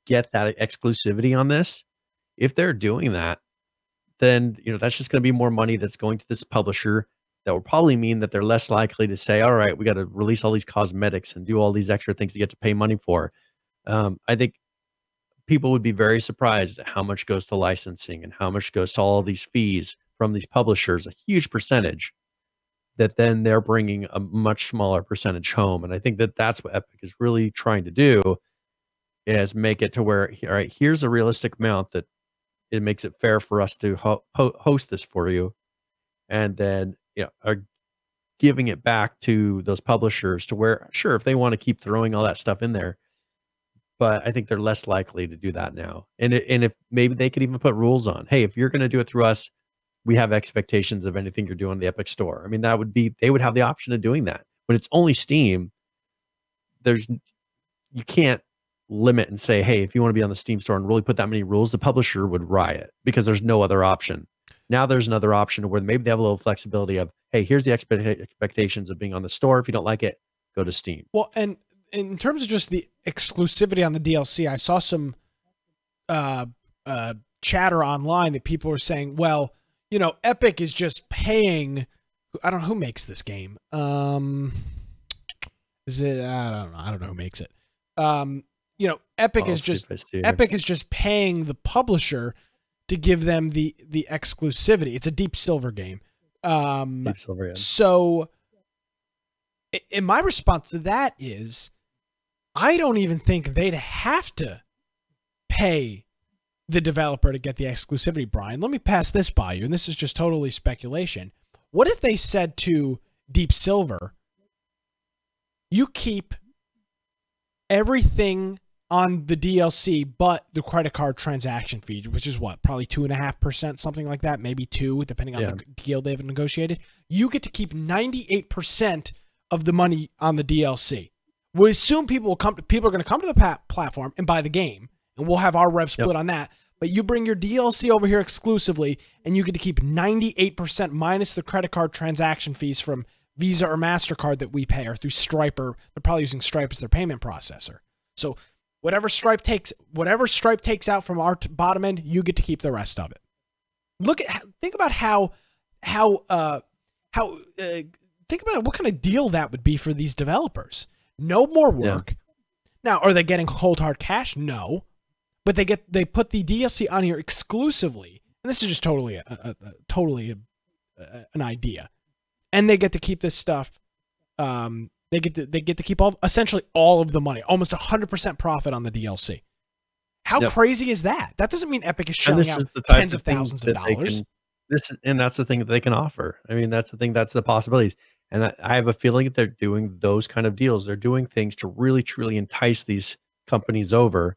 get that exclusivity on this. If they're doing that, then that's just going to be more money that's going to this publisher. That will probably mean that they're less likely to say, all right, we got to release all these cosmetics and do all these extra things to get to pay money for. I think people would be very surprised at how much goes to licensing and how much goes to all these fees from these publishers, a huge percentage that then they're bringing a much smaller percentage home. And I think that that's what Epic is really trying to do, is make it to where, all right, here's a realistic amount that it makes it fair for us to host this for you. And then, are giving it back to those publishers to where, sure, if they want to keep throwing all that stuff in there, but I think they're less likely to do that now. And if maybe they could even put rules on, hey, if you're going to do it through us, we have expectations of anything you're doing in the Epic Store. I mean, they would have the option of doing that. When it's only Steam, you can't limit and say, hey, if you want to be on the Steam store and really put that many rules, the publisher would riot because there's no other option. Now there's another option where maybe they have a little flexibility of, hey, here's the expectations of being on the store. If you don't like it, go to Steam. Well, and in terms of just the exclusivity on the DLC, I saw some chatter online that people were saying, well, Epic is just paying. I don't know who makes this game. Is it? I don't know. I don't know who makes it. Epic is just paying the publisher to give them the exclusivity. It's a Deep Silver game. Deep Silver, yeah. So, in my response to that is, I don't even think they'd have to pay the developer to get the exclusivity, Brian. Let me pass this by you, and this is just totally speculation. What if they said to Deep Silver, you keep everything on the DLC but the credit card transaction fee, which is what, probably 2.5%, something like that, maybe 2%, depending on the deal they've negotiated. You get to keep 98% of the money on the DLC. We assume people are going to come to the platform and buy the game, and we'll have our rev split on that. But you bring your DLC over here exclusively, and you get to keep 98% minus the credit card transaction fees from Visa or MasterCard that we pay, or through Stripe, or they're probably using Stripe as their payment processor. So whatever Stripe takes out from our bottom end, you get to keep the rest of it. Think about think about what kind of deal that would be for these developers. No more work. Now, are they getting cold hard cash? No. but they put the DLC on here exclusively, and this is just totally an idea, and they get to keep this stuff. They get to keep essentially all of the money, almost 100% profit on the DLC. How crazy is that? That doesn't mean Epic is shelling out tens of thousands of dollars. And that's the thing that they can offer. I mean, that's the thing. That's the possibilities. And I have a feeling that they're doing those kind of deals. They're doing things to really, truly entice these companies over,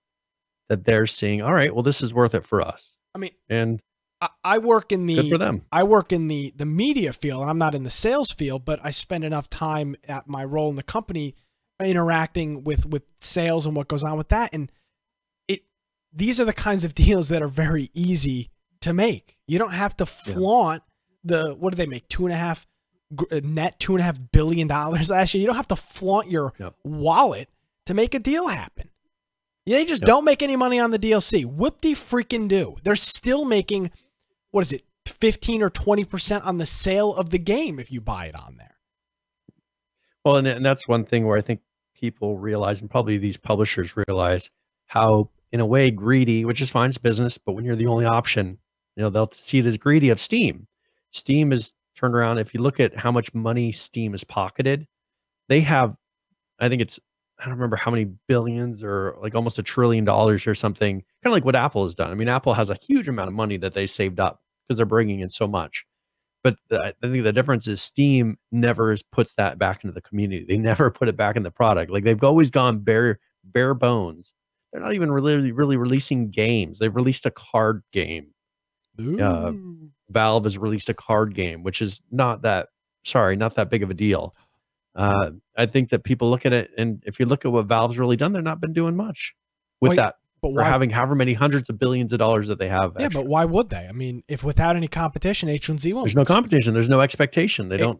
that they're seeing, all right, well, this is worth it for us. I mean, and I work in the good for them. I work in the media field, and I'm not in the sales field, but I spend enough time at my role in the company interacting with sales and what goes on with that. And these are the kinds of deals that are very easy to make. You don't have to flaunt what do they make? Net $2.5 billion last year. You don't have to flaunt your wallet to make a deal happen. They just don't make any money on the DLC. Whoop-de-freaking do. They're still making, what is it, 15 or 20% on the sale of the game if you buy it on there. Well, and that's one thing where I think people realize, and probably these publishers realize, how, in a way, greedy, which is fine, it's business, but when you're the only option, they'll see it as greedy of Steam. Steam is turned around. If you look at how much money Steam has pocketed, they have, I think it's, I don't remember how many billions, or like almost $1 trillion or something, kind of like what Apple has done. I mean, Apple has a huge amount of money that they saved up because they're bringing in so much. But I think the difference is Steam never puts that back into the community. They never put it back in the product. Like, they've always gone bare bones. They're not even really releasing games. They've released a card game. Valve has released a card game, which is not that big of a deal. I think that people look at it, and if you look at what Valve's really done, they've not been doing much with that. But why, having however many hundreds of billions of dollars that they have. Yeah, extra. But why would they? I mean, if without any competition, H1Z1. There's no competition. There's no expectation. They don't.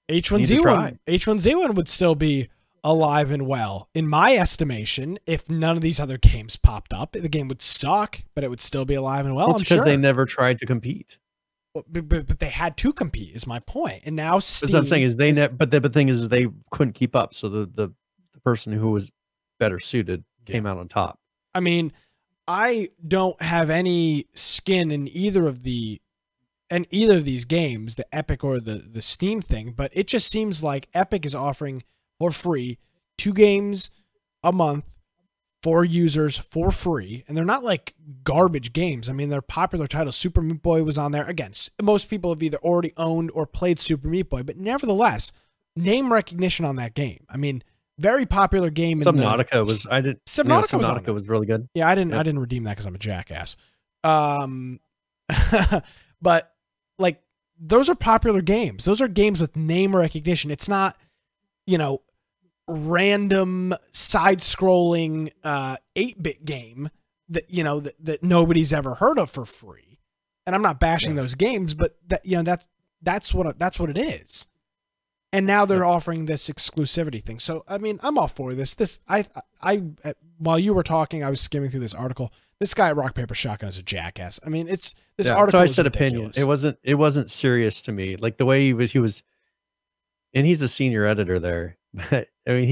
H1Z1 would still be alive and well, in my estimation. If none of these other games popped up, the game would suck, but it would still be alive and well. It's because they never tried to compete. But they had to compete, is my point. And now Steam. What I'm saying is but the thing is they couldn't keep up. So the person who was better suited came out on top. I mean, I don't have any skin in either of these games, the Epic or the Steam thing, but it just seems like Epic is offering for free 2 games a month for users for free, and they're not like garbage games. I mean, they're popular titles. Super Meat Boy was on there. Again, most people have either already owned or played Super Meat Boy, but nevertheless, name recognition on that game. I mean, very popular game. Subnautica was Subnautica was really good. Yeah, I didn't redeem that because I'm a jackass. But like, those are popular games. Those are games with name recognition. It's not, random side-scrolling 8-bit game that that nobody's ever heard of for free. And I'm not bashing those games, but that's what it is. And now they're offering this exclusivity thing. So I mean, I'm all for this. While you were talking, I was skimming through this article. This guy at Rock Paper Shotgun is a jackass. I mean, article. So I said ridiculous. opinion. It wasn't serious to me. Like the way he was, and he's a senior editor there. But I mean,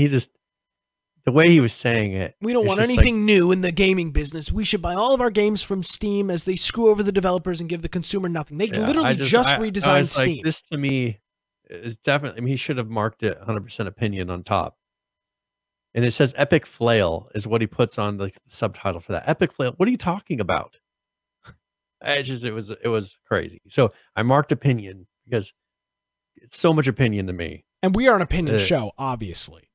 the way he was saying it. We don't want anything new in the gaming business. We should buy all of our games from Steam, as they screw over the developers and give the consumer nothing. They literally just redesigned Steam. Like, this to me is definitely. I mean, he should have marked it 100% opinion on top. And it says "epic flail" is what he puts on the subtitle for that. Epic flail. What are you talking about? It was crazy. So I marked opinion because it's so much opinion to me. And we are an opinion show, obviously.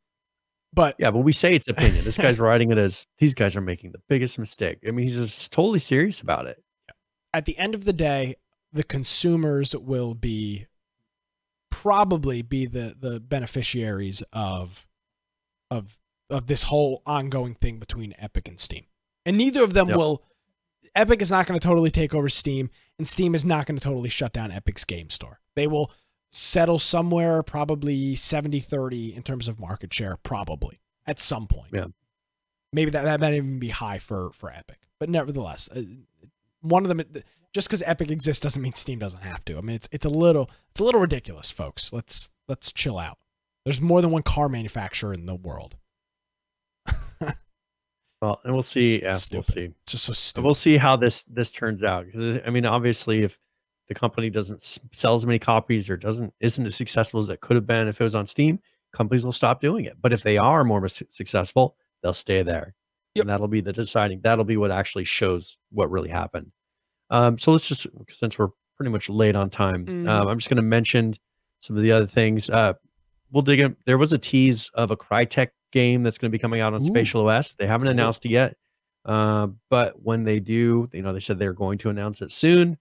But yeah, but we say it's opinion. This guy's writing it as these guys are making the biggest mistake. I mean, he's just totally serious about it. At the end of the day, the consumers will probably be the beneficiaries of this whole ongoing thing between Epic and Steam. And neither of them will. Epic is not going to totally take over Steam, and Steam is not going to totally shut down Epic's game store. They will settle somewhere probably 70-30 in terms of market share, probably at some point. Yeah. Maybe that might even be high for Epic. But nevertheless, one of them, just because Epic exists doesn't mean Steam doesn't have to. I mean, it's a little ridiculous, folks. Let's chill out. There's more than one car manufacturer in the world. Well, and we'll see. It's Yeah, we'll stupid. see. It's just so stupid. We'll see how this turns out. Because I mean, obviously, if the company doesn't sell as many copies or isn't as successful as it could have been if it was on Steam, companies will stop doing it. But if they are more successful, they'll stay there, Yep. and that'll be the deciding. That'll be what actually shows what really happened. So let's just, since we're pretty much late on time, I'm just going to mention some of the other things. We'll dig in. There was a tease of a Crytek game that's going to be coming out on Spatial OS. They haven't announced it yet, but when they do, they said they're going to announce it soon.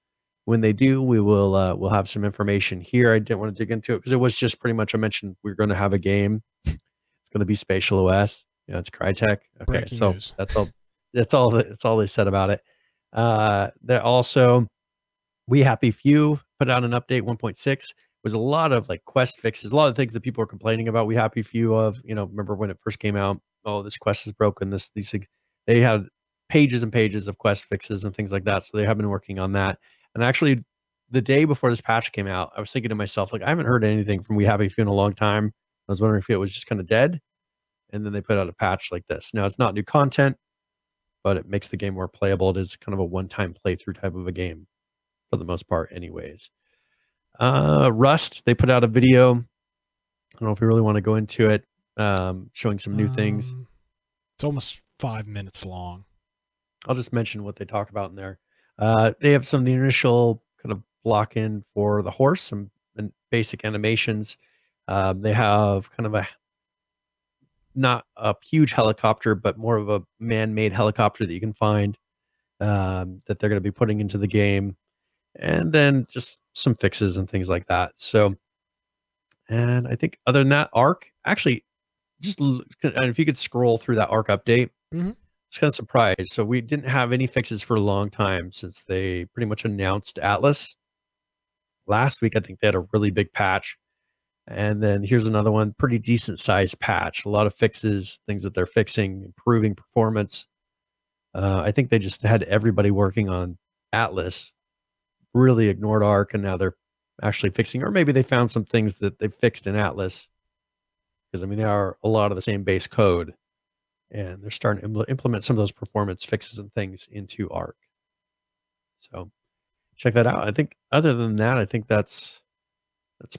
When they do, we'll have some information here. I didn't want to dig into it because it was just pretty much I mentioned we're going to have a game. It's going to be Spatial OS. It's Crytek. Okay, Breaking so news. that's all. That's all they said about it. They're also We Happy Few put out an update 1.6. Was a lot of like quest fixes, a lot of things that people are complaining about. We Happy Few of, remember when it first came out? Oh, this quest is broken. These things. They had pages and pages of quest fixes and things like that. So they have been working on that. And actually, the day before this patch came out, I was thinking to myself, like, I haven't heard anything from We Happy Few in a long time. I was wondering if it was just kind of dead. And then they put out a patch like this. Now it's not new content, but it makes the game more playable. It is kind of a one-time playthrough type of a game, for the most part, anyways. Rust, they put out a video. I don't know if we really want to go into it, showing some new things. It's almost 5 minutes long. I'll just mention what they talk about in there. They have some of the initial kind of block in for the horse, some basic animations. They have kind of not a huge helicopter, but more of a man-made helicopter that you can find that they're going to be putting into the game. And then just some fixes and things like that. So, and I think other than that, Arc, actually, and if you could scroll through that Arc update, it's kind of surprised. So we didn't have any fixes for a long time since they pretty much announced Atlas. Last week, I think they had a really big patch. And then here's another one, pretty decent sized patch. A lot of fixes, things that they're fixing, improving performance. I think they just had everybody working on Atlas, really ignored Arc, and now they're actually fixing, or maybe they found some things that they fixed in Atlas, because I mean, they are a lot of the same base code, and they're starting to implement some of those performance fixes and things into Arc. So check that out. I think other than that, I think that's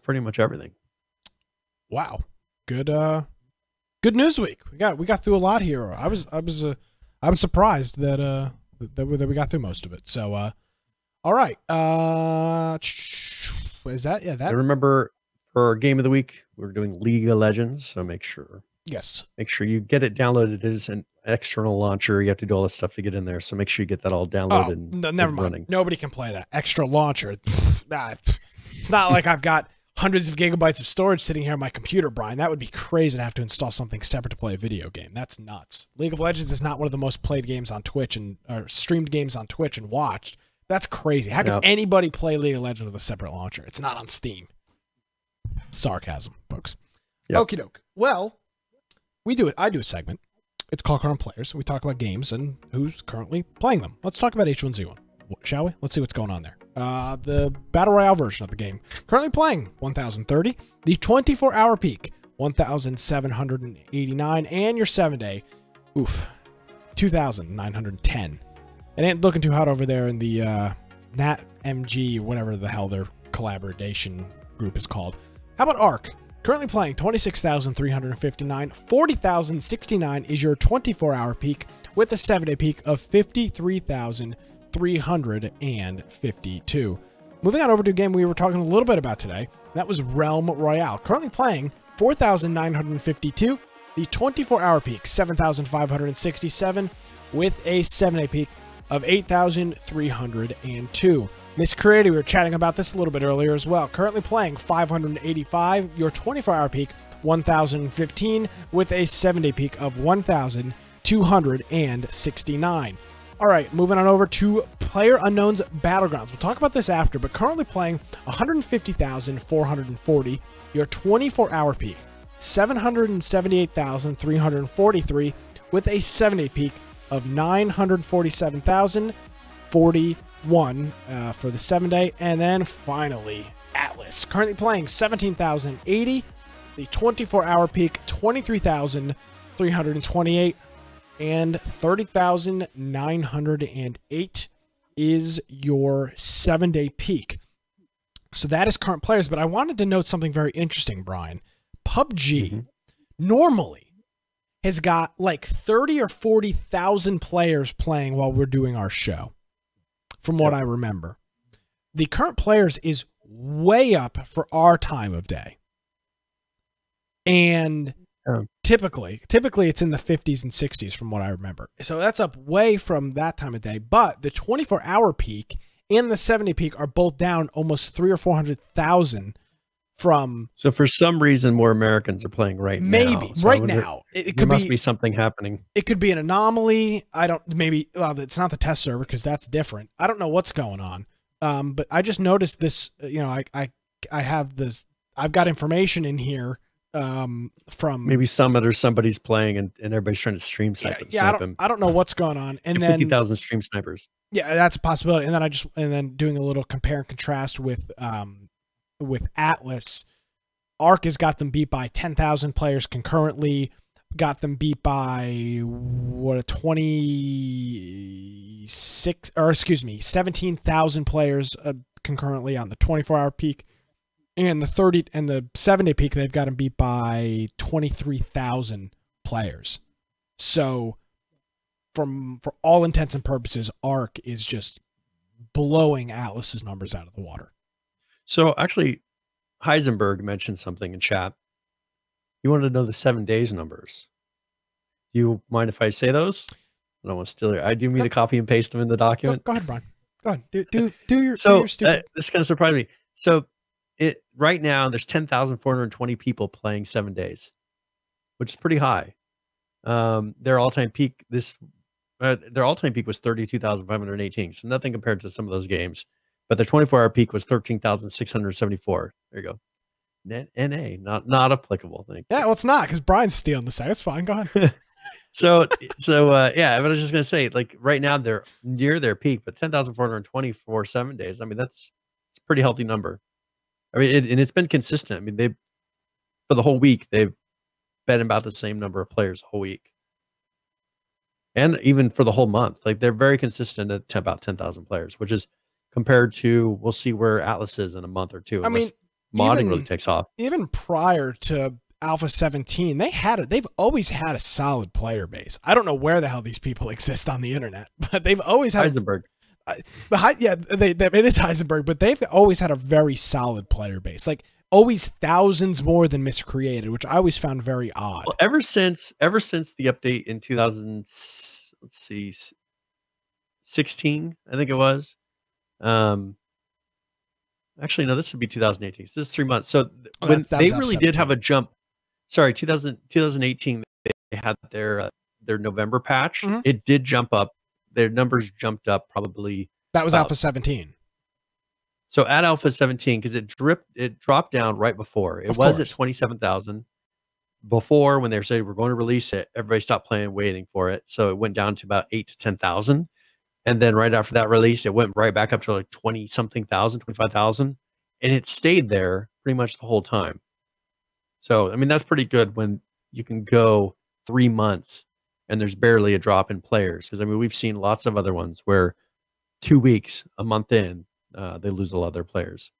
pretty much everything. Wow, good news week. We got through a lot here. I was surprised that we got through most of it. So all right. Is that that? I remember for our game of the week, we're doing League of Legends, so make sure you get it downloaded. It is an external launcher. You have to do all this stuff to get in there, so make sure you get that all downloaded. Oh, never mind. Running. Nobody can play that extra launcher. It's not like I've got hundreds of gigabytes of storage sitting here on my computer, Brian. That would be crazy to have to install something separate to play a video game. That's nuts. League of Legends is not one of the most played games on Twitch or streamed games on Twitch and watched. That's crazy. How can anybody play League of Legends with a separate launcher? It's not on Steam. Sarcasm, folks. Yep. Okie doke. Well, I do a segment. It's called Current Players. We talk about games and who's currently playing them. Let's talk about H1Z1, shall we? Let's see what's going on there. The Battle Royale version of the game. Currently playing 1,030. The 24-hour peak, 1,789. And your 7-day, 2,910. It ain't looking too hot over there in the Nat MG, whatever the hell their collaboration group is called. How about Arc? Currently playing 26,359. 40,069 is your 24-hour peak with a 7-day peak of 53,352. Moving on over to a game we were talking a little bit about today. That was Realm Royale. Currently playing 4,952. The 24-hour peak, 7,567 with a 7-day peak of 8,302. Miss Creative, we were chatting about this a little bit earlier as well. Currently playing 585, your 24-hour peak, 1,015, with a 7-day peak of 1,269. All right, moving on over to PlayerUnknown's Battlegrounds. We'll talk about this after, but currently playing 150,440, your 24-hour peak, 778,343, with a 7-day peak of 947,041 for the 7-day. And then finally, Atlas. Currently playing 17,080. The 24-hour peak, 23,328. and 30,908 is your 7-day peak. So that is current players, but I wanted to note something very interesting, Brian. PUBG normally has got like 30 or 40,000 players playing while we're doing our show, from what I remember. The current players is way up for our time of day. And typically it's in the 50s and 60s from what I remember. So that's up way from that time of day. But the 24-hour peak and the 70 peak are both down almost 300,000 or 400,000 from. So for some reason, more Americans are playing right now. Maybe So right now. It could must be something happening. It could be an anomaly. I don't. Maybe. Well, it's not the test server because that's different. I don't know what's going on. But I just noticed this. You know, I have this. I've got information in here. From maybe Summit or somebody's playing and everybody's trying to stream snipe him. I don't know what's going on. And then 50,000 stream snipers. Yeah, that's a possibility. And then doing a little compare and contrast with Atlas. Arc has got them beat by 10,000 players concurrently. Got them beat by 17,000 players concurrently on the 24-hour peak. And the 30 and the 7-day peak, they've got them beat by 23,000 players. So, for all intents and purposes, Arc is just blowing Atlas's numbers out of the water. So actually, Heisenberg mentioned something in chat. You wanted to know the 7 days numbers. Do you mind if I say those? I don't want to steal it. I do mean to copy and paste them in the document. Go ahead, Brian. Go ahead. Do your stupid. This kind of surprised me. So right now there's 10,420 people playing 7 days, which is pretty high. Their all-time peak was 32,518. So nothing compared to some of those games. But their 24-hour peak was 13,674. There you go. NA, not applicable. Thank you. Yeah, well, it's not because Brian's stealing the site. It's fine. Go ahead. So yeah, but I was just gonna say, like right now they're near their peak, but 10,420 for 7 days. I mean, it's a pretty healthy number. I mean, it's been consistent. I mean, for the whole week they've been about the same number of players the whole week, and even for the whole month, like they're very consistent at about 10,000 players, which is compared to we'll see where Atlas is in a month or two. I mean, modding really takes off. Even prior to Alpha 17, they've always had a solid player base. I don't know where the hell these people exist on the internet, but they've always had Heisenberg. It is Heisenberg, but they've always had a very solid player base. Like always thousands more than Miscreated, which I always found very odd. Well, ever since the update in 2016, I think it was. Actually, no, this would be 2018. So this is 3 months. So when they really did have a jump. Sorry, 2018, they had their November patch. Mm-hmm. It did jump up. Their numbers jumped up probably. That was Alpha 17. So at Alpha 17, because it dropped down right before. It was at 27,000. Before, when they said we're going to release it, everybody stopped playing, waiting for it. So it went down to about 8,000 to 10,000. And then right after that release, it went right back up to like 20-something thousand, 25,000. And it stayed there pretty much the whole time. So, I mean, that's pretty good when you can go 3 months and there's barely a drop in players. Because, I mean, we've seen lots of other ones where 2 weeks, a month in, they lose a lot of their players.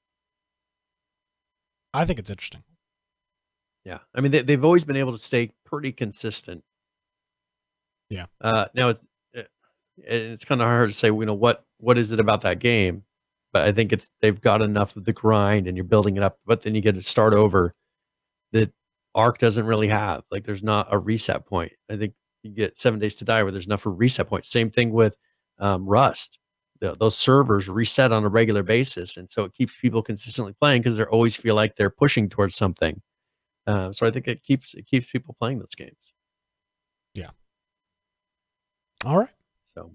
I think it's interesting. Yeah. I mean, they've always been able to stay pretty consistent. Yeah. Now, it's kind of hard to say, you know, what is it about that game? But I think they've got enough of the grind and you're building it up, but then you get to start over that Arc doesn't really have. Like there's not a reset point. I think you get 7 Days to Die where there's enough of a reset point. Same thing with Rust. Those servers reset on a regular basis. And so it keeps people consistently playing because they always feel like they're pushing towards something. So I think it keeps people playing those games. Yeah. All right. So,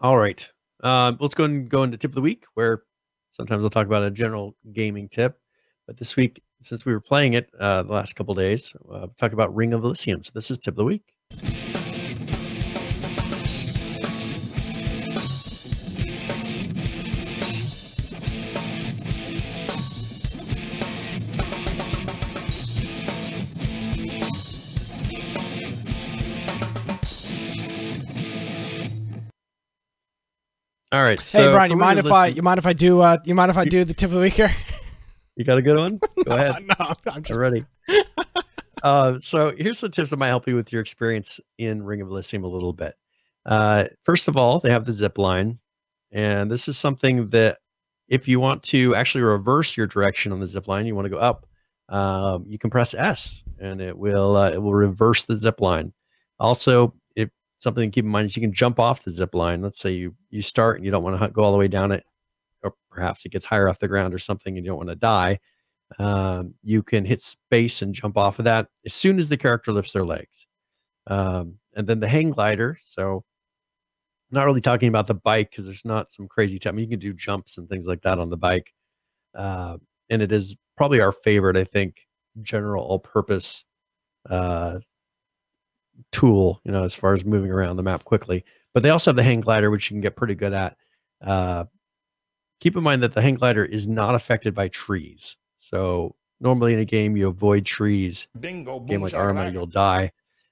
all right. Let's go into tip of the week, where sometimes I'll talk about a general gaming tip. But this week, since we were playing it the last couple of days, we'll talk about Ring of Elysium. So this is tip of the week. All right. Hey, So Brian, you mind if I do the tip of the week here? You got a good one? Go ahead. No, I'm just ready. So here's some tips that might help you with your experience in Ring of Elysium a little bit. First of all, they have the zip line, and this is something that if you want to actually reverse your direction on the zip line, you want to go up, you can press S, and it will reverse the zip line. Also, if something to keep in mind is you can jump off the zip line. Let's say you start and you don't want to go all the way down it, or perhaps it gets higher off the ground or something, and you don't want to die. You can hit space and jump off of that as soon as the character lifts their legs. And then the hang glider. So not really talking about the bike because there's not some crazy time. You can do jumps and things like that on the bike. And it is probably our favorite, I think, general all-purpose tool, as far as moving around the map quickly. But they also have the hang glider, which you can get pretty good at. Keep in mind that the hang glider is not affected by trees. So normally in a game, you avoid trees. Bingo, Game like Arma, you'll die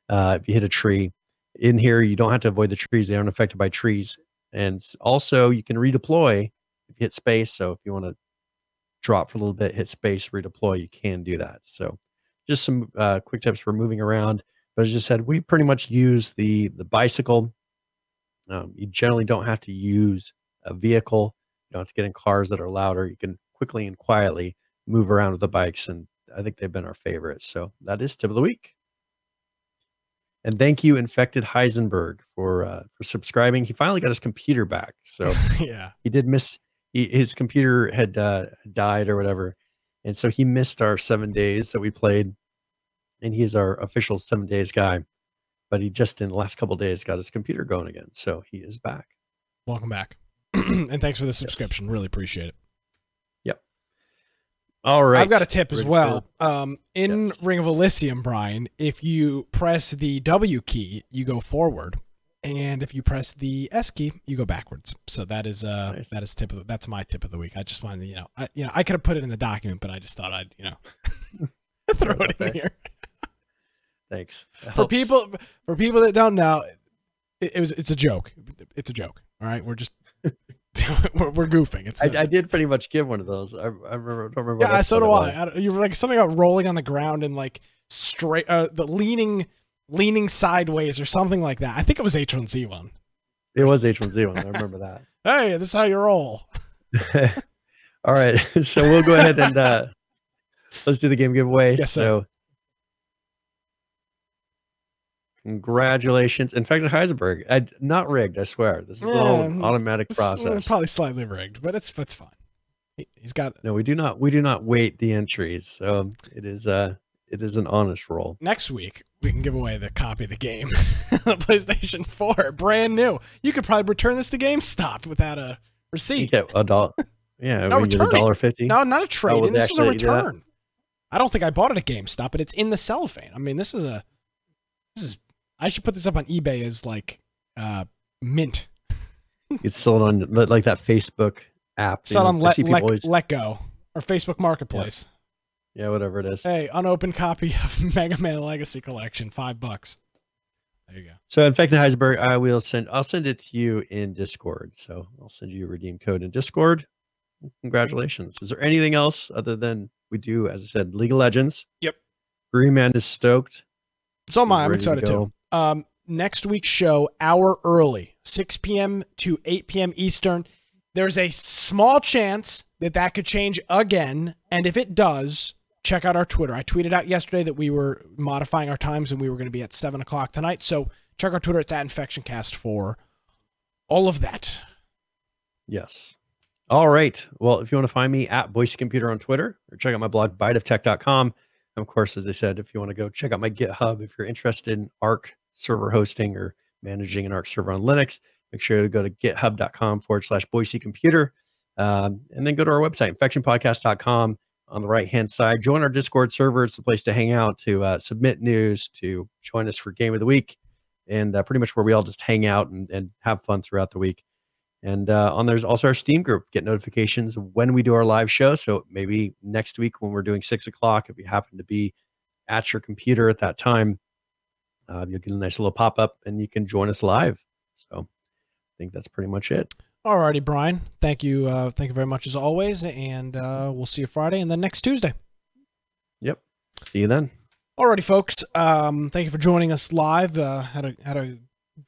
if you hit a tree. In here, you don't have to avoid the trees. They aren't affected by trees. And also, you can redeploy if you hit space. So if you want to drop for a little bit, hit space, redeploy, you can do that. So just some quick tips for moving around. But as I just said, we pretty much use the bicycle. You generally don't have to use a vehicle. You don't have to get in cars that are louder. You can quickly and quietly move around with the bikes, and I think they've been our favorites. So that is tip of the week. And thank you, Infected Heisenberg, for subscribing. He finally got his computer back. So yeah, he did miss. His computer had died or whatever, and so he missed our 7 days that we played. And he is our official 7 days guy, but he just in the last couple of days got his computer going again. So he is back. Welcome back, and thanks for the subscription. Really appreciate it. Yep. All right. I've got a tip as well. In Yes. Ring of Elysium, Brian, if you press the W key, you go forward, and if you press the S key, you go backwards. So that is Nice. that's my tip of the week. I just wanted I could have put it in the document, but I just thought I'd throw it in here. Thanks. That For helps. people that don't know, it's a joke. It's a joke. All right, we're just we're goofing. I did pretty much give one of those. I remember. Don't remember. Yeah, what so do episode I. You were like something about rolling on the ground and like straight, the leaning sideways or something like that. I think it was H1Z1. It was H1Z1. I remember that. Hey, this is how you roll. All right. So we'll go ahead and let's do the game giveaway. Yes, sir. So congratulations. Infected Heisenberg. Not rigged, I swear. This is all an automatic process. Probably slightly rigged, but it's fine. He's got. No, we do not weight the entries. So it is an honest roll. Next week we can give away the copy of the game, the PlayStation 4, brand new. You could probably return this to GameStop without a receipt. You get $1. Yeah, No, we get $1.50. No, not a trade-in. would This is a actually do that? return. I don't think I bought it at GameStop, but it's in the cellophane. I mean, this is. I should put this up on eBay as like mint. It's sold on like that Facebook app. Sold on I see people always- Let Go or Facebook Marketplace. Yeah, whatever it is. Hey, unopened copy of Mega Man Legacy Collection, $5. There you go. So Infected Heisenberg, I'll send it to you in Discord. So I'll send you a redeem code in Discord. Congratulations. Is there anything else other than we do, as I said, League of Legends? Yep. Green Man is stoked. So am I. I'm Ready to excited too. Next week's show, hour early, 6 p.m. to 8 p.m. Eastern. There's a small chance that could change again. And if it does, check out our Twitter. I tweeted out yesterday that we were modifying our times and we were going to be at 7 o'clock tonight. So check our Twitter. It's at InfectionCast for all of that. Yes. All right. Well, if you want to find me at Boise Computer on Twitter or check out my blog, biteoftech.com. And of course, as I said, if you want to go check out my GitHub, if you're interested in ARC server hosting or managing an ARC server on Linux, make sure to go to github.com/Boise Computer. And then go to our website, infectionpodcast.com. On the right-hand side, join our Discord server. It's the place to hang out, to submit news, to join us for Game of the Week, and pretty much where we all just hang out and have fun throughout the week. And on there's also our Steam group. Get notifications when we do our live show. So maybe next week when we're doing 6 o'clock, if you happen to be at your computer at that time, you'll get a nice little pop-up and you can join us live. So I think that's pretty much it. Alrighty, Brian. Thank you very much as always, and we'll see you Friday and then next Tuesday. Yep. See you then. Alrighty, folks. Thank you for joining us live. Had a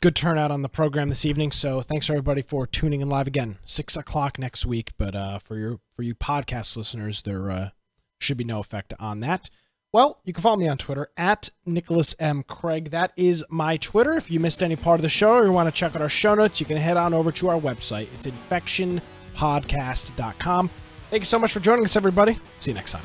good turnout on the program this evening, so thanks everybody for tuning in live again. 6 o'clock next week, but for you podcast listeners, there should be no effect on that. Well, you can follow me on Twitter at Nicholas M. Craig. That is my Twitter. If you missed any part of the show or you want to check out our show notes, you can head on over to our website. It's infectionpodcast.com. Thank you so much for joining us, everybody. See you next time.